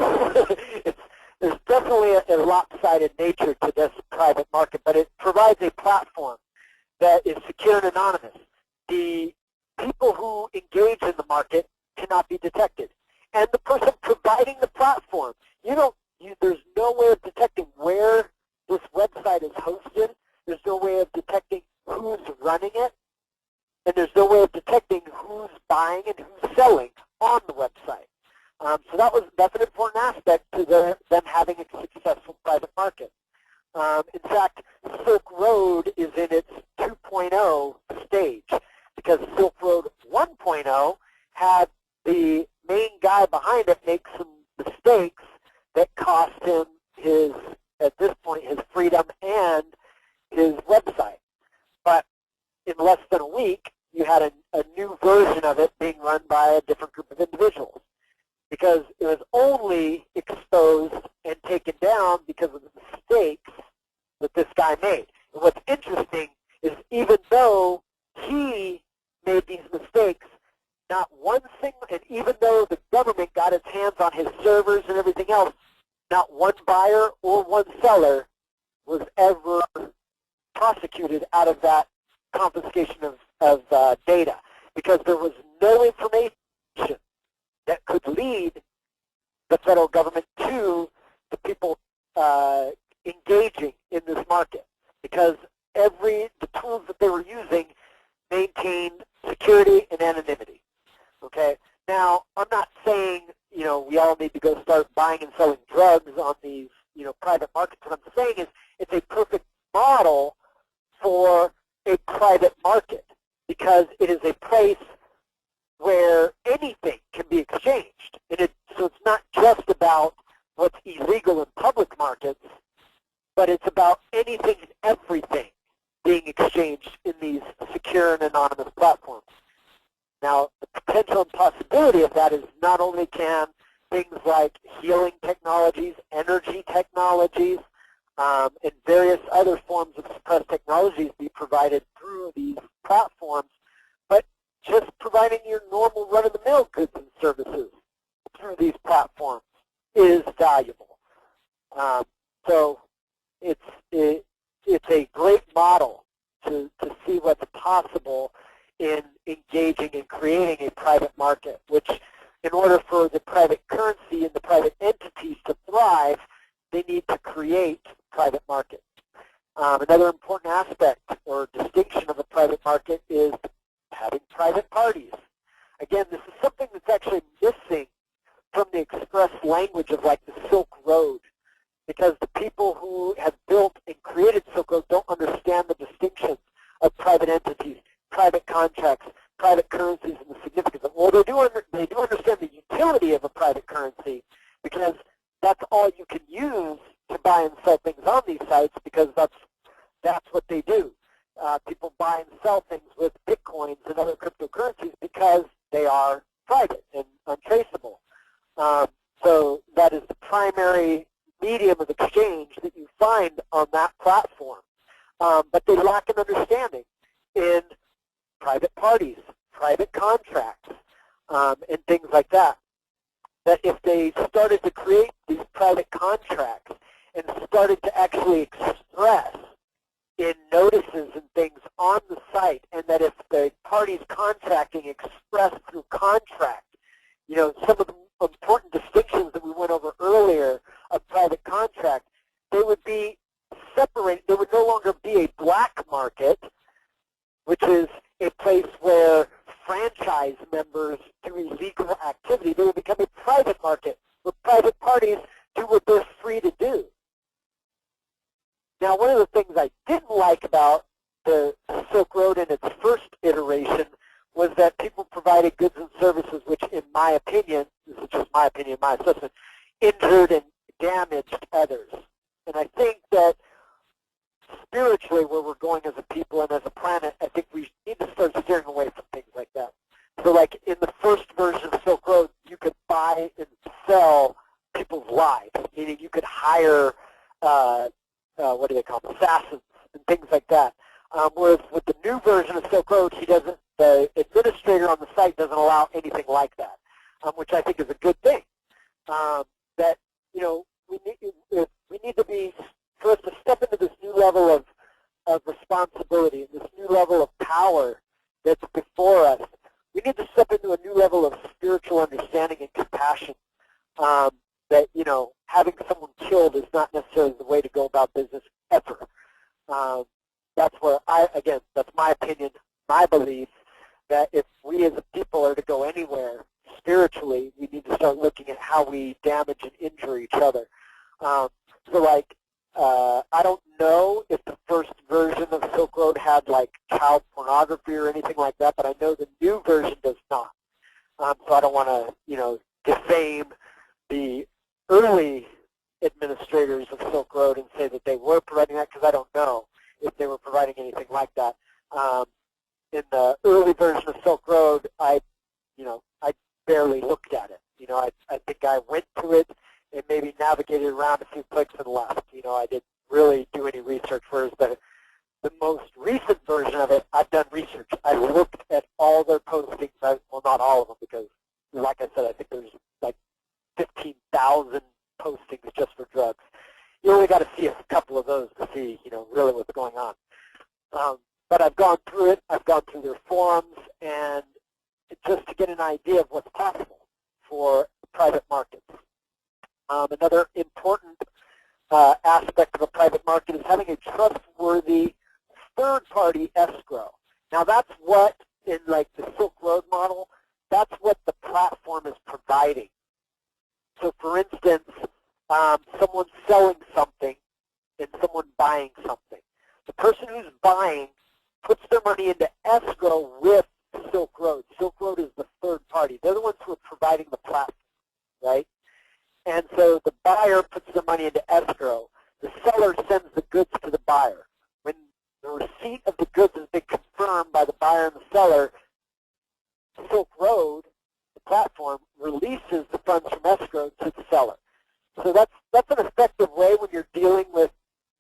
there's definitely a lopsided nature to this private market, but it provides a platform that is secure and anonymous. The people who engage in the market cannot be detected. And the person providing the platform, there's no way of detecting where this website is hosted. There's no way of detecting who's running it. And there's no way of detecting who's buying and who's selling on the website. So that's an important aspect to them having a successful private market. In fact, Silk Road is in its 2.0 stage, because Silk Road 1.0 had the main guy behind it make some mistakes that cost him at this point, his freedom and his website. But in less than a week, you had a new version of it being run by a different group of individuals, because it was only exposed and taken down because of the mistakes that this guy made. And what's interesting is, even though he made these mistakes, not one single, and even though the government got its hands on his servers and everything else, not one buyer or one seller was ever prosecuted out of that confiscation of data, because there was no information that could lead the federal government to the people engaging in this market, because the tools that they were using maintained security and anonymity. Okay. Now, I'm not saying we all need to go start buying and selling drugs on these private markets. What I'm saying is it's a perfect model for a private market, because it is a place where anything can be exchanged. So it's not just about what's illegal in public markets, but it's about anything and everything being exchanged in these secure and anonymous platforms. Now, the potential and possibility of that is not only can things like healing technologies, energy technologies, and various other forms of suppressed technologies be provided through these platforms, but just providing your normal run-of-the-mill goods and services through these platforms is valuable. So it's a great model to see what's possible in engaging and creating a private market, which, in order for the private currency and the private entities to thrive, they need to create private markets. Another important aspect or distinction of a private market is having private parties. Again, this is something that's actually missing from the express language of like the Silk Road, because the people who have built and created Silk Road don't understand the distinctions of private entities, private contracts, private currencies, and the significance of it. Well, they do understand the utility of a private currency, because that's all you can use to buy and sell things on these sites, because that's what they do. People buy and sell things with bitcoins and other cryptocurrencies because they are private and untraceable. So that is the primary medium of exchange that you find on that platform. But they lack an understanding in private parties, private contracts, and things like that. That if they started to create these private contracts and started to actually express in notices and things on the site, and that if the parties contracting expressed through contract, some of the important distinctions that we went over earlier of private contract, they would be separated. There would no longer be a black market, which is a place where franchise members do illegal activity. They would become a private market where private parties do what they're free to do. Now, one of the things I didn't like about the Silk Road in its first iteration was that people provided goods and services which, in my opinion, this is just my opinion, my assessment, injured and damaged others. And I think that spiritually, where we're going as a people and as a planet, I think we need to start steering away from things like that. So like in the first version of Silk Road, you could buy and sell people's lives, meaning you could hire what do they call them, assassins and things like that. Whereas with the new version of Silk Road, the administrator on the site doesn't allow anything like that, which I think is a good thing. That, we need to be, for us to step into this new level of responsibility and this new level of power that's before us. We need to step into a new level of spiritual understanding and compassion. That, having someone killed is not necessarily the way to go about business ever. That's where that's my opinion, my belief, that if we as a people are to go anywhere spiritually, we need to start looking at how we damage and injure each other. I don't know if the first version of Silk Road had like child pornography or anything like that, but I know the new version does not. So I don't want to, defame the early administrators of Silk Road and say that they were providing that, because I don't know if they were providing anything like that. In the early version of Silk Road, I barely looked at it. I think I went to it and maybe navigated around a few clicks and left. I didn't really do any research. Whereas the most recent version of it, I've done research. I looked at all their postings. Well, not all of them, because, like I said, I think there's like 15,000 postings just for drugs. You only got to see a couple of those to see, really what's going on. But I've gone through it. I've gone through their forums, and just to get an idea of what's possible for private markets. Another important aspect of a private market is having a trustworthy third-party escrow. Now, that's what, in like the Silk Road model, that's what the platform is providing. So, for instance, someone's selling something and someone buying something. The person who's buying puts their money into escrow with Silk Road. Silk Road is the third party. They're the ones who are providing the platform, right? And so the buyer puts the money into escrow. The seller sends the goods to the buyer. When the receipt of the goods has been confirmed by the buyer and the seller, Silk Road, the platform, releases the funds from escrow to the seller. So that's an effective way when you're dealing with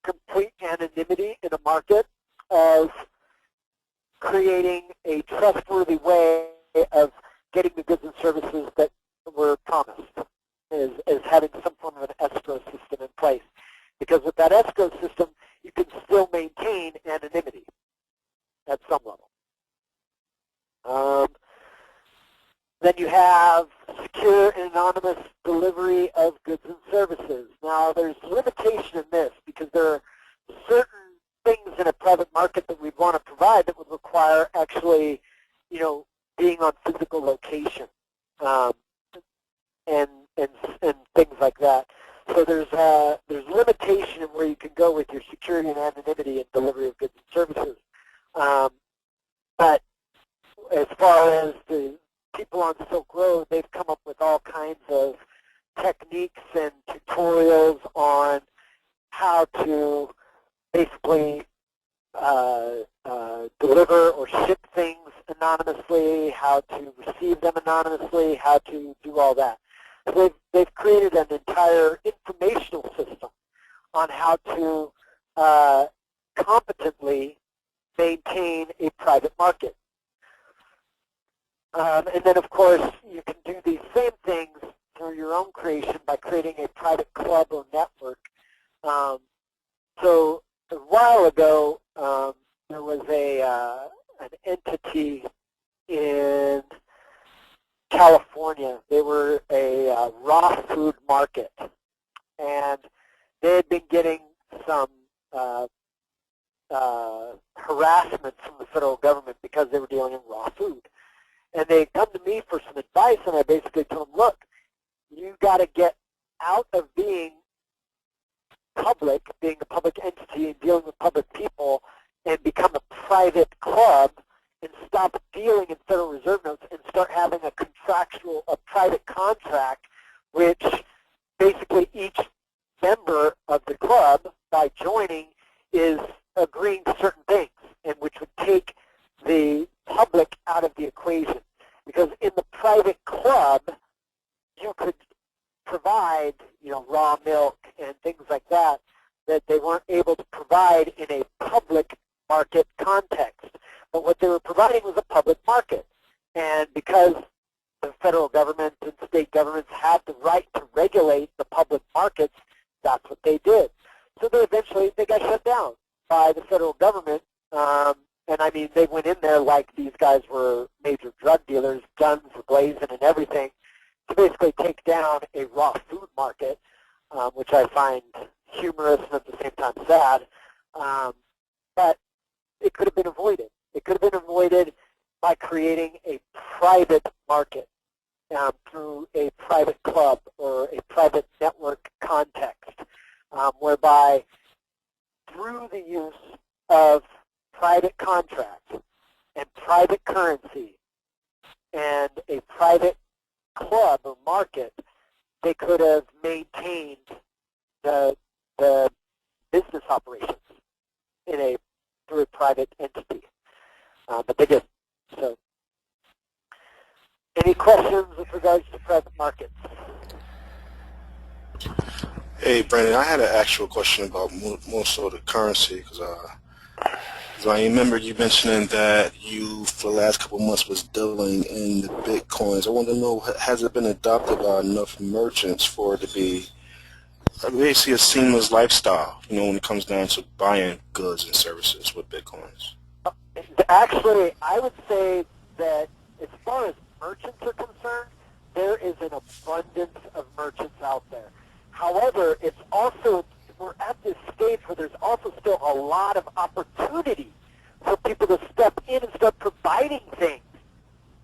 complete anonymity in a market of creating a trustworthy way of getting the goods and services that were promised, is having some form of an escrow system in place. Because with that escrow system, you can still maintain anonymity at some level. Then you have secure and anonymous delivery of goods and services. Now, there's limitation in this because there are certain things in a private market that we'd want to provide that would require actually, being on physical location and things like that. So there's limitation in where you can go with your security and anonymity and delivery of goods and services. But as far as the people on Silk Road, they've come up with all kinds of techniques and tutorials on how to basically deliver or ship things anonymously, how to receive them anonymously, how to do all that. So they've created an entire informational system on how to competently maintain a private market. And then, of course, you can do these same things through your own creation by creating a private club or network. So a while ago, there was an entity in California. They were a raw food market, and they had been getting some harassment from the federal government because they were dealing in raw food. And they come to me for some advice, and I basically told them, look, you got to get out of being public, being a public entity and dealing with public people, and become a private club, and stop dealing in Federal Reserve notes and start having a private contract, which basically each member of the club, by joining, is agreeing to certain things, and which would take the public out of the equation. Because in the private club, you could provide, raw milk and things like that they weren't able provide in a public market context. But what they were providing was a public market. And because the federal government and state governments had the right to regulate the public markets, that's what they did. So they got shut down by the federal government. And I mean, they went in there like these guys were major drug dealers, guns blazing and everything, to basically take down a raw food market, which I find humorous and at the same time sad. But it could have been avoided. It could have been avoided by creating a private market through a private club or a private network context, whereby through the use of private contract and private currency and a private club or market, they could have maintained the business operations through a private entity. But they didn't. So, any questions with regards to private markets? Hey, Brandon, I had an actual question about more so the currency, because I remember you mentioning that you, for the last couple of months, was dealing in the Bitcoins. I want to know, has it been adopted by enough merchants for it to be basically a seamless lifestyle, when it comes down to buying goods and services with Bitcoins? Actually, I would say that as far as merchants are concerned, there is an abundance of merchants out there. However, we're at this stage where there's also still a lot of opportunity for people to step in and start providing things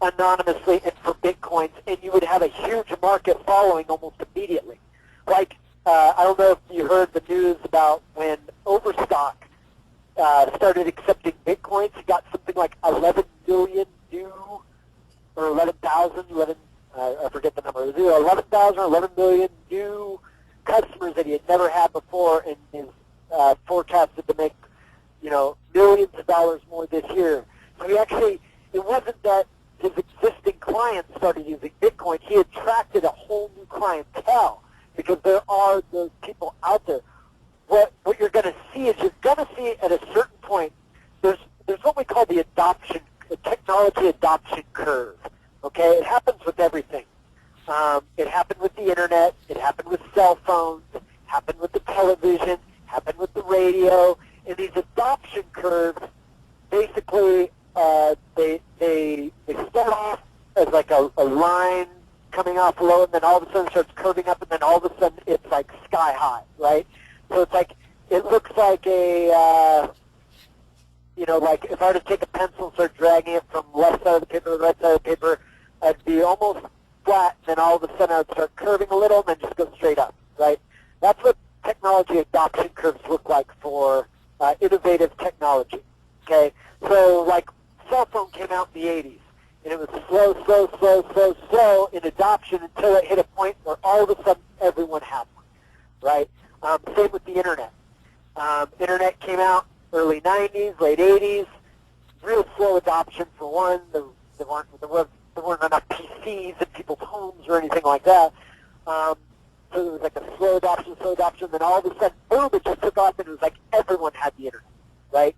anonymously and for Bitcoins, and you would have a huge market following almost immediately. Like, I don't know if you heard the news about when Overstock started accepting Bitcoins. He got something like 11 million new, or 11,000, I forget the number. It was either 11,000 or 11 million new customers that he had never had before, and is forecasted to make, millions of dollars more this year. So it wasn't that his existing clients started using Bitcoin. He attracted a whole new clientele because there are those people out there. What you're going to see is at a certain point, there's what we call the technology adoption curve. Okay, it happens with everything. It happened with the internet. It happened with cell phones. It happened with the television. Happened with the radio. And these adoption curves, basically, they start off as like a line coming off low, and then all of a sudden it starts curving up, and then all of a sudden it's like sky high, right? So it's like, it looks like like if I were to take a pencil and start dragging it from left side of the paper to the right side of the paper, I'd be almost flat, and then all of a sudden I would start curving a little, and then just go straight up, right? That's what technology adoption curves look like for innovative technology, okay? So, like, cell phone came out in the 80s, and it was slow in adoption until it hit a point where all of a sudden everyone had one, right? Same with the internet. Internet came out early 90s, late 80s, real slow adoption for one. There weren't enough PCs in people's homes or anything like that. So it was like a slow adoption, then all of a sudden, boom, it just took off, and it was like everyone had the internet, right?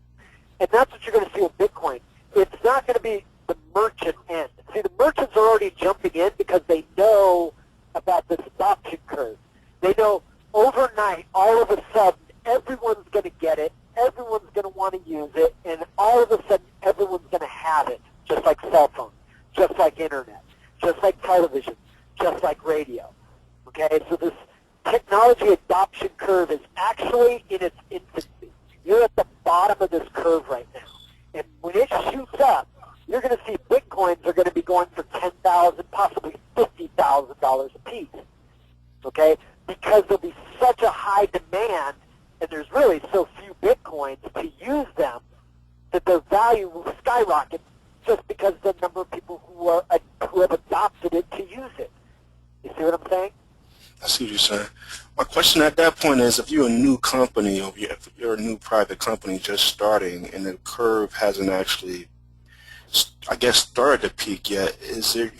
And that's what you're going to see with Bitcoin. It's not going to be the merchant end. See, the merchants are already jumping in because they know about this adoption curve. They know overnight, all of a sudden, everyone's going to get it, everyone's going to want to use it, and all of a sudden, everyone's going to have it, just like cell phones, just like internet, just like television, just like radio. Okay, so this technology adoption curve is actually in its infancy. You're at the bottom of this curve right now. And when it shoots up, you're going to see Bitcoins are going to be going for $10,000, possibly $50,000 a piece. Okay, because there'll be such a high demand, and there's really so few Bitcoins to use them, that their value will skyrocket just because the number of people who have adopted it to use it. You see what I'm saying? I see what you're saying. My question at that point is, if you're a new company, or if you're a new private company just starting, and the curve hasn't actually, I guess, started to peak yet,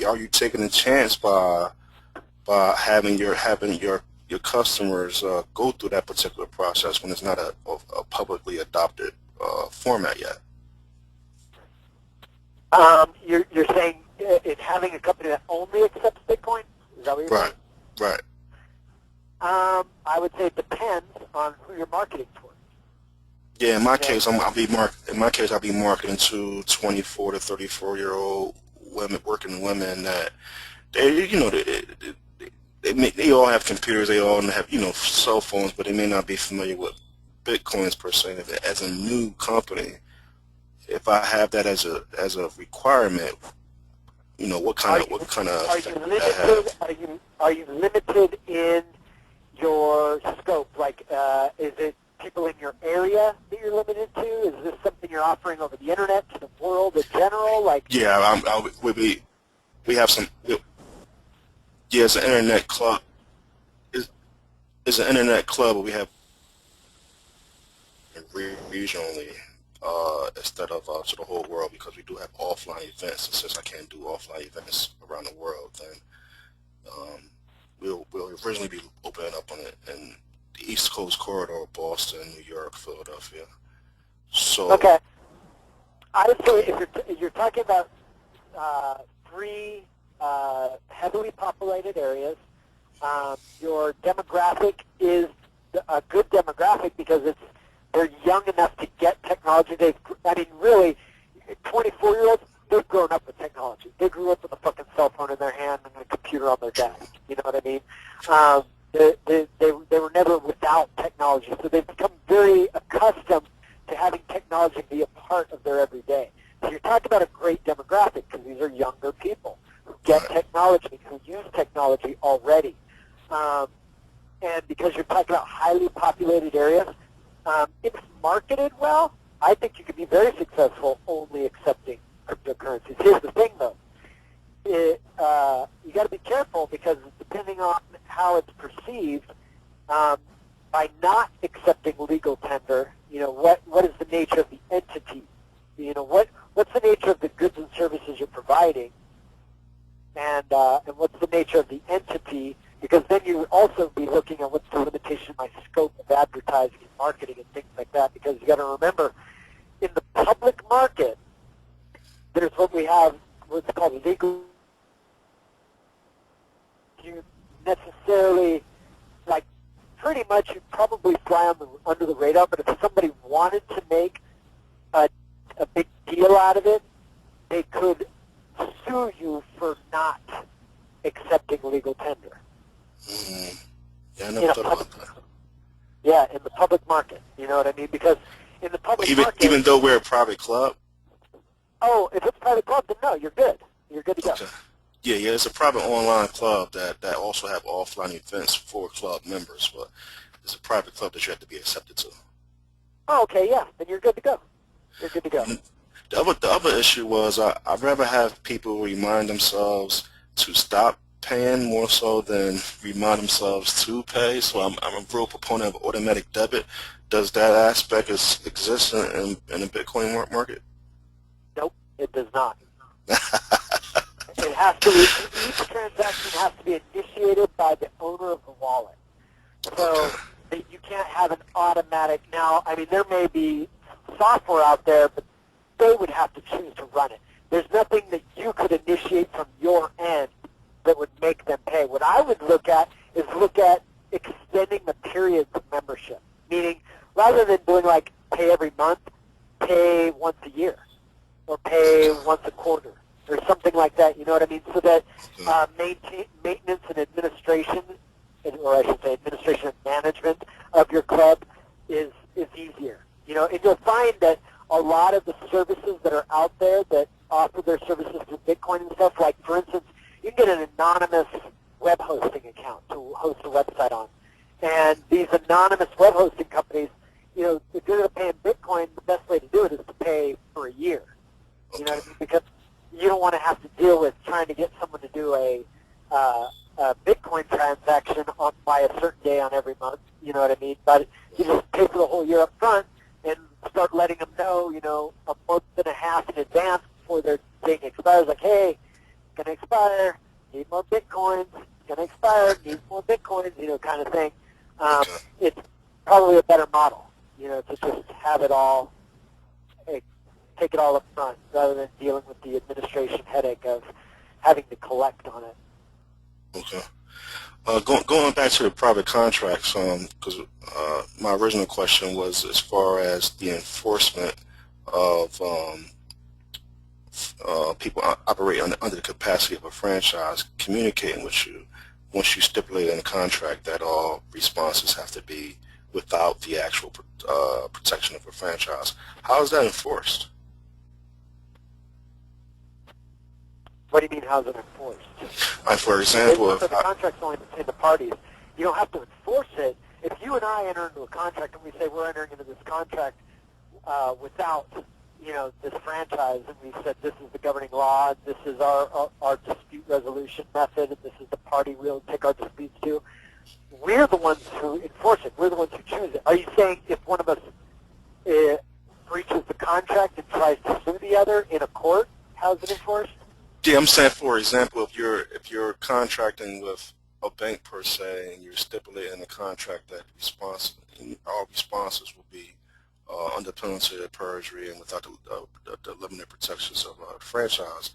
are you taking a chance by having your your customers go through that particular process when it's not a publicly adopted format yet? You're saying it's having a company that only accepts Bitcoin? Is that what you're saying? Right. I would say it depends on who you're marketing towards. Yeah, in my case, I'll be marketing to 24 to 34-year-old women, working women that they all have computers, they all have cell phones, but they may not be familiar with Bitcoins per se. As a new company, if I have that as a requirement, what kind of effect would that have? Are you limited in your scope? Like, is it people in your area that you're limited to? Is this something you're offering over the internet to the world in general? Like, yeah, we have some. Yeah, it's an internet club. It's an internet club, but we have regionally instead of to the whole world, because we do have offline events. And since I can't do offline events around the world, then we'll originally be opening up on it in the East Coast corridor: Boston, New York, Philadelphia. So okay, I would say if you're talking about three heavily populated areas, your demographic is a good demographic because they're young enough to get technology. Really, 24-year-olds, they've grown up with technology. They grew up with a fucking cell phone in their hand and a computer on their desk. You know what I mean? They were never without technology, so they've become very accustomed to having technology be a part of their everyday. So you're talking about a great demographic because these are younger people who get technology, who use technology already. And because you're talking about highly populated areas, if marketed well, I think you could be very successful only accepting cryptocurrencies. Here's the thing, though. You got to be careful because depending on how it's perceived, by not accepting legal tender, what is the nature of the entity? What's the nature of the goods and services you're providing, and what's the nature of the entity? Because then you would also be looking at what's the limitation of my scope of advertising and marketing and things like that. Because you got to remember, in the public market, there's what's called legal. You necessarily, pretty much you probably fly under the radar. But if somebody wanted to make a big deal out of it, they could sue you for not accepting legal tender. Mm-hmm. Yeah, I never thought about that. Yeah, in the public market. You know what I mean? Because in the public market, even though we're a private club. Oh, if it's a private club, then no, you're good. You're good to go. Okay. Yeah, it's a private online club that also have offline events for club members, but it's a private club that you have to be accepted to. Oh, okay, yeah, then you're good to go. You're good to go. The other issue was I'd rather have people remind themselves to stop paying more so than remind themselves to pay. So I'm a real proponent of automatic debit. Does that aspect exist in the Bitcoin market? Nope, it does not. It has to be, each transaction has to be initiated by the owner of the wallet. So that you can't have an automatic. Now, there may be software out there, but they would have to choose to run it. There's nothing that you could initiate from your end that would make them pay. What I would look at is extending the periods of membership, meaning rather than doing pay every month, pay once a year or pay once a quarter or something like that, you know what I mean? So that maintenance and administration, or I should say administration and management of your club is easier. And you'll find that a lot of the services that are out there that offer their services through Bitcoin and stuff, like for instance, you can get an anonymous web hosting account to host a website on. And these anonymous web hosting companies, if you're going to pay in Bitcoin, the best way to do it is to pay for a year. You know what I mean? Because you don't want to have to deal with trying to get someone to do a Bitcoin transaction by a certain day on every month. You know what I mean? But you just pay for the whole year up front and start letting them know, a month and a half in advance before their thing expires. Like, hey, it's going to expire. Need more Bitcoins. going to expire, needs more Bitcoins, kind of thing. It's probably a better model, to just have it all, take it all up front rather than dealing with the administration headache of having to collect on it. Okay. Going back to the private contracts, because my original question was as far as the enforcement of people operating under the capacity of a franchise communicating with you. Once you stipulate in the contract that all responses have to be without the actual protection of a franchise, how is that enforced? What do you mean, how's it enforced? For example, the contract's only between the parties. You don't have to enforce it. If you and I enter into a contract and we say we're entering into this contract without, this franchise, and we said this is the governing law, this is our dispute resolution method, and this is the party we'll take our disputes to, we're the ones who enforce it. We're the ones who choose it. Are you saying if one of us breaches the contract and tries to sue the other in a court, how's it enforced? Yeah, I'm saying, for example, if you're contracting with a bank per se, and you're stipulating in the contract that all responses will be under penalty of perjury and without the limited protections of a franchise,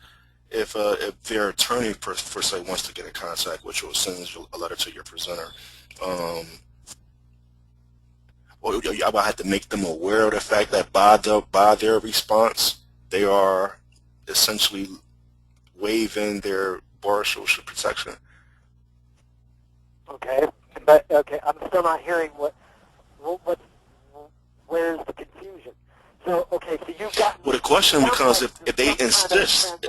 if their attorney per se wants to get in contact with you or sends a letter to your presenter, I would have to make them aware of the fact that by their response, they are essentially waiving their bar social protection. Okay, but I'm still not hearing where's the confusion. So so you've got. Well, the question becomes if they insist.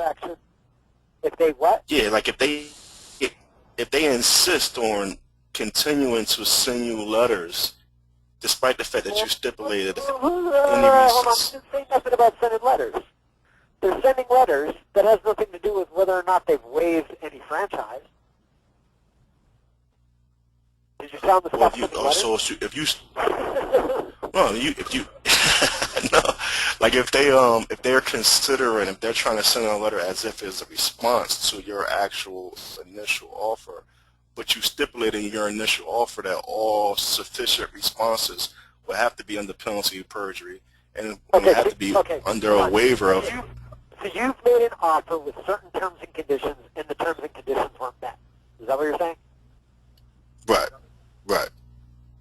If they what? Yeah, like if they insist on continuing to send you letters, despite the fact that you stipulated any Hold on, just say nothing about sending letters. They're sending letters that has nothing to do with whether or not they've waived any franchise. Did you tell them to stop sending letters? So if you no, like if they're considering, if they're trying to send a letter as if it's a response to your actual initial offer, but you stipulated in your initial offer that all sufficient responses will have to be under penalty of perjury and will have to be under a waiver of. So you've made an offer with certain terms and conditions, and the terms and conditions weren't met. Is that what you're saying? Right.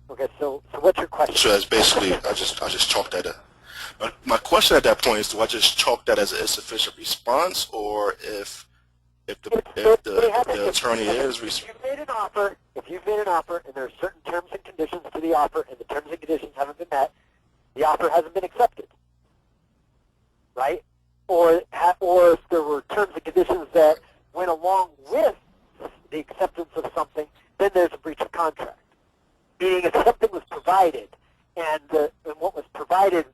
Okay, so what's your question? So that's basically, I just chalked that up. My question at that point is, do I just chalk that as an insufficient response, or if the attorney is if you've made an offer, and there are certain terms and conditions to the offer, and the terms and conditions haven't been met, the offer hasn't been accepted, right? Or if there were terms and conditions that went along with the acceptance of something, then there's a breach of contract. Meaning if something was provided, and what was provided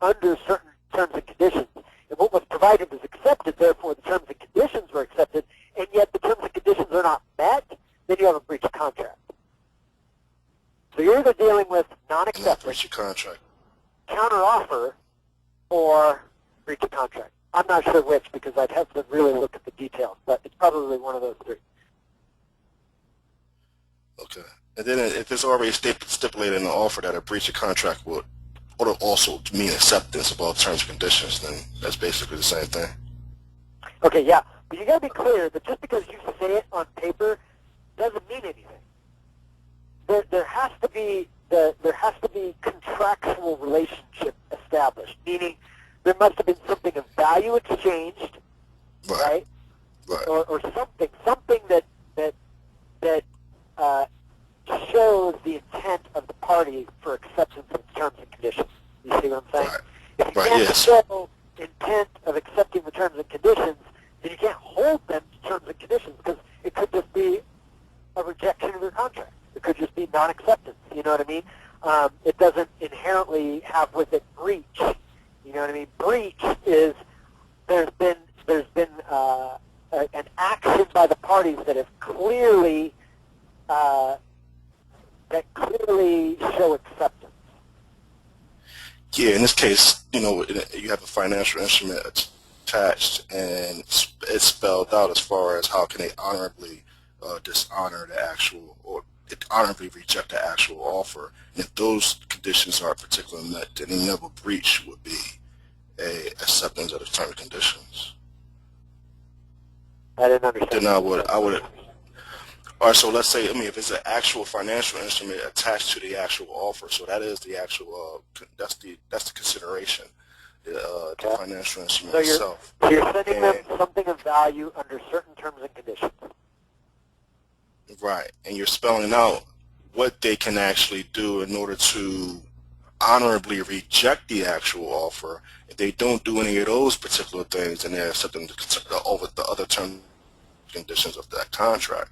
under certain terms and conditions, and what was provided was accepted, therefore the terms and conditions were accepted, and yet the terms and conditions are not met, then you have a breach of contract. So you're either dealing with non-acceptance, breach of contract, counteroffer, or breach of contract. I'm not sure which because I'd have to really look at the details, but it's probably one of those three. Okay. And then if it's already stipulated in the offer that a breach of contract would also mean acceptance of all terms and conditions, then that's basically the same thing. Okay, yeah. But you got to be clear that just because you say it on paper doesn't mean anything. There has to be contractual relationship established, meaning there must have been something of value exchanged, right? Right. Or something that shows the intent of the party for acceptance of terms and conditions. You see what I'm saying? Right. If you can't show intent of accepting the terms and conditions, then you can't hold them to terms and conditions because it could just be a rejection of your contract. It could just be non-acceptance. You know what I mean? It doesn't inherently have with it breach. You know what I mean? Breach is there's been an action by the parties that have clearly show acceptance. Yeah, in this case, you have a financial instrument attached, and it's spelled out as far as how can they honorably dishonor the actual, or honorably reject the actual offer. And if those conditions are particularly met, then another breach would be a acceptance of the terms and conditions. I didn't understand. Then I would, all right, so let's say, if it's an actual financial instrument attached to the actual offer, so that is the actual, that's the consideration, the financial instrument itself. So you're sending them something of value under certain terms and conditions. Right, and you're spelling out what they can actually do in order to honorably reject the actual offer. If they don't do any of those particular things, then they're accepting the other terms and conditions of that contract.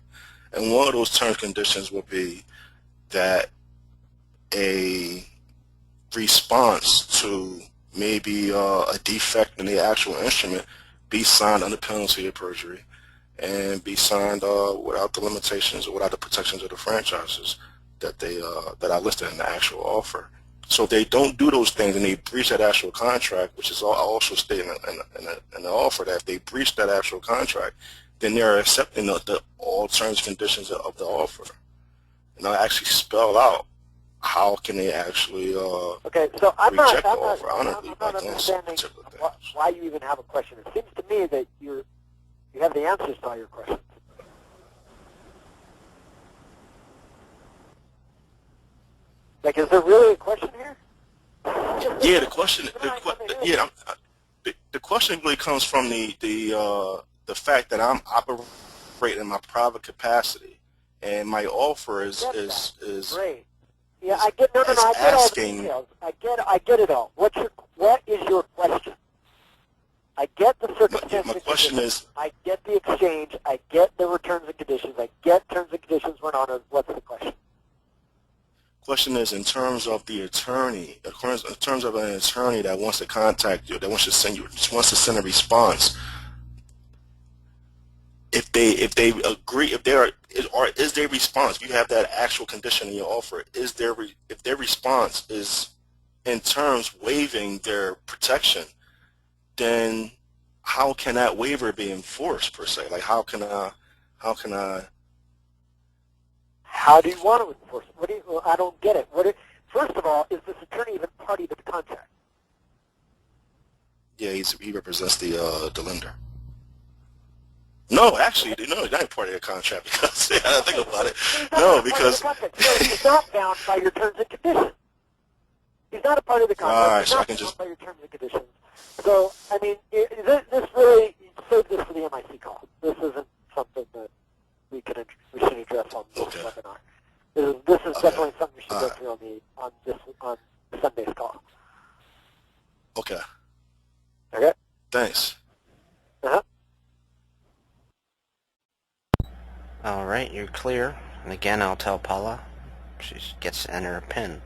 And one of those terms and conditions would be that a response to maybe a defect in the actual instrument be signed under penalty of perjury and be signed without the limitations or without the protections of the franchises that that are listed in the actual offer. So if they don't do those things and they breach that actual contract, which is also stated in the offer, that if they breach that actual contract, then they're accepting all terms and conditions of the offer. And I actually spell out how can they actually okay, so I'm reject not, the offer honorably by understanding particular things. why you even have a question. It seems to me that you have the answers to all your questions. Like, is there really a question here? Yeah, the question really comes from the fact that I'm operating in my private capacity, and my offer is great. Yeah, I get I get all the details. I get it all. What is your question? I get the circumstances. My question is, I get the exchange. I get the returns and conditions. I get terms and conditions weren't honored. What's the question? Question is, in terms of the attorney, in terms of an attorney that wants to contact you, that wants to send a response. If they agree, is their response? If you have that actual condition in your offer, if their response is in terms waiving their protection, then how can that waiver be enforced per se? Like how do you want to enforce it? I don't get it. First of all, is this attorney even party to the contract? Yeah, he represents the lender. No, actually, no, he's not part of the contract because I think about it. No, because so he's not bound by your terms and conditions. He's not a part of the contract. Right, he's so not bound by your terms and conditions. So, I mean, this really, save this for the MIC call. This isn't something that we should address on this webinar. This is definitely something we should go through on Sunday's call. Okay. Okay. Thanks. All right, you're clear. And again, I'll tell Paula she gets to enter a PIN.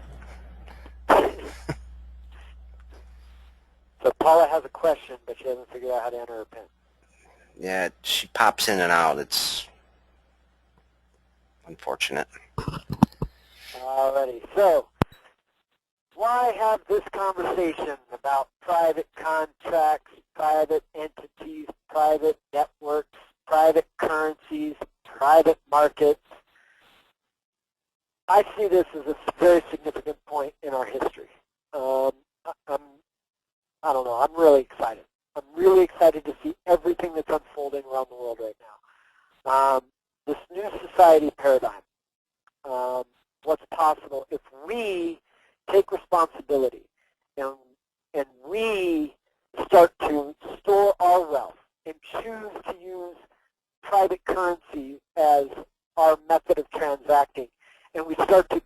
So Paula has a question, but she hasn't figured out how to enter her PIN. Yeah, she pops in and out. It's unfortunate. Alrighty, so why have this conversation about private contracts, private entities, private networks, private currencies, private markets? I see this as a very significant point in our history. I don't know, I'm really excited. I'm really excited to see everything that's unfolding around the world right now. This new society paradigm, what's possible if we take responsibility and we start to store our wealth and choose to use private currency as our method of transacting, and we start to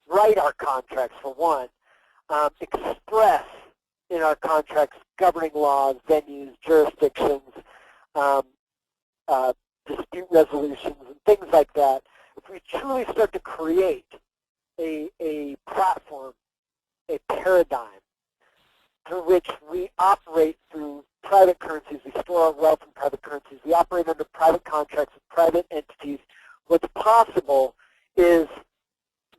write our contracts for one, express in our contracts governing laws, venues, jurisdictions, dispute resolutions, and things like that. If we truly start to create a platform, a paradigm through which we operate through private currencies, we store our wealth in private currencies, we operate under private contracts with private entities, what's possible is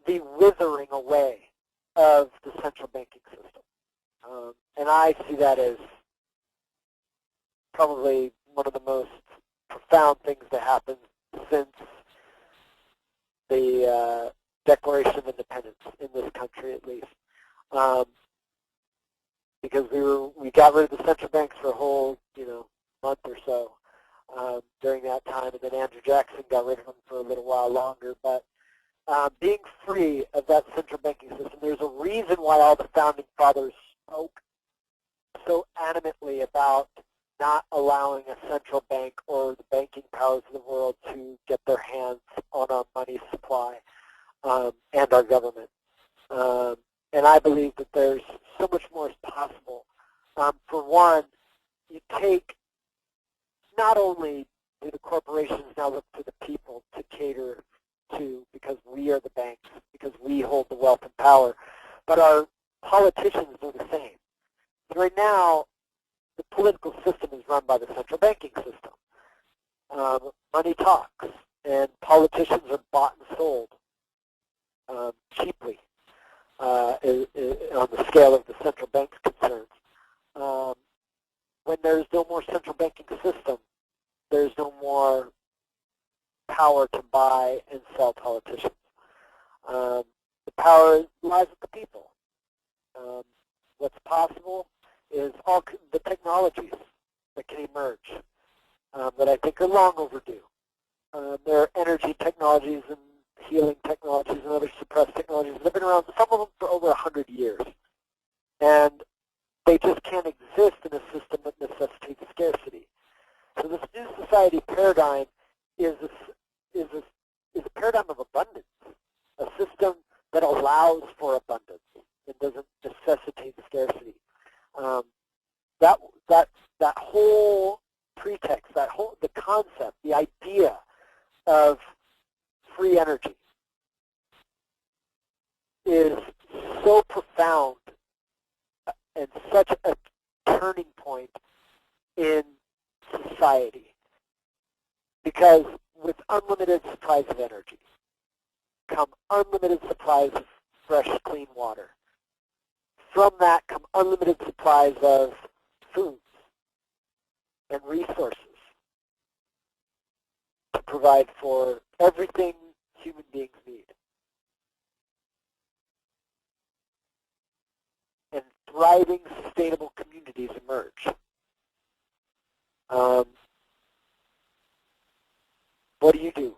the withering away of the central banking system. And I see that as probably one of the most profound things to happen since the Declaration of Independence in this country, at least, because we got rid of the central banks for a whole month or so during that time, and then Andrew Jackson got rid of them for a little while longer. But being free of that central banking system, there's a reason why all the founding fathers spoke so animately about not allowing a central bank or the banking powers of the world to get their hands on our money supply and our government. And I believe that there's so much more is possible. For one, you take, not only do the corporations now look to the people to cater to, because we are the banks, because we hold the wealth and power, but our politicians do the same. So right now, the political system is run by the central banking system. Money talks, and politicians are bought and sold cheaply on the scale of the central bank's concerns. When there's no more central banking system, there's no more power to buy and sell politicians. The power lies with the people. What's possible is all the technologies that can emerge that I think are long overdue. There are energy technologies and healing technologies and other suppressed technologies that have been around, some of them for over 100 years. And they just can't exist in a system that necessitates scarcity. So this new society paradigm is a paradigm of abundance, a system that allows for abundance and doesn't necessitate scarcity. That whole pretext, the concept, the idea of free energy is so profound and such a turning point in society, because with unlimited supplies of energy come unlimited supplies of fresh, clean water. From that come unlimited supplies of foods and resources to provide for everything human beings need. And thriving, sustainable communities emerge. What do you do?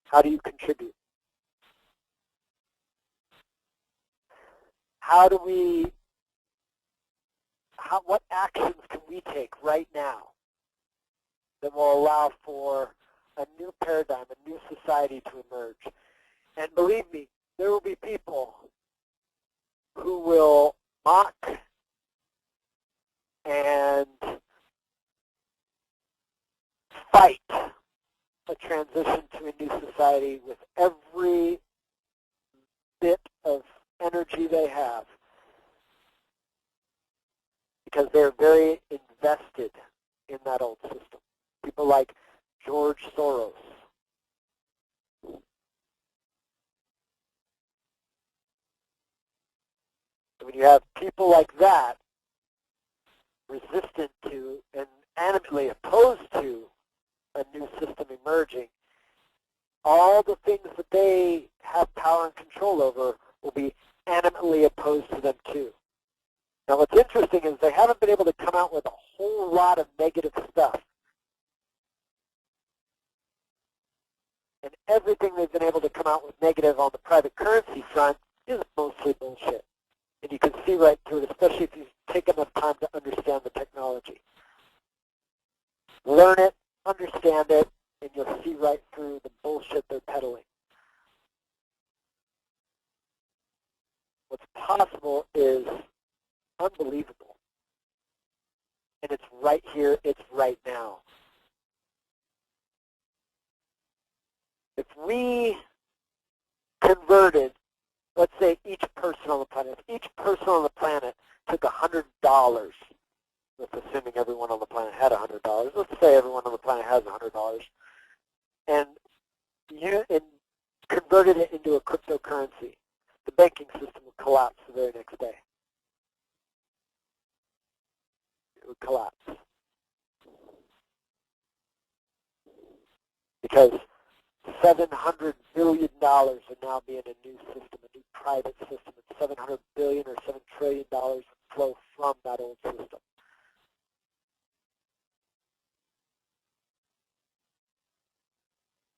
How do you contribute? What actions can we take right now that will allow for a new paradigm, a new society to emerge? And believe me, there will be people who will mock and fight a transition to a new society with every bit of energy they have, because they're very invested in that old system. People like George Soros. When you have people like that resistant to and animately opposed to a new system emerging, all the things that they have power and control over will be animately opposed to them too. Now what's interesting is they haven't been able to come out with a whole lot of negative stuff. And everything they've been able to come out with negative on the private currency front is mostly bullshit. And you can see right through it, especially if you take enough time to understand the technology. Learn it, understand it, and you'll see right through the bullshit they're peddling. What's possible is unbelievable. And it's right here, it's right now. If we converted, let's say each person on the planet, if each person on the planet took $100, let's assuming everyone on the planet had $100, let's say everyone on the planet has $100, and converted it into a cryptocurrency, the banking system would collapse the very next day. It would collapse. because $700 billion are now being a new system, a new private system, and $700 billion or $7 trillion flow from that old system.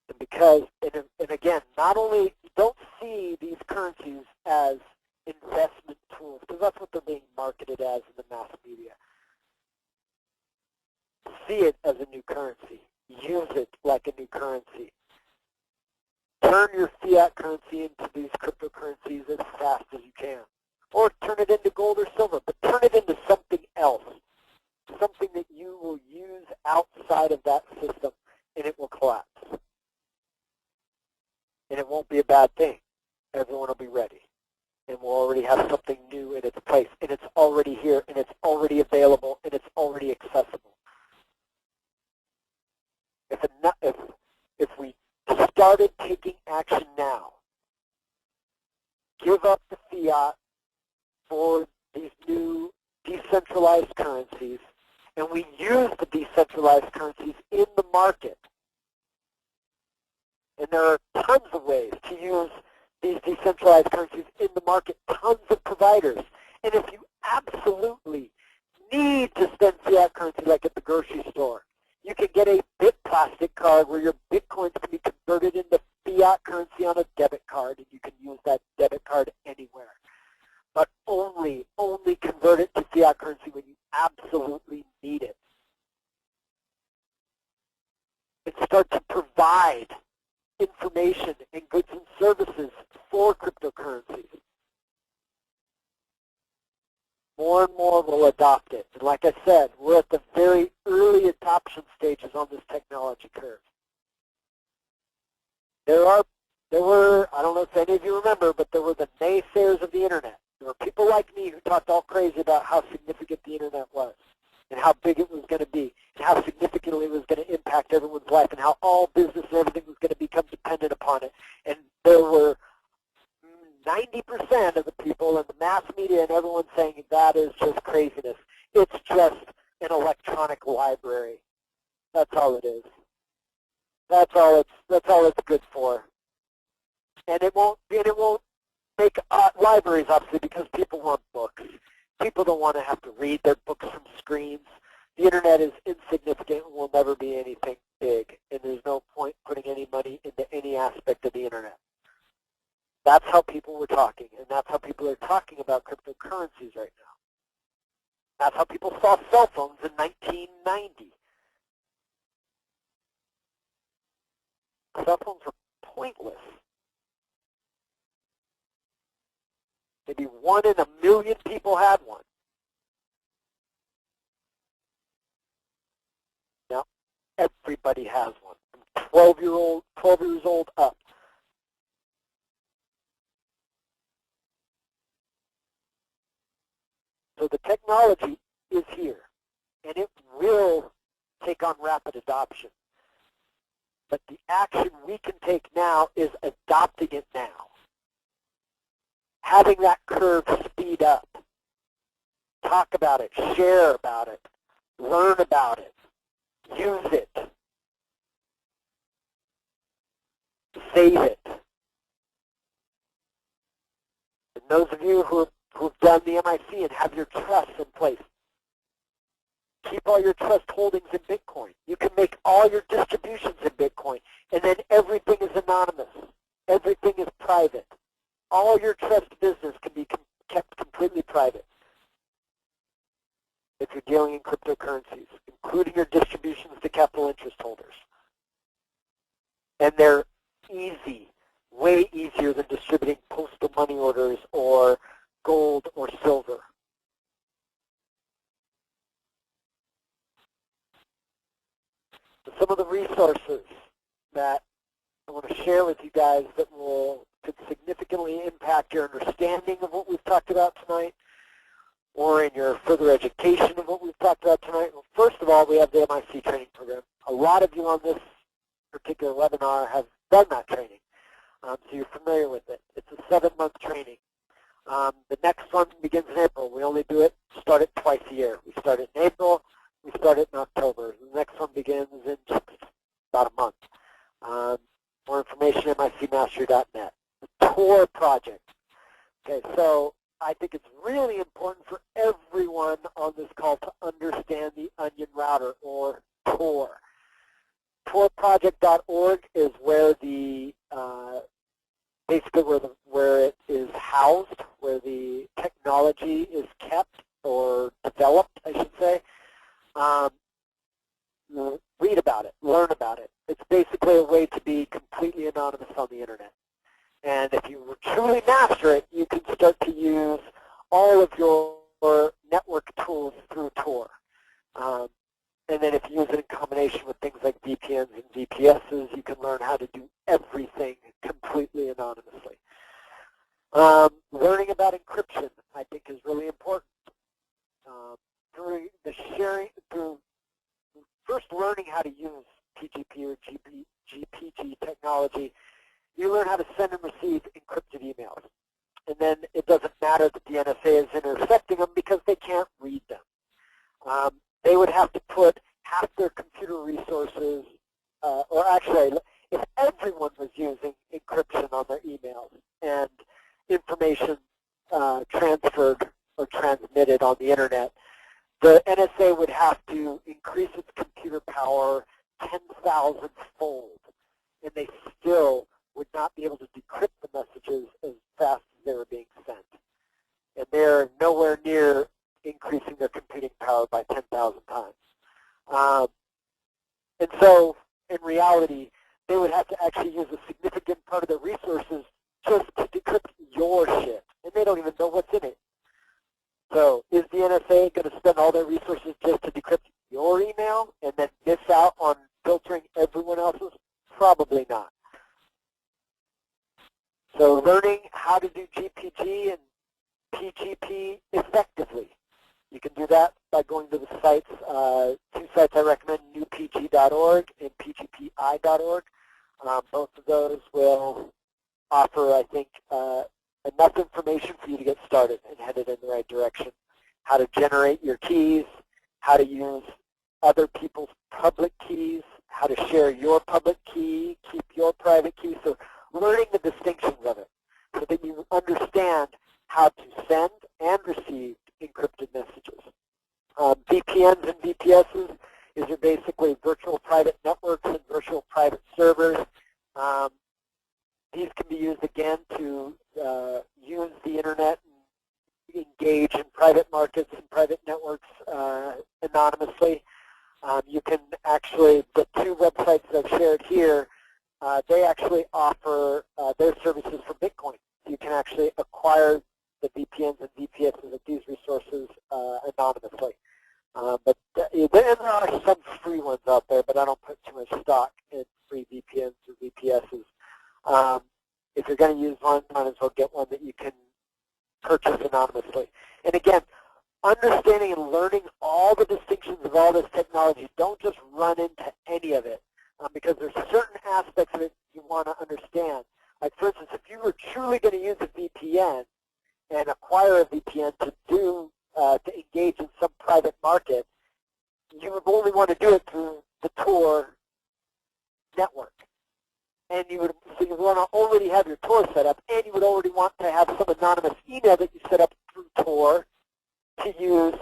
And because, and again, not only don't see these currencies as investment tools, because that's what they're being marketed as in the mass media. See it as a new currency. Use it like a new currency. Turn your fiat currency into these cryptocurrencies as fast as you can. Or turn it into gold or silver, but turn it into something else. Something that you will use outside of that system, and it will collapse. And it won't be a bad thing. Everyone will be ready. And we'll already have something new in its place. And it's already here, and it's already available, and it's already accessible. If we started taking action now, give up the fiat for these new decentralized currencies, and we use the decentralized currencies in the market. And there are tons of ways to use these decentralized currencies in the market, tons of providers. And if you absolutely need to spend fiat currency like at the grocery store, you can get a bit plastic card where your bitcoins can be converted into fiat currency on a debit card, and you can use that debit card anywhere. But only convert it to fiat currency when you absolutely need it. And start to provide information and goods and services for cryptocurrencies. More and more will adopt it. And like I said, we're at the very early adoption stages on this technology curve. There were, I don't know if any of you remember, but there were the naysayers of the internet. There were people like me who talked all crazy about how significant the internet was and how big it was going to be and how significantly it was going to impact everyone's life and how all business and everything was going to become dependent upon it. And there were 90% of the people in the mass media and everyone saying that is just craziness. It's just an electronic library. That's all it is. That's all it's good for. And it won't make libraries, obviously, because people want books. People don't want to have to read their books from screens. The internet is insignificant and will never be anything big, and there's no point putting any money into any aspect of the internet. That's how people were talking, and that's how people are talking about cryptocurrencies right now. That's how people saw cell phones in 1990. Cell phones were pointless. Maybe 1 in a million people had one. Now, everybody has one, from 12 years old up. So the technology is here, and it will take on rapid adoption. But the action we can take now is adopting it now. Having that curve speed up. Talk about it, share about it, learn about it, use it, save it. And those of you who've done the MIC and have your trusts in place, keep all your trust holdings in Bitcoin. You can make all your distributions in Bitcoin, and then everything is anonymous. Everything is private. All your trust business can be kept completely private if you're dealing in cryptocurrencies, including your distributions to capital interest holders. And they're easy, way easier than distributing postal money orders or gold or silver. Some of the resources that I want to share with you guys that could significantly impact your understanding of what we've talked about tonight or in your further education of what we've talked about tonight. Well, first of all, we have the MIC training program. A lot of you on this particular webinar have done that training, so you're familiar with it. It's a 7-month training. The next one begins in April. We only start it twice a year. We start it in April, we start it in October. The next one begins in just about a month. securitymastery.net. The Tor project. Okay, so I think it's really important for everyone on this call to understand the Onion Router, or Tor. Torproject.org is where the basically where it is housed, where the technology is kept or developed, I should say. Read about it, learn about it. It's basically a way to be completely anonymous on the internet. And if you truly master it, you can start to use all of your network tools through Tor. And then if you use it in combination with things like VPNs and VPSs, you can learn how to do everything completely anonymously. Learning about encryption, I think, is really important. Through first learning how to use PGP or GPG technology, you learn how to send and receive encrypted emails. And then it doesn't matter that the NSA is intercepting them because they can't read them. They would have to put half their computer resources, or actually, if everyone was using encryption on their emails and information transferred or transmitted on the internet, the NSA would have to increase its computer power 10,000-fold, and they still would not be able to decrypt the messages as fast as they were being sent. And they're nowhere near increasing their computing power by 10,000 times. And so, in reality, they would have to actually use a significant part of their resources just to decrypt your shit, and they don't even know what's in it. So is the NSA going to spend all their resources just to decrypt your email and then miss out on filtering everyone else's? Probably not. So learning how to do GPG and PGP effectively. You can do that by going to the sites, two sites I recommend, newpg.org and pgpi.org. Both of those will offer, I think, enough information for you to get started and headed in the right direction. How to generate your keys, how to use other people's public keys, how to share your public key, keep your private key. So learning the distinctions of it so that you understand how to send and receive encrypted messages. VPNs and VPSs is basically virtual private networks and virtual private servers. These can be used again to use the internet and engage in private markets and private networks anonymously. You can actually, the two websites that I've shared here, they actually offer their services for Bitcoin. You can actually acquire the VPNs and VPSs of these resources anonymously. But there are some free ones out there, but I don't put too much stock in free VPNs or VPSs. If you're going to use one, might as well get one that you can purchase anonymously. And again, understanding and learning all the distinctions of all this technology, don't just run into any of it, because there's certain aspects of it you want to understand. Like, for instance, if you were truly going to use a VPN and acquire a VPN to engage in some private market, you would only want to do it through the Tor network. And you would want to already have your Tor set up, and you would already want to have some anonymous email that you set up through Tor to use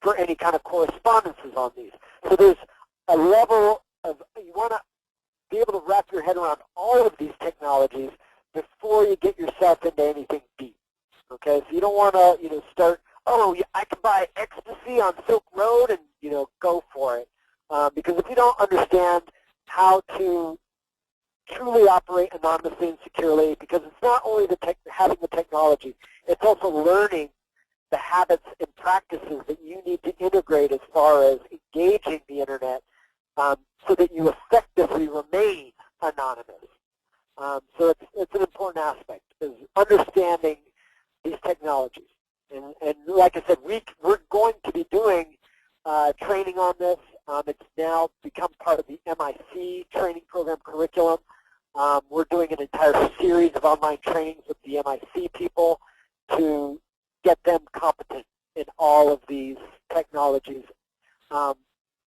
for any kind of correspondences on these. So there's a level of, you want to be able to wrap your head around all of these technologies before you get yourself into anything deep. Okay, so you don't want to, start, oh, I can buy ecstasy on Silk Road and, go for it. Because if you don't understand how to truly operate anonymously and securely, because it's not only having the technology, it's also learning the habits and practices that you need to integrate as far as engaging the internet so that you effectively remain anonymous. So it's an important aspect, is understanding these technologies. And like I said, we're going to be doing training on this. It's now become part of the MIC training program curriculum. We're doing an entire series of online trainings with the MIC people to get them competent in all of these technologies, kind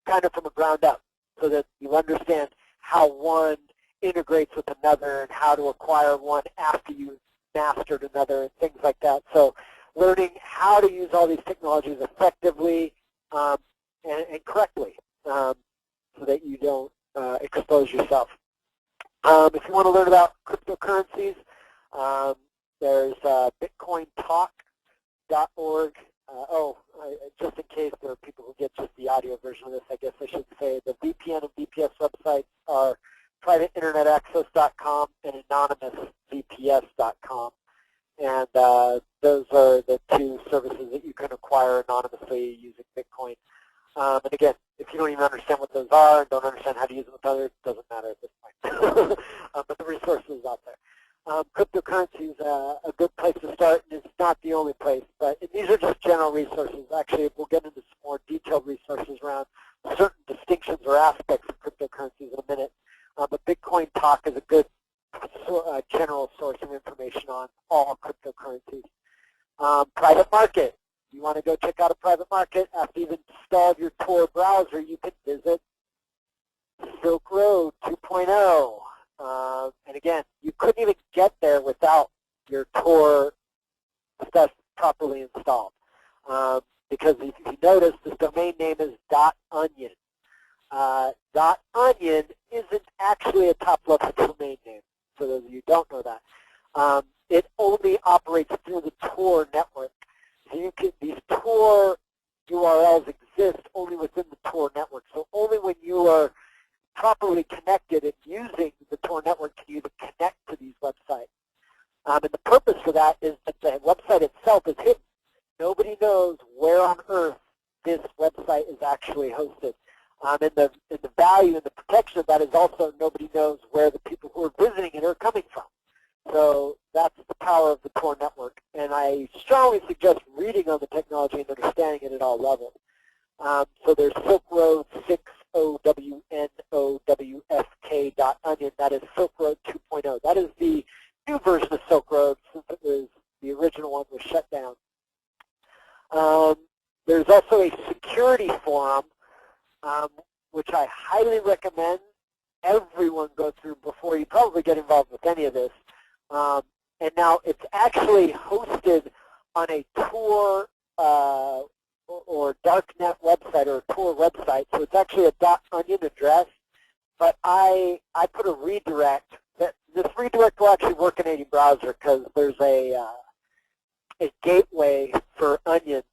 of from the ground up, so that you understand how one integrates with another and how to acquire one after you've mastered another and things like that. So learning how to use all these technologies effectively and correctly so that you don't expose yourself. If you want to learn about cryptocurrencies, there's bitcointalk.org. Just in case there are people who get just the audio version of this, I guess I should say the VPN and VPS websites are privateinternetaccess.com and anonymousvps.com. And those are the two services that you can acquire anonymously using Bitcoin. And again, if you don't even understand what those are and don't understand how to use them with others, it doesn't matter at this point. But the resource is out there. Cryptocurrency is a good place to start, and it's not the only place. But these are just general resources. Actually, we'll get into some more detailed resources around certain distinctions or aspects of cryptocurrencies in a minute. But Bitcoin Talk is a good general source of information on all cryptocurrencies. Private market. You want to go check out a private market after you've installed your Tor browser, you can visit Silk Road 2.0. And again, you couldn't even get there without your Tor stuff properly installed. Because if you notice, this domain name is .onion. .onion isn't actually a top-level domain name, for those of you who don't know that. It only operates through the Tor network. So these Tor URLs exist only within the Tor network. So only when you are properly connected and using the Tor network can you even connect to these websites. And the purpose for that is that the website itself is hidden. Nobody knows where on earth this website is actually hosted. And the value and the protection of that is also nobody knows where the people who are visiting it are coming from. So that's the power of the Tor network. And I strongly suggest reading on the technology and understanding it at all levels. So there's Silk Road 6OWNOWFK.onion. That is Silk Road 2.0. That is the new version of Silk Road since it was the original one was shut down. There's also a security forum, which I highly recommend everyone go through before you probably get involved with any of this. And now it's actually hosted on a Tor or darknet website or a Tor website, so it's actually a .onion address. But I put a redirect. This redirect will actually work in any browser because there's a gateway for Onion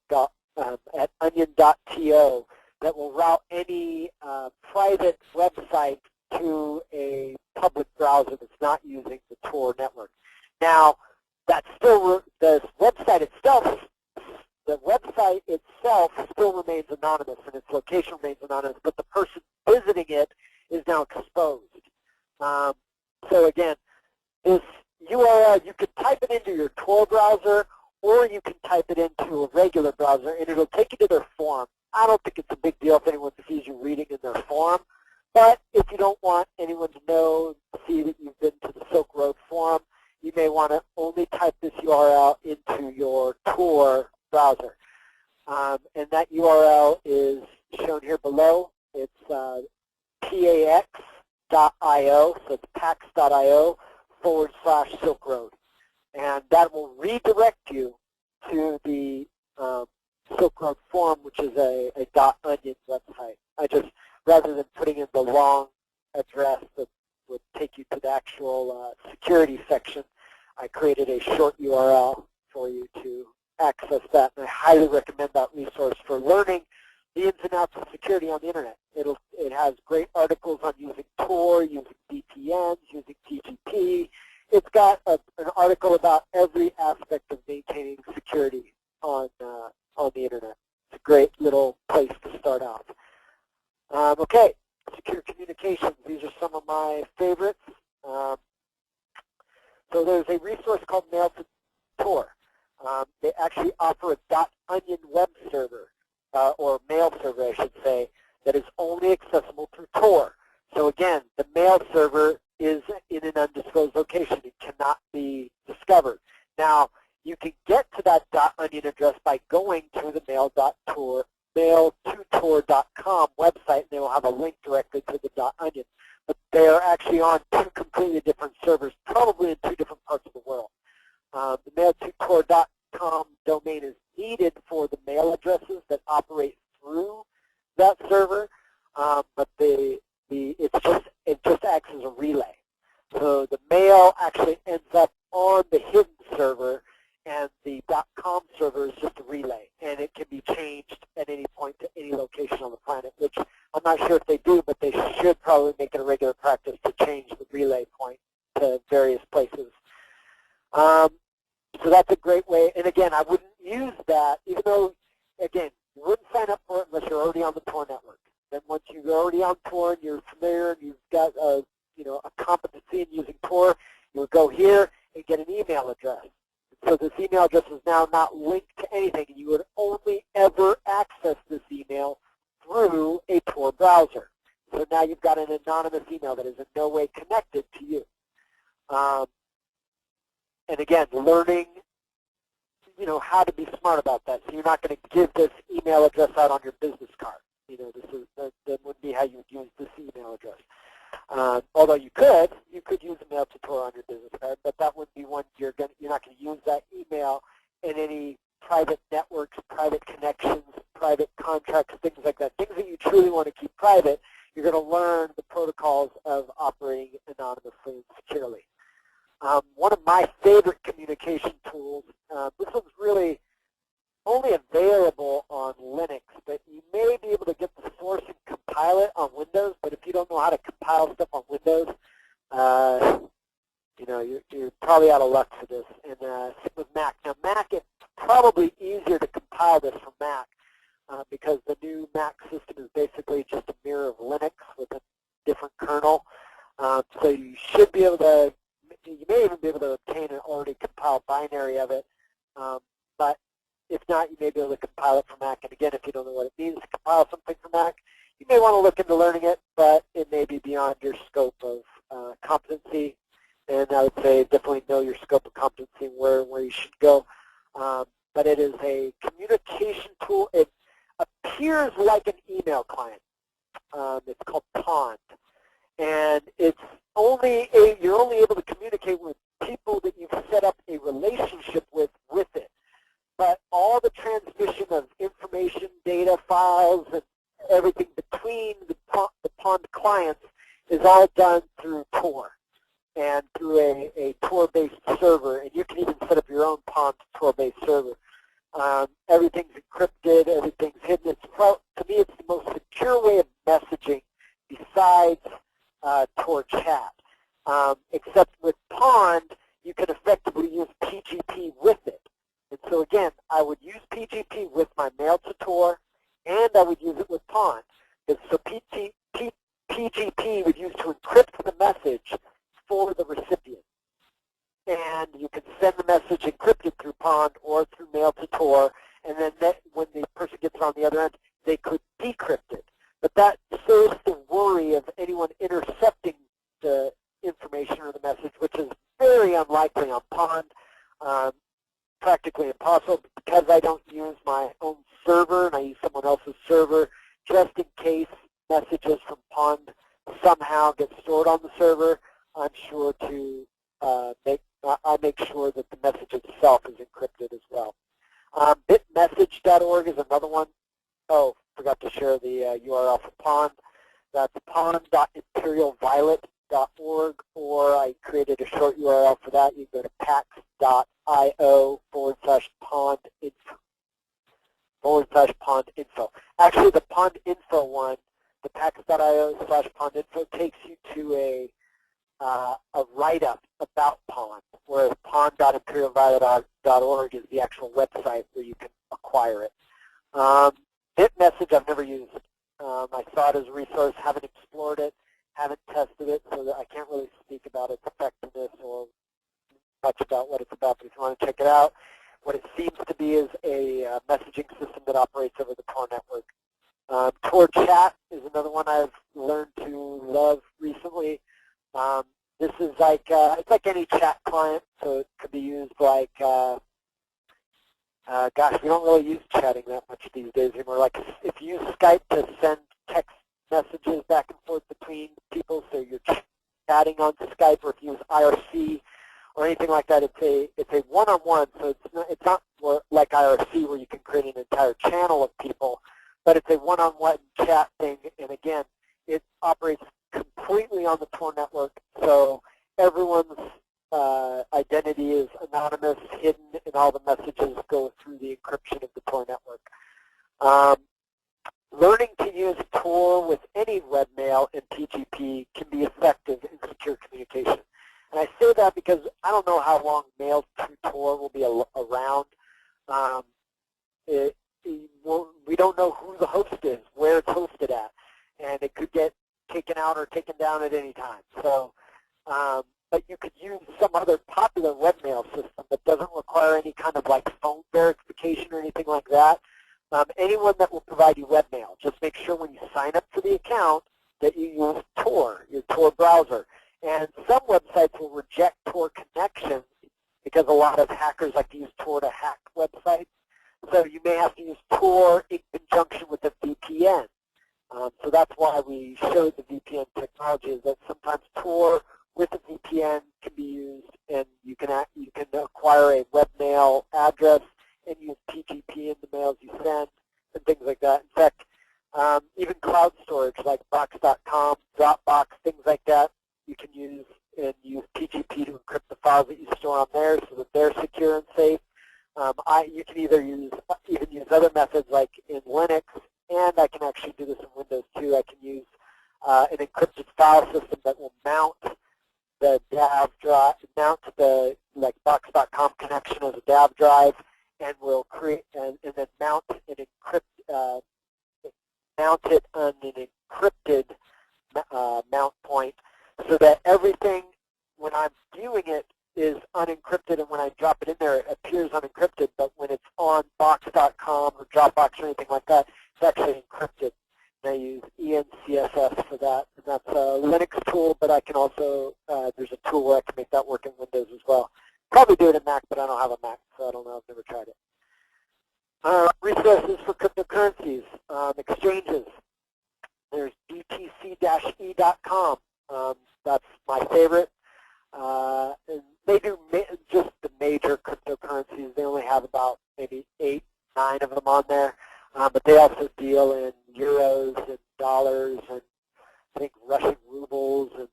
at onion.to that will route any private website to a public browser that's not using the Tor network. Now, that's still the website itself. The website itself still remains anonymous, and its location remains anonymous. But the person visiting it is now exposed. So again, this URL, you can type it into your Tor browser, or you can type it into a regular browser, and it'll take you to their forum. I don't think it's a big deal if anyone sees you reading in their forum. But if you don't want anyone to see that you've been to the Silk Road forum, you may want to only type this URL into your Tor browser. And that URL is shown here below. It's pax.io, so it's pax.io/Silk Road. And that will redirect you to the Silk Road forum, which is a .onion website. Rather than putting in the long address that would take you to the actual security section, I created a short URL for you to access that. And I highly recommend that resource for learning the ins and outs of security on the internet. It has great articles on using Tor, using VPNs, using TGP. It's got an article about every aspect of maintaining security on the internet. It's a great little place to start out. Okay, secure communications. These are some of my favorites. So there's a resource called Mail to Tor. They actually offer a .onion web server, or mail server, I should say, that is only accessible through Tor. So again, the mail server is in an undisclosed location. It cannot be discovered. Now, you can get to that .onion address by going to the mail.tor mail2tor.com website, and they will have a link directly to the .onion. But they are actually on two completely different servers, probably in two different parts of the world. The mail2tor.com domain is needed for the mail addresses that operate through that server, but it just acts as a relay. So the mail actually ends up on the hidden server, and the .com server is just a relay, and it can be changed at any point to any location on the planet, which I'm not sure if they do, but they should probably make it a regular practice to change the relay point to various places. So that's a great way, and again, I wouldn't use that, even though, again, you wouldn't sign up for it unless you're already on the Tor network. Then once you're already on Tor and you're familiar and you've got a competency in using Tor, you would go here and get an email address. So this email address is now not linked to anything, and you would only ever access this email through a Tor browser. So now you've got an anonymous email that is in no way connected to you. And again, learning, how to be smart about that. So you're not going to give this email address out on your business card. That wouldn't be how you would use this email address. Although you could use a mail to Tor on your business card, but that would be one you're not going to use that email in any private networks, private connections, private contracts, things like that. Things that you truly want to keep private. You're going to learn the protocols of operating anonymously and securely. One of my favorite communication tools, this one's really only available on Linux, but you may be able to get the source and compile it on Windows, but if you don't know how to compile stuff on Windows, you're probably out of luck for this. And same with Mac. Now Mac, it's probably easier to compile this from Mac because the new Mac system is basically just a mirror of Linux with a different kernel. So you should be able to, you may even be able to obtain an already compiled binary of it, but if not, you may be able to compile it for Mac. And again, if you don't know what it means to compile something for Mac, you may want to look into learning it, but it may be beyond your scope of competency. And I would say definitely know your scope of competency and where you should go. But it is a communication tool. It appears like an email client. It's called Pond. And it's you're only able to communicate with people that you've set up a relationship with it. But all the transmission of information, data, files, and everything between the Pond clients is all done through Tor and through a Tor-based server. And you can even set up your own Pond Tor-based server. Everything's encrypted, everything's hidden. To me, it's the most secure way of messaging besides Tor chat. Except with Pond, you can effectively use PGP with it. And so again, I would use PGP with my mail to Tor, and I would use it with Pond. So PGP would use to encrypt the message for the recipient. And you can send the message encrypted through Pond or through mail to Tor, and then when the person gets it on the other end, they could decrypt it. But that saves the worry of anyone intercepting the information or the message, which is very unlikely on Pond, practically impossible, because I don't use my own server and I use someone else's server, just in case messages from Pond somehow get stored on the server. I'm sure to make sure that the message itself is encrypted as well. Bitmessage.org is another one. Oh, forgot to share the URL for Pond. That's pond.imperialviolet.org, or I created a short URL for that. You can go to pax.io/pondinfo. Actually, the pondinfo one, the pax.io/pondinfo, takes you to a write-up about Pond, whereas pond.imperialviolet.org is the actual website where you can acquire it. Bitmessage I've never used. I saw it as a resource, haven't explored it, haven't tested it, so that I can't really speak about its effectiveness or much about what it's about. But if you want to check it out, what it seems to be is a messaging system that operates over the Tor network. Tor Chat is another one I've learned to love recently. This is like it's like any chat client, so it could be used like gosh, we don't really use chatting that much these days anymore. Like if you use Skype to send text messages back and forth between people, so you're chatting on Skype, or if you use IRC or anything like that, it's a one-on-one. So it's not more like IRC where you can create an entire channel of people, but it's a one-on-one chat thing. And again, it operates completely on the Tor network, so everyone's identity is anonymous, hidden, and all the messages go through the encryption of the Tor network. Learning to use Tor with any webmail and PGP can be effective in secure communication. And I say that because I don't know how long mail through Tor will be around. We don't know who the host is, where it's hosted at, and it could get taken out or taken down at any time. So, but you could use some other popular webmail system that doesn't require any kind of like phone verification or anything like that. Anyone that will provide you webmail, just make sure when you sign up for the account that you use Tor, your Tor browser. And some websites will reject Tor connections because a lot of hackers like to use Tor to hack websites. So you may have to use Tor in conjunction with a VPN. So that's why we showed the VPN technology, is that sometimes Tor with a VPN can be used, and you can acquire a webmail address and use PGP in the mails you send and things like that. In fact, even cloud storage like Box.com, Dropbox, things like that, you can use PGP to encrypt the files that you store on there so that they're secure and safe. You can even use other methods like in Linux, and I can actually do this in Windows too. I can use an encrypted file system that will mount the DAV drive, mount the Box.com connection as a DAV drive, and will create and then mount it on an encrypted mount point, so that everything when I'm viewing it is unencrypted, and when I drop it in there, it appears unencrypted. But when it's on Box.com or Dropbox or anything like that, it's actually encrypted. And I use ENCSS for that, and that's a Linux tool. But I can also there's a tool where I can make that work in Windows as well. Probably do it in Mac, but I don't have a Mac, so I don't know. I've never tried it. Resources for cryptocurrencies, exchanges. There's btc-e.com. That's my favorite. And they do just the major cryptocurrencies. They only have about maybe 8, 9 of them on there. But they also deal in euros and dollars and I think Russian rubles, and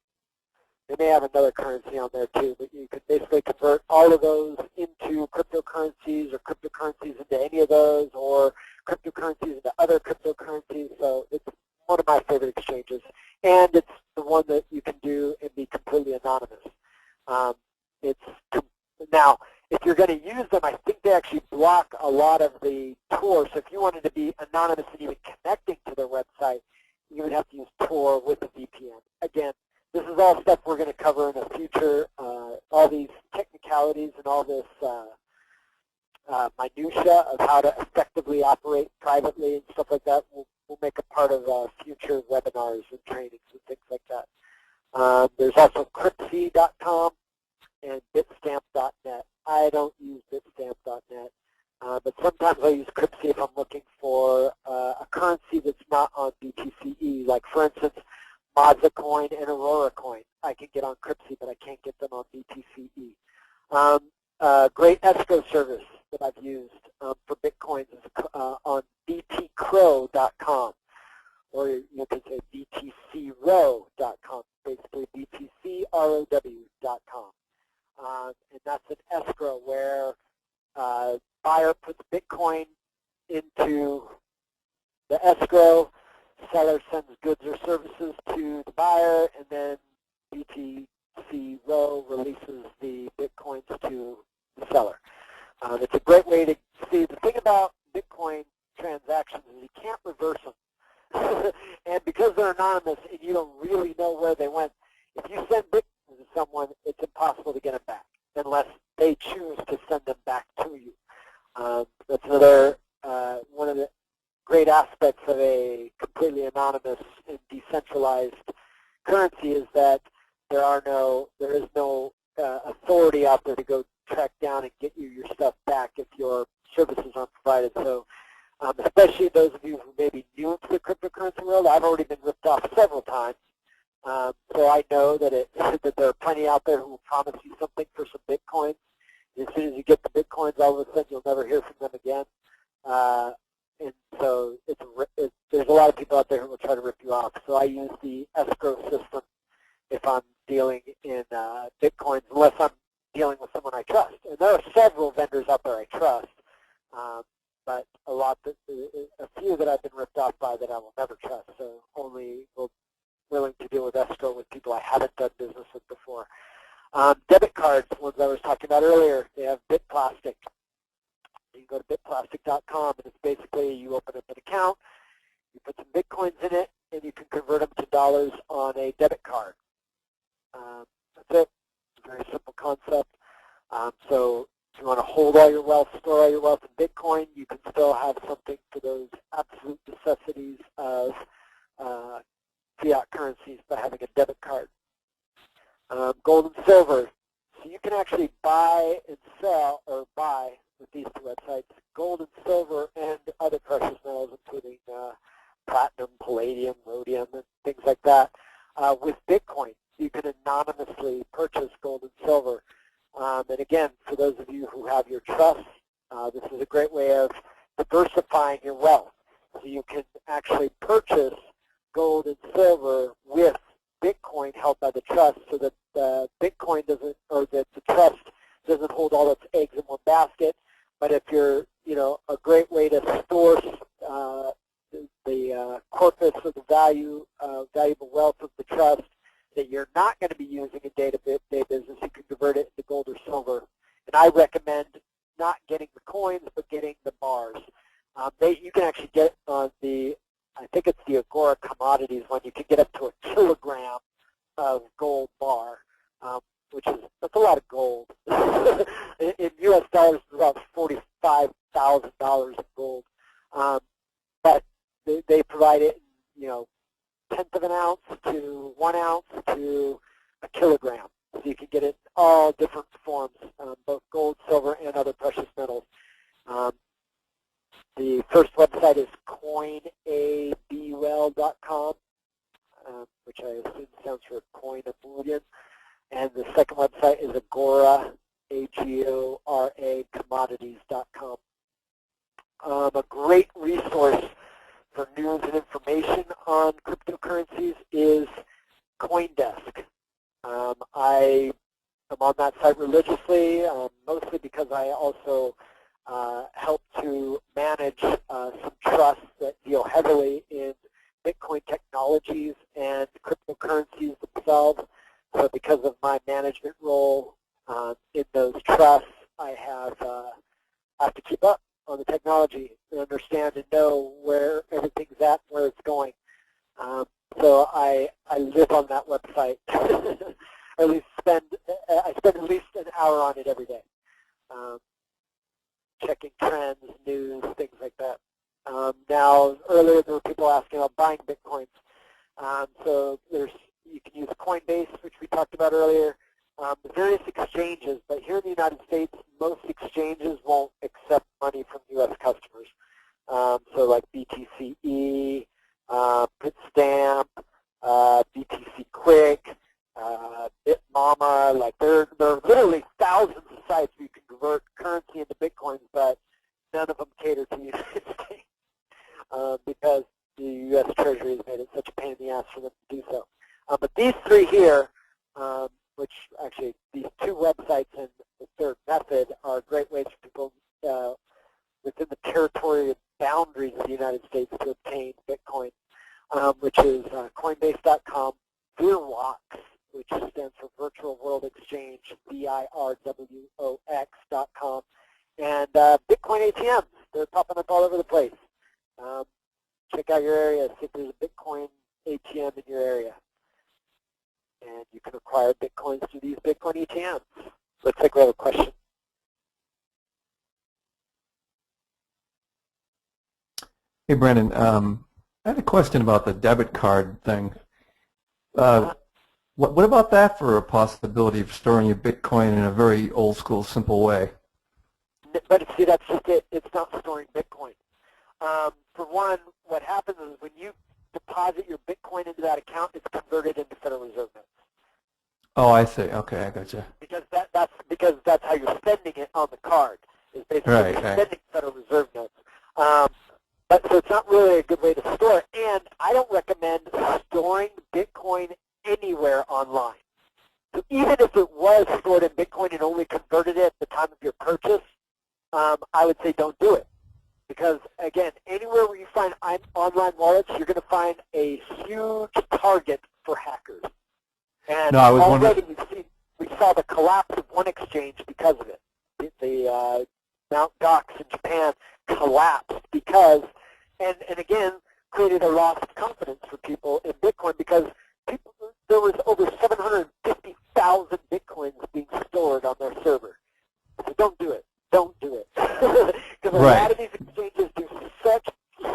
they may have another currency on there too. But you can basically convert all of those into cryptocurrencies, or cryptocurrencies into any of those, or cryptocurrencies into other cryptocurrencies. So it's one of my favorite exchanges, and it's the one that you can do and be completely anonymous. Now, if you're going to use them, I think they actually block a lot of the Tor. So if you wanted to be anonymous and even connecting to their website, you would have to use Tor with a VPN. Again, this is all stuff we're going to cover in the future. All these technicalities and all this minutia of how to effectively operate privately and stuff like that will make a part of future webinars and trainings and things like that. There's also currencies.com and bitstamp.net. I don't use bitstamp.net, but sometimes I use Currency if I'm looking for a currency that's not on BTCE. Like, for instance, Mazda coin and Aurora coin. I can get on Currency, but I can't get them on BTCE. Great escrow service that I've used for Bitcoins is on btcrow.com, or you can say btcrow.com, basically btcrow.com. And that's an escrow where buyer puts Bitcoin into the escrow, seller sends goods or services to the buyer, and then BTC Row releases the Bitcoins to the seller. It's a great way to see. The thing about Bitcoin transactions is you can't reverse them. And because they're anonymous and you don't really know where they went, if you send Bitcoin to someone, it's impossible to get them back unless they choose to send them back to you. That's another one of the great aspects of a completely anonymous and decentralized currency, is that there is no authority out there to go track down and get you your stuff back if you're services aren't provided. So especially those of you who may be new to the cryptocurrency world, I've already been ripped off several times. So I know that that there are plenty out there who will promise you something for some Bitcoins. As soon as you get the Bitcoins, all of a sudden you'll never hear from them again. And so there's a lot of people out there who will try to rip you off. So I use the escrow system if I'm dealing in Bitcoins, unless I'm dealing with someone I trust. And there are several vendors out there I trust, but a few that I've been ripped off by that I will never trust. So only willing to deal with escrow with people I haven't done business with before. Debit cards, ones I was talking about earlier, they have BitPlastic. You can go to bitplastic.com, and it's basically you open up an account, you put some Bitcoins in it, and you can convert them to dollars on a debit card. That's it. Very simple concept. So if you want to hold all your wealth, store all your wealth in Bitcoin, you can still have something for those absolute necessities of fiat currencies by having a debit card. Gold and silver. So you can actually buy and sell, or buy with these two websites, gold and silver and other precious metals, including platinum, palladium, rhodium, and things like that. With Bitcoin, you can anonymously purchase gold and silver. And again, for those of you who have your trusts, this is a great way of diversifying your wealth. So you can actually purchase gold and silver with Bitcoin held by the trust, so that Bitcoin doesn't, or that the trust doesn't hold all its eggs in one basket. But if you're, a great way to store the corpus of the valuable wealth of the trust that you're not going to be using in day-to-day business, you can convert it into gold or silver. And I recommend not getting the coins, but getting the bars. You can actually get on I think it's the Agora Commodities one, you can get up to a kilogram of gold bar, that's a lot of gold. In U.S. dollars, it's about $45,000 of gold. But they provide it in, tenth of an ounce to 1 ounce to a kilogram. So you can get it in all different forms, both gold, silver, and other precious metals. The first website is coinabul.com, which I assume stands for coin of bullion. And the second website is Agora, A-G-O-R-A, commodities.com. A great resource for news and information on cryptocurrencies is CoinDesk. I am on that site religiously, mostly because I also help to manage some trusts that deal heavily in Bitcoin technologies and cryptocurrencies themselves. So because of my management role in those trusts, I have to keep up on the technology and understand and know where everything's at, where it's going. So I live on that website, or at least I spend at least an hour on it every day, checking trends, news, things like that. Now, earlier there were people asking about buying Bitcoins. So you can use Coinbase, which we talked about earlier, various exchanges, but here in the United States, most exchanges won't accept money from U.S. customers. So like BTCE, Bitstamp, BTC Quick, Bitmama, like there are literally thousands of sites where you can convert currency into Bitcoins, but none of them cater to the United States because the U.S. Treasury has made it such a pain in the ass for them to do so. But these three here, which actually these two websites and the third method are great ways for people within the territorial boundaries of the United States to obtain Bitcoin, which is Coinbase.com, VIRWOX, which stands for Virtual World Exchange, VIRWOX.com, and Bitcoin ATMs. They're popping up all over the place. Check out your area, see if there's a Bitcoin ATM in your area. And you can acquire Bitcoins through these Bitcoin ATMs. Looks like we have a question. Hey, Brandon, I had a question about the debit card thing. What about that for a possibility of storing your Bitcoin in a very old school, simple way? but see, that's just it. It's not storing Bitcoin. For one, what happens is when you deposit your Bitcoin into that account, it's converted into Federal Reserve notes. Oh, I see. Okay, I gotcha. Because that's how you're spending it on the card. Is basically Right, spending Federal Reserve notes. But so it's not really a good way to store it. And I don't recommend storing Bitcoin anywhere online. So even if it was stored in Bitcoin and only converted it at the time of your purchase, I would say don't do it. Because, again, anywhere where you find online wallets, you're going to find a huge target for hackers. And No, I was already wondering. we saw the collapse of one exchange because of it. The Mt. Gox in Japan collapsed because, and again, created a loss of confidence for people in Bitcoin because there was over 750,000 Bitcoins being stored on their server. So don't do it. Don't do it. Because a lot of these exchanges do such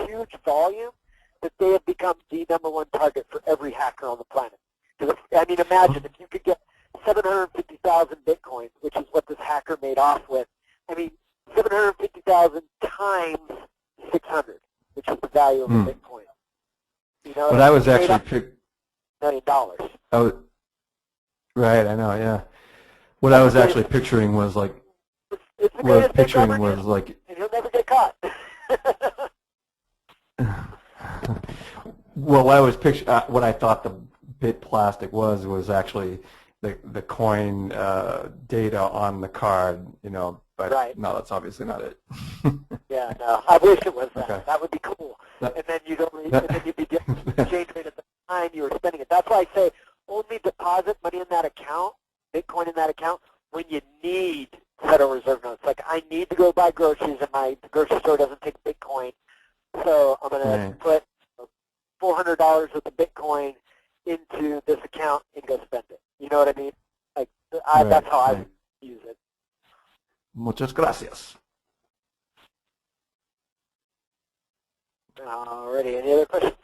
huge volume that they have become the #1 target for every hacker on the planet. Because, I mean, imagine if you could get 750,000 Bitcoins, which is what this hacker made off with. I mean, 750,000 times 600, which is the value of a Bitcoin. You know, What I was actually $1 million. Oh, right, I know, yeah. What I was actually picturing was like, It's the what I was greatest thing picturing ever, was like, and you'll never get caught. well, what I was picturing, what I thought the bit plastic was actually the coin data on the card, you know, but no, that's obviously not it. Yeah, no, I wish it was that. Okay. That would be cool. And then you'd be getting the exchange rate at the time you were spending it. That's why I say only deposit money in that account, Bitcoin in that account, when you need Federal Reserve notes. Like I need to go buy groceries and my grocery store doesn't take Bitcoin, so I'm going to put $400 worth of Bitcoin into this account and go spend it. You know what I mean? Like that's how I would use it. Muchas gracias. Alrighty, any other questions?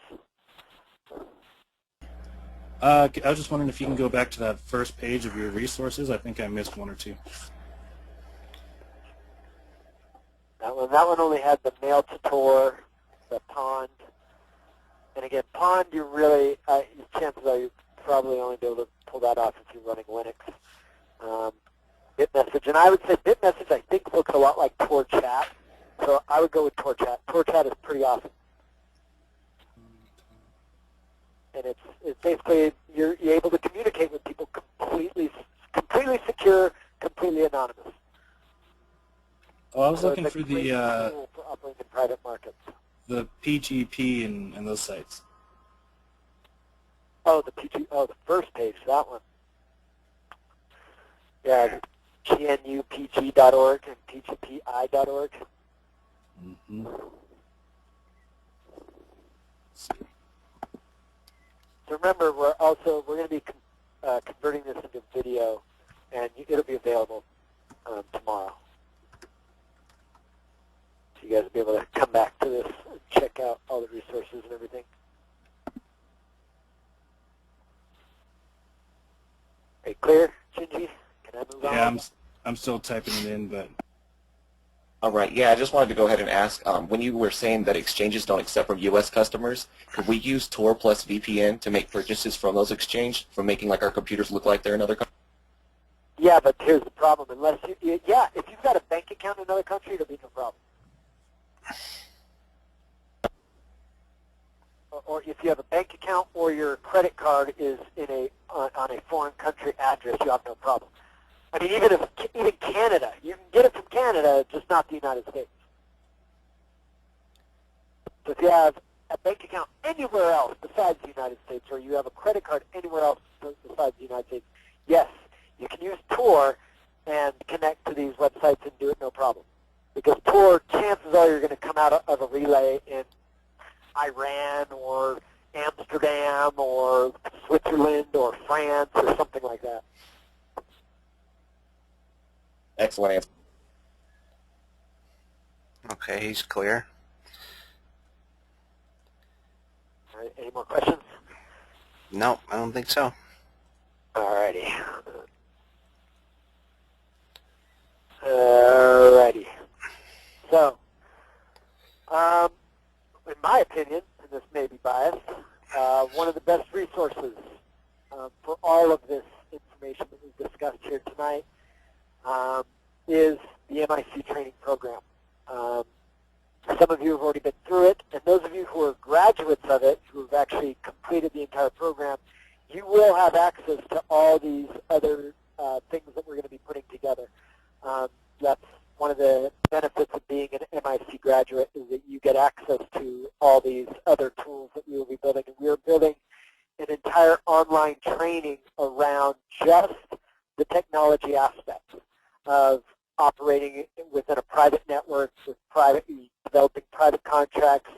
I was just wondering if you can go back to that first page of your resources. I think I missed one or two. That one only had the mail to Tor, the pond, and again, pond. You really chances are you probably only be able to pull that off if you're running Linux. BitMessage, and I would say BitMessage I think looks a lot like Tor Chat, so I would go with Tor Chat. Tor Chat is pretty awesome. And it's basically you're able to communicate with people completely secure, completely anonymous. Oh, I was So looking it's for a great tool for operating in private markets. the PGP and those sites. Oh, the first page, that one. Yeah, GNUPG.org and PGPI.org. Mm-hmm. So remember, we're going to be converting this into video, and it'll be available tomorrow. So you guys will be able to come back to this and check out all the resources and everything. Are you clear, Shinji? Can I move on? Yeah, I'm still typing it in, but. All right. Yeah, I just wanted to go ahead and ask, when you were saying that exchanges don't accept from U.S. customers, could we use Tor plus VPN to make purchases from those exchanges, from making like our computers look like they're in other countries? Yeah, but here's the problem. Unless if you've got a bank account in another country, it'll be no problem. Or if you have a bank account or your credit card is in on a foreign country address, you have no problem. I mean, even Canada, you can get it from Canada, just not the United States. So if you have a bank account anywhere else besides the United States, or you have a credit card anywhere else besides the United States, yes, you can use Tor and connect to these websites and do it no problem. Because Tor, chances are you're going to come out of a relay in Iran or Amsterdam or Switzerland or France or something like that. Excellent answer. Okay, he's clear. All right, any more questions? No, I don't think so. Alrighty. Alrighty. So, in my opinion, and this may be biased, one of the best resources for all of this information that we've discussed here tonight is the MIC training program. Some of you have already been through it, and those of you who are graduates of it, who have actually completed the entire program, you will have access to all these other things that we're going to be putting together. That's one of the benefits of being an MIC graduate, is that you get access to all these other tools that we will be building. And we are building an entire online training around just the technology aspects of operating within a private network, with developing private contracts,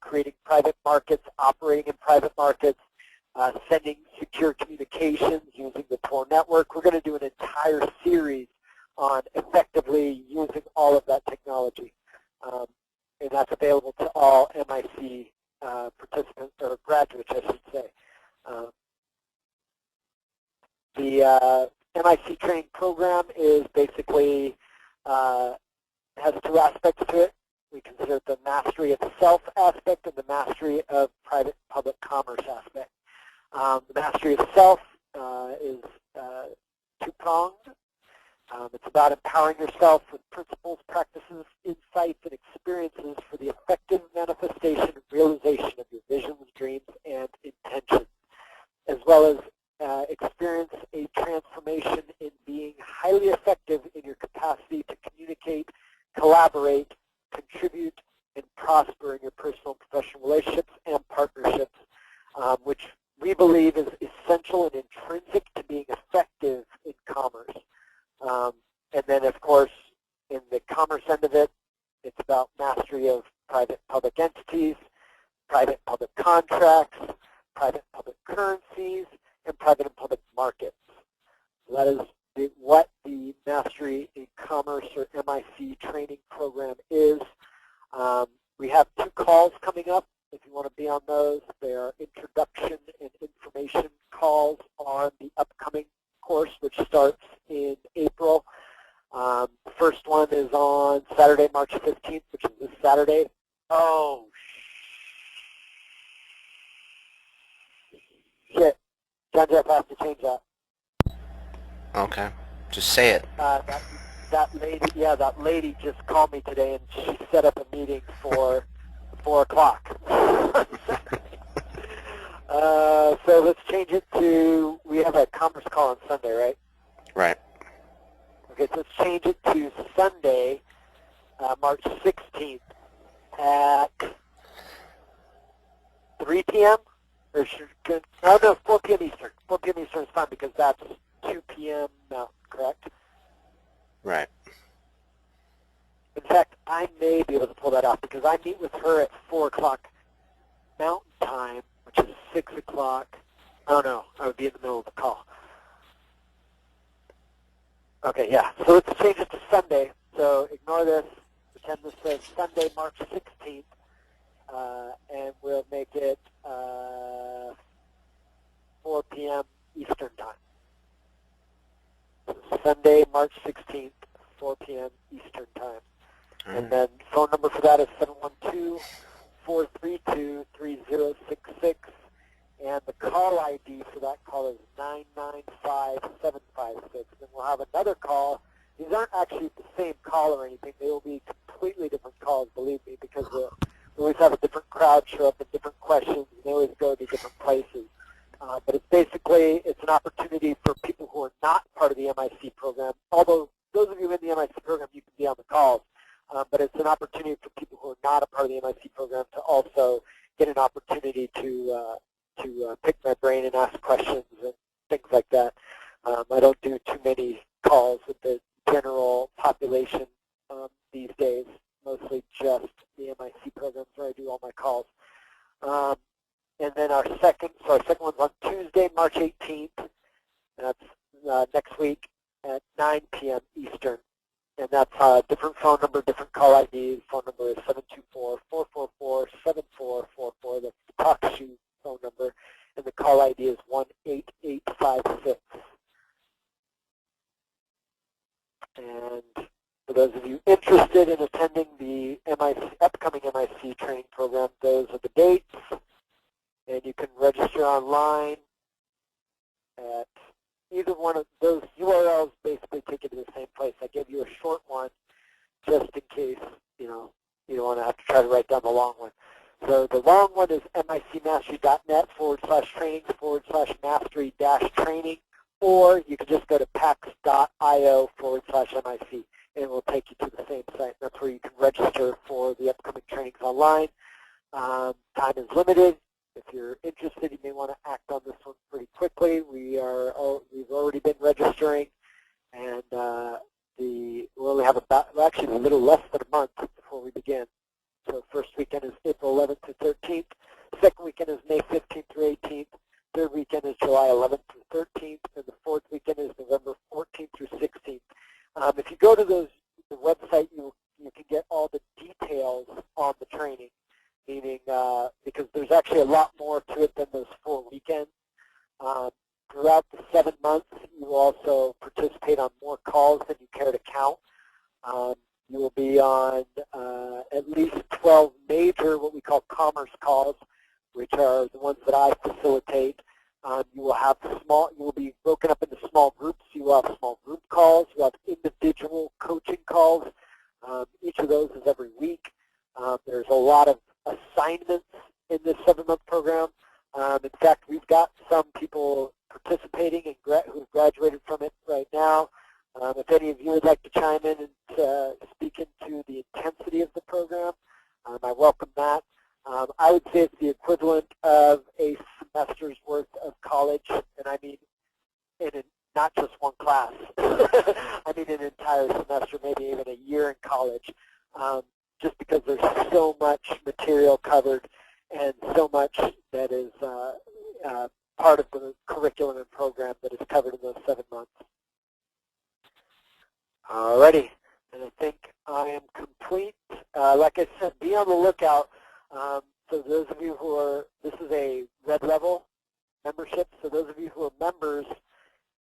creating private markets, operating in private markets, sending secure communications using the Tor network. We're going to do an entire series on effectively using all of that technology. And that's available to all MIC participants, or graduates, I should say. The MIC training program is basically, has two aspects to it. We consider it the mastery of self aspect and the mastery of private-public commerce aspect. The mastery of self is two-pronged. It's about empowering yourself with principles, practices, insights, and experiences for the effective manifestation and realization of your visions, dreams, and intentions, as well as experience a transformation in being highly effective in your capacity to communicate, collaborate, contribute, and prosper in your personal and professional relationships and partnerships, which we believe is essential and intrinsic to being effective in commerce. And then, of course, in the commerce end of it, it's about mastery of private-public entities, private-public contracts, private-public currencies, and private and public markets. So that is what the Mastery in Commerce, or MIC training program is. We have 2 calls coming up. If you want to be on those, they are introduction and information calls on the upcoming course, which starts in April. The first one is on Saturday, March 15th, which is this Saturday. Oh, shit. John Jeff has to change that. Okay. Just say it. That lady just called me today, and she set up a meeting for 4 o'clock. So let's change it to, we have a commerce call on Sunday, right? Right. Okay, so let's change it to Sunday, March 16th at 3 p.m.? Or should, no, 4 p.m. Eastern. 4 p.m. Eastern is fine because that's 2 p.m. Mountain, correct? Right. In fact, I may be able to pull that off because I meet with her at 4 o'clock Mountain Time, which is 6 o'clock. Oh, no, I would be in the middle of the call. Okay, yeah, so let's change it to Sunday. So ignore this. Pretend this says Sunday, March 16th, and we'll make it 4 p.m. Eastern Time. So Sunday, March 16th, 4 p.m. Eastern Time. And then phone number for that is 712-432-3066. And the call ID for that call is 995756. And we'll have another call. These aren't actually the same call or anything. They will be completely different calls, believe me, because we always have a different crowd show up with different questions, and they always go to different places. But it's basically, it's an opportunity for people who are not part of the MIC program, although those of you in the MIC program, you can be on the calls. But it's an opportunity for people who are not a part of the MIC program to also get an opportunity to pick my brain and ask questions and things like that. I don't do too many calls with the general population these days, mostly just the MIC programs where I do all my calls. And then our second one's on Tuesday, March 18th. That's next week at 9 p.m. Eastern. And that's a different phone number, different call ID. Phone number is 724-444-7444. That's the TalkShoe phone number. And the call ID is 18856. And for those of you interested in attending the MIC training program. Those are the dates, and you can register online at either one of those URLs. Basically take you to the same place. I gave you a short one just in case, you don't want to have to try to write down the long one. So the long one is micmastery.net/trainings/mastery-training, or you can just go to pax.io/MIC, and it will take you to the same site. That's where you can register for the upcoming trainings online. Time is limited. If you're interested, you may want to act on this one pretty quickly. We've already been registering, and we only have actually a little less than a month before we begin. So first weekend is April 11th to 13th. Second weekend is May 15th through 18th. Third weekend is July 11th through 13th. And the fourth weekend is November 14th through 16th. If you go to the website, you can get all the details on the training, meaning because there's actually a lot more to it than those 4 weekends. Throughout the 7 months, you will also participate on more calls than you care to count. You will be on at least 12 major, what we call commerce calls, which are the ones that I facilitate. You will be broken up into small groups. You will have small group calls. You will have individual coaching calls. Each of those is every week. There's a lot of assignments in this 7-month program. In fact, we've got some people participating and who've graduated from it right now. If any of you would like to chime in and speak into the intensity of the program, I welcome that. I would say it's the equivalent of a semester's worth of college, and I mean not just one class. I mean an entire semester, maybe even a year in college, just because there's so much material covered and so much that is part of the curriculum and program that is covered in those 7 months. Alrighty, and I think I am complete. Like I said, be on the lookout. So those of you who are, this is a red level membership, so those of you who are members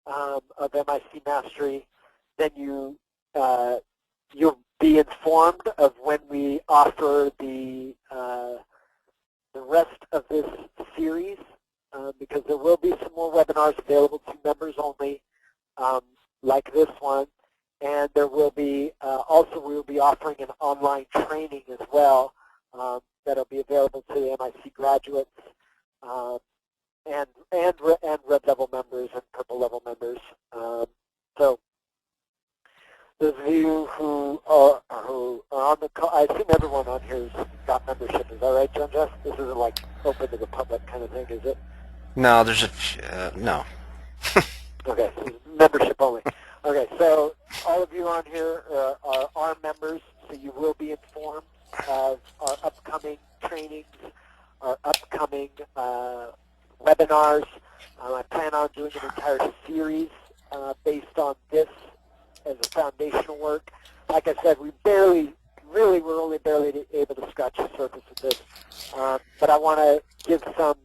of MIC Mastery, then you'll be informed of when we offer the rest of this series, because there will be some more webinars available to members only, like this one. And there will be, also we will be offering an online training as well that will be available to the MIC graduates and red level members and purple level members. So those of you who are on the call, I assume everyone on here has got membership. Is that right, John Jeff? This isn't like open to the public kind of thing, is it? No, there's no. Okay, so membership only. Okay, so all of you on here are our members, so you will be informed of our upcoming trainings, our upcoming webinars. I plan on doing an entire series based on this as a foundational work. Like I said, we're only barely able to scratch the surface of this. But I want to give some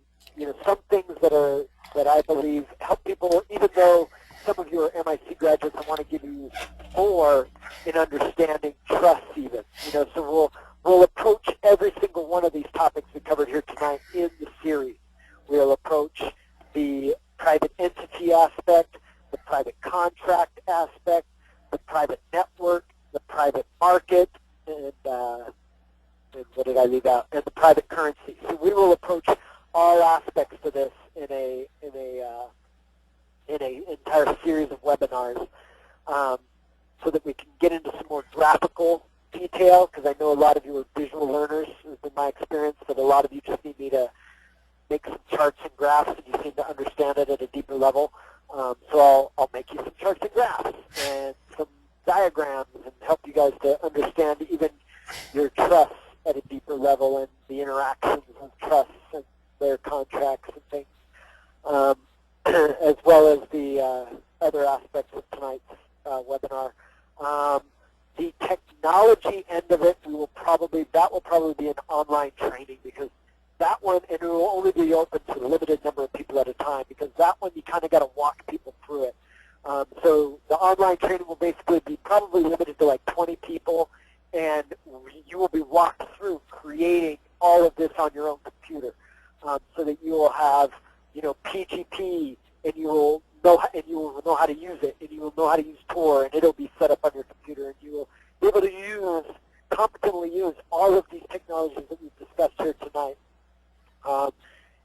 things that I believe help people, even though some of you are MIC graduates, I want to give you more in understanding trust even. So we'll approach every single one of these topics we covered here tonight in the series. We'll approach the private entity aspect, the private contract aspect, the private network, the private market, and what did I leave out? And the private currency. So we will approach all aspects to this in an entire series of webinars, so that we can get into some more graphical detail, because I know a lot of you are visual learners. It's been my experience that a lot of you just need me to make some charts and graphs, and you seem to understand it at a deeper level. So I'll make you some charts and graphs and some diagrams and help you guys to understand even your trusts at a deeper level and the interactions of trusts and their contracts and things, as well as the other aspects of tonight's webinar. The technology end of it, that will probably be an online training, because that one, and it will only be open to a limited number of people at a time, because that one you kind of got to walk people through it. So the online training will basically be probably limited to like 20 people, and you will be walked through creating all of this on your own computer, so that you will have, PGP, and you will know how to use it, and you will know how to use Tor, and it'll be set up on your computer, and you will be able to competently use all of these technologies that we've discussed here tonight.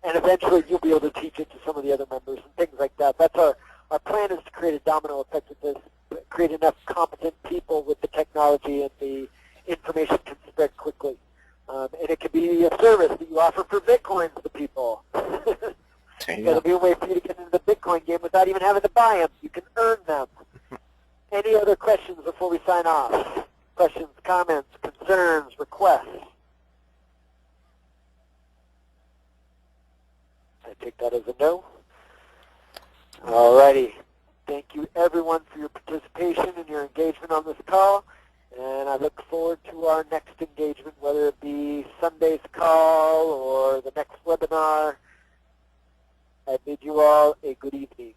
And eventually you'll be able to teach it to some of the other members and things like that. That's our plan, is to create a domino effect with this, create enough competent people with the technology, and the information can spread quickly. And it can be a service that you offer for Bitcoins to people. That'll be a way for you to get into the Bitcoin game without even having to buy them. You can earn them. Any other questions before we sign off? Questions, comments, concerns, requests? I take that as a no. Alrighty. Thank you everyone for your participation and your engagement on this call. And I look forward to our next engagement, whether it be Sunday's call or the next webinar. I bid you all a good evening.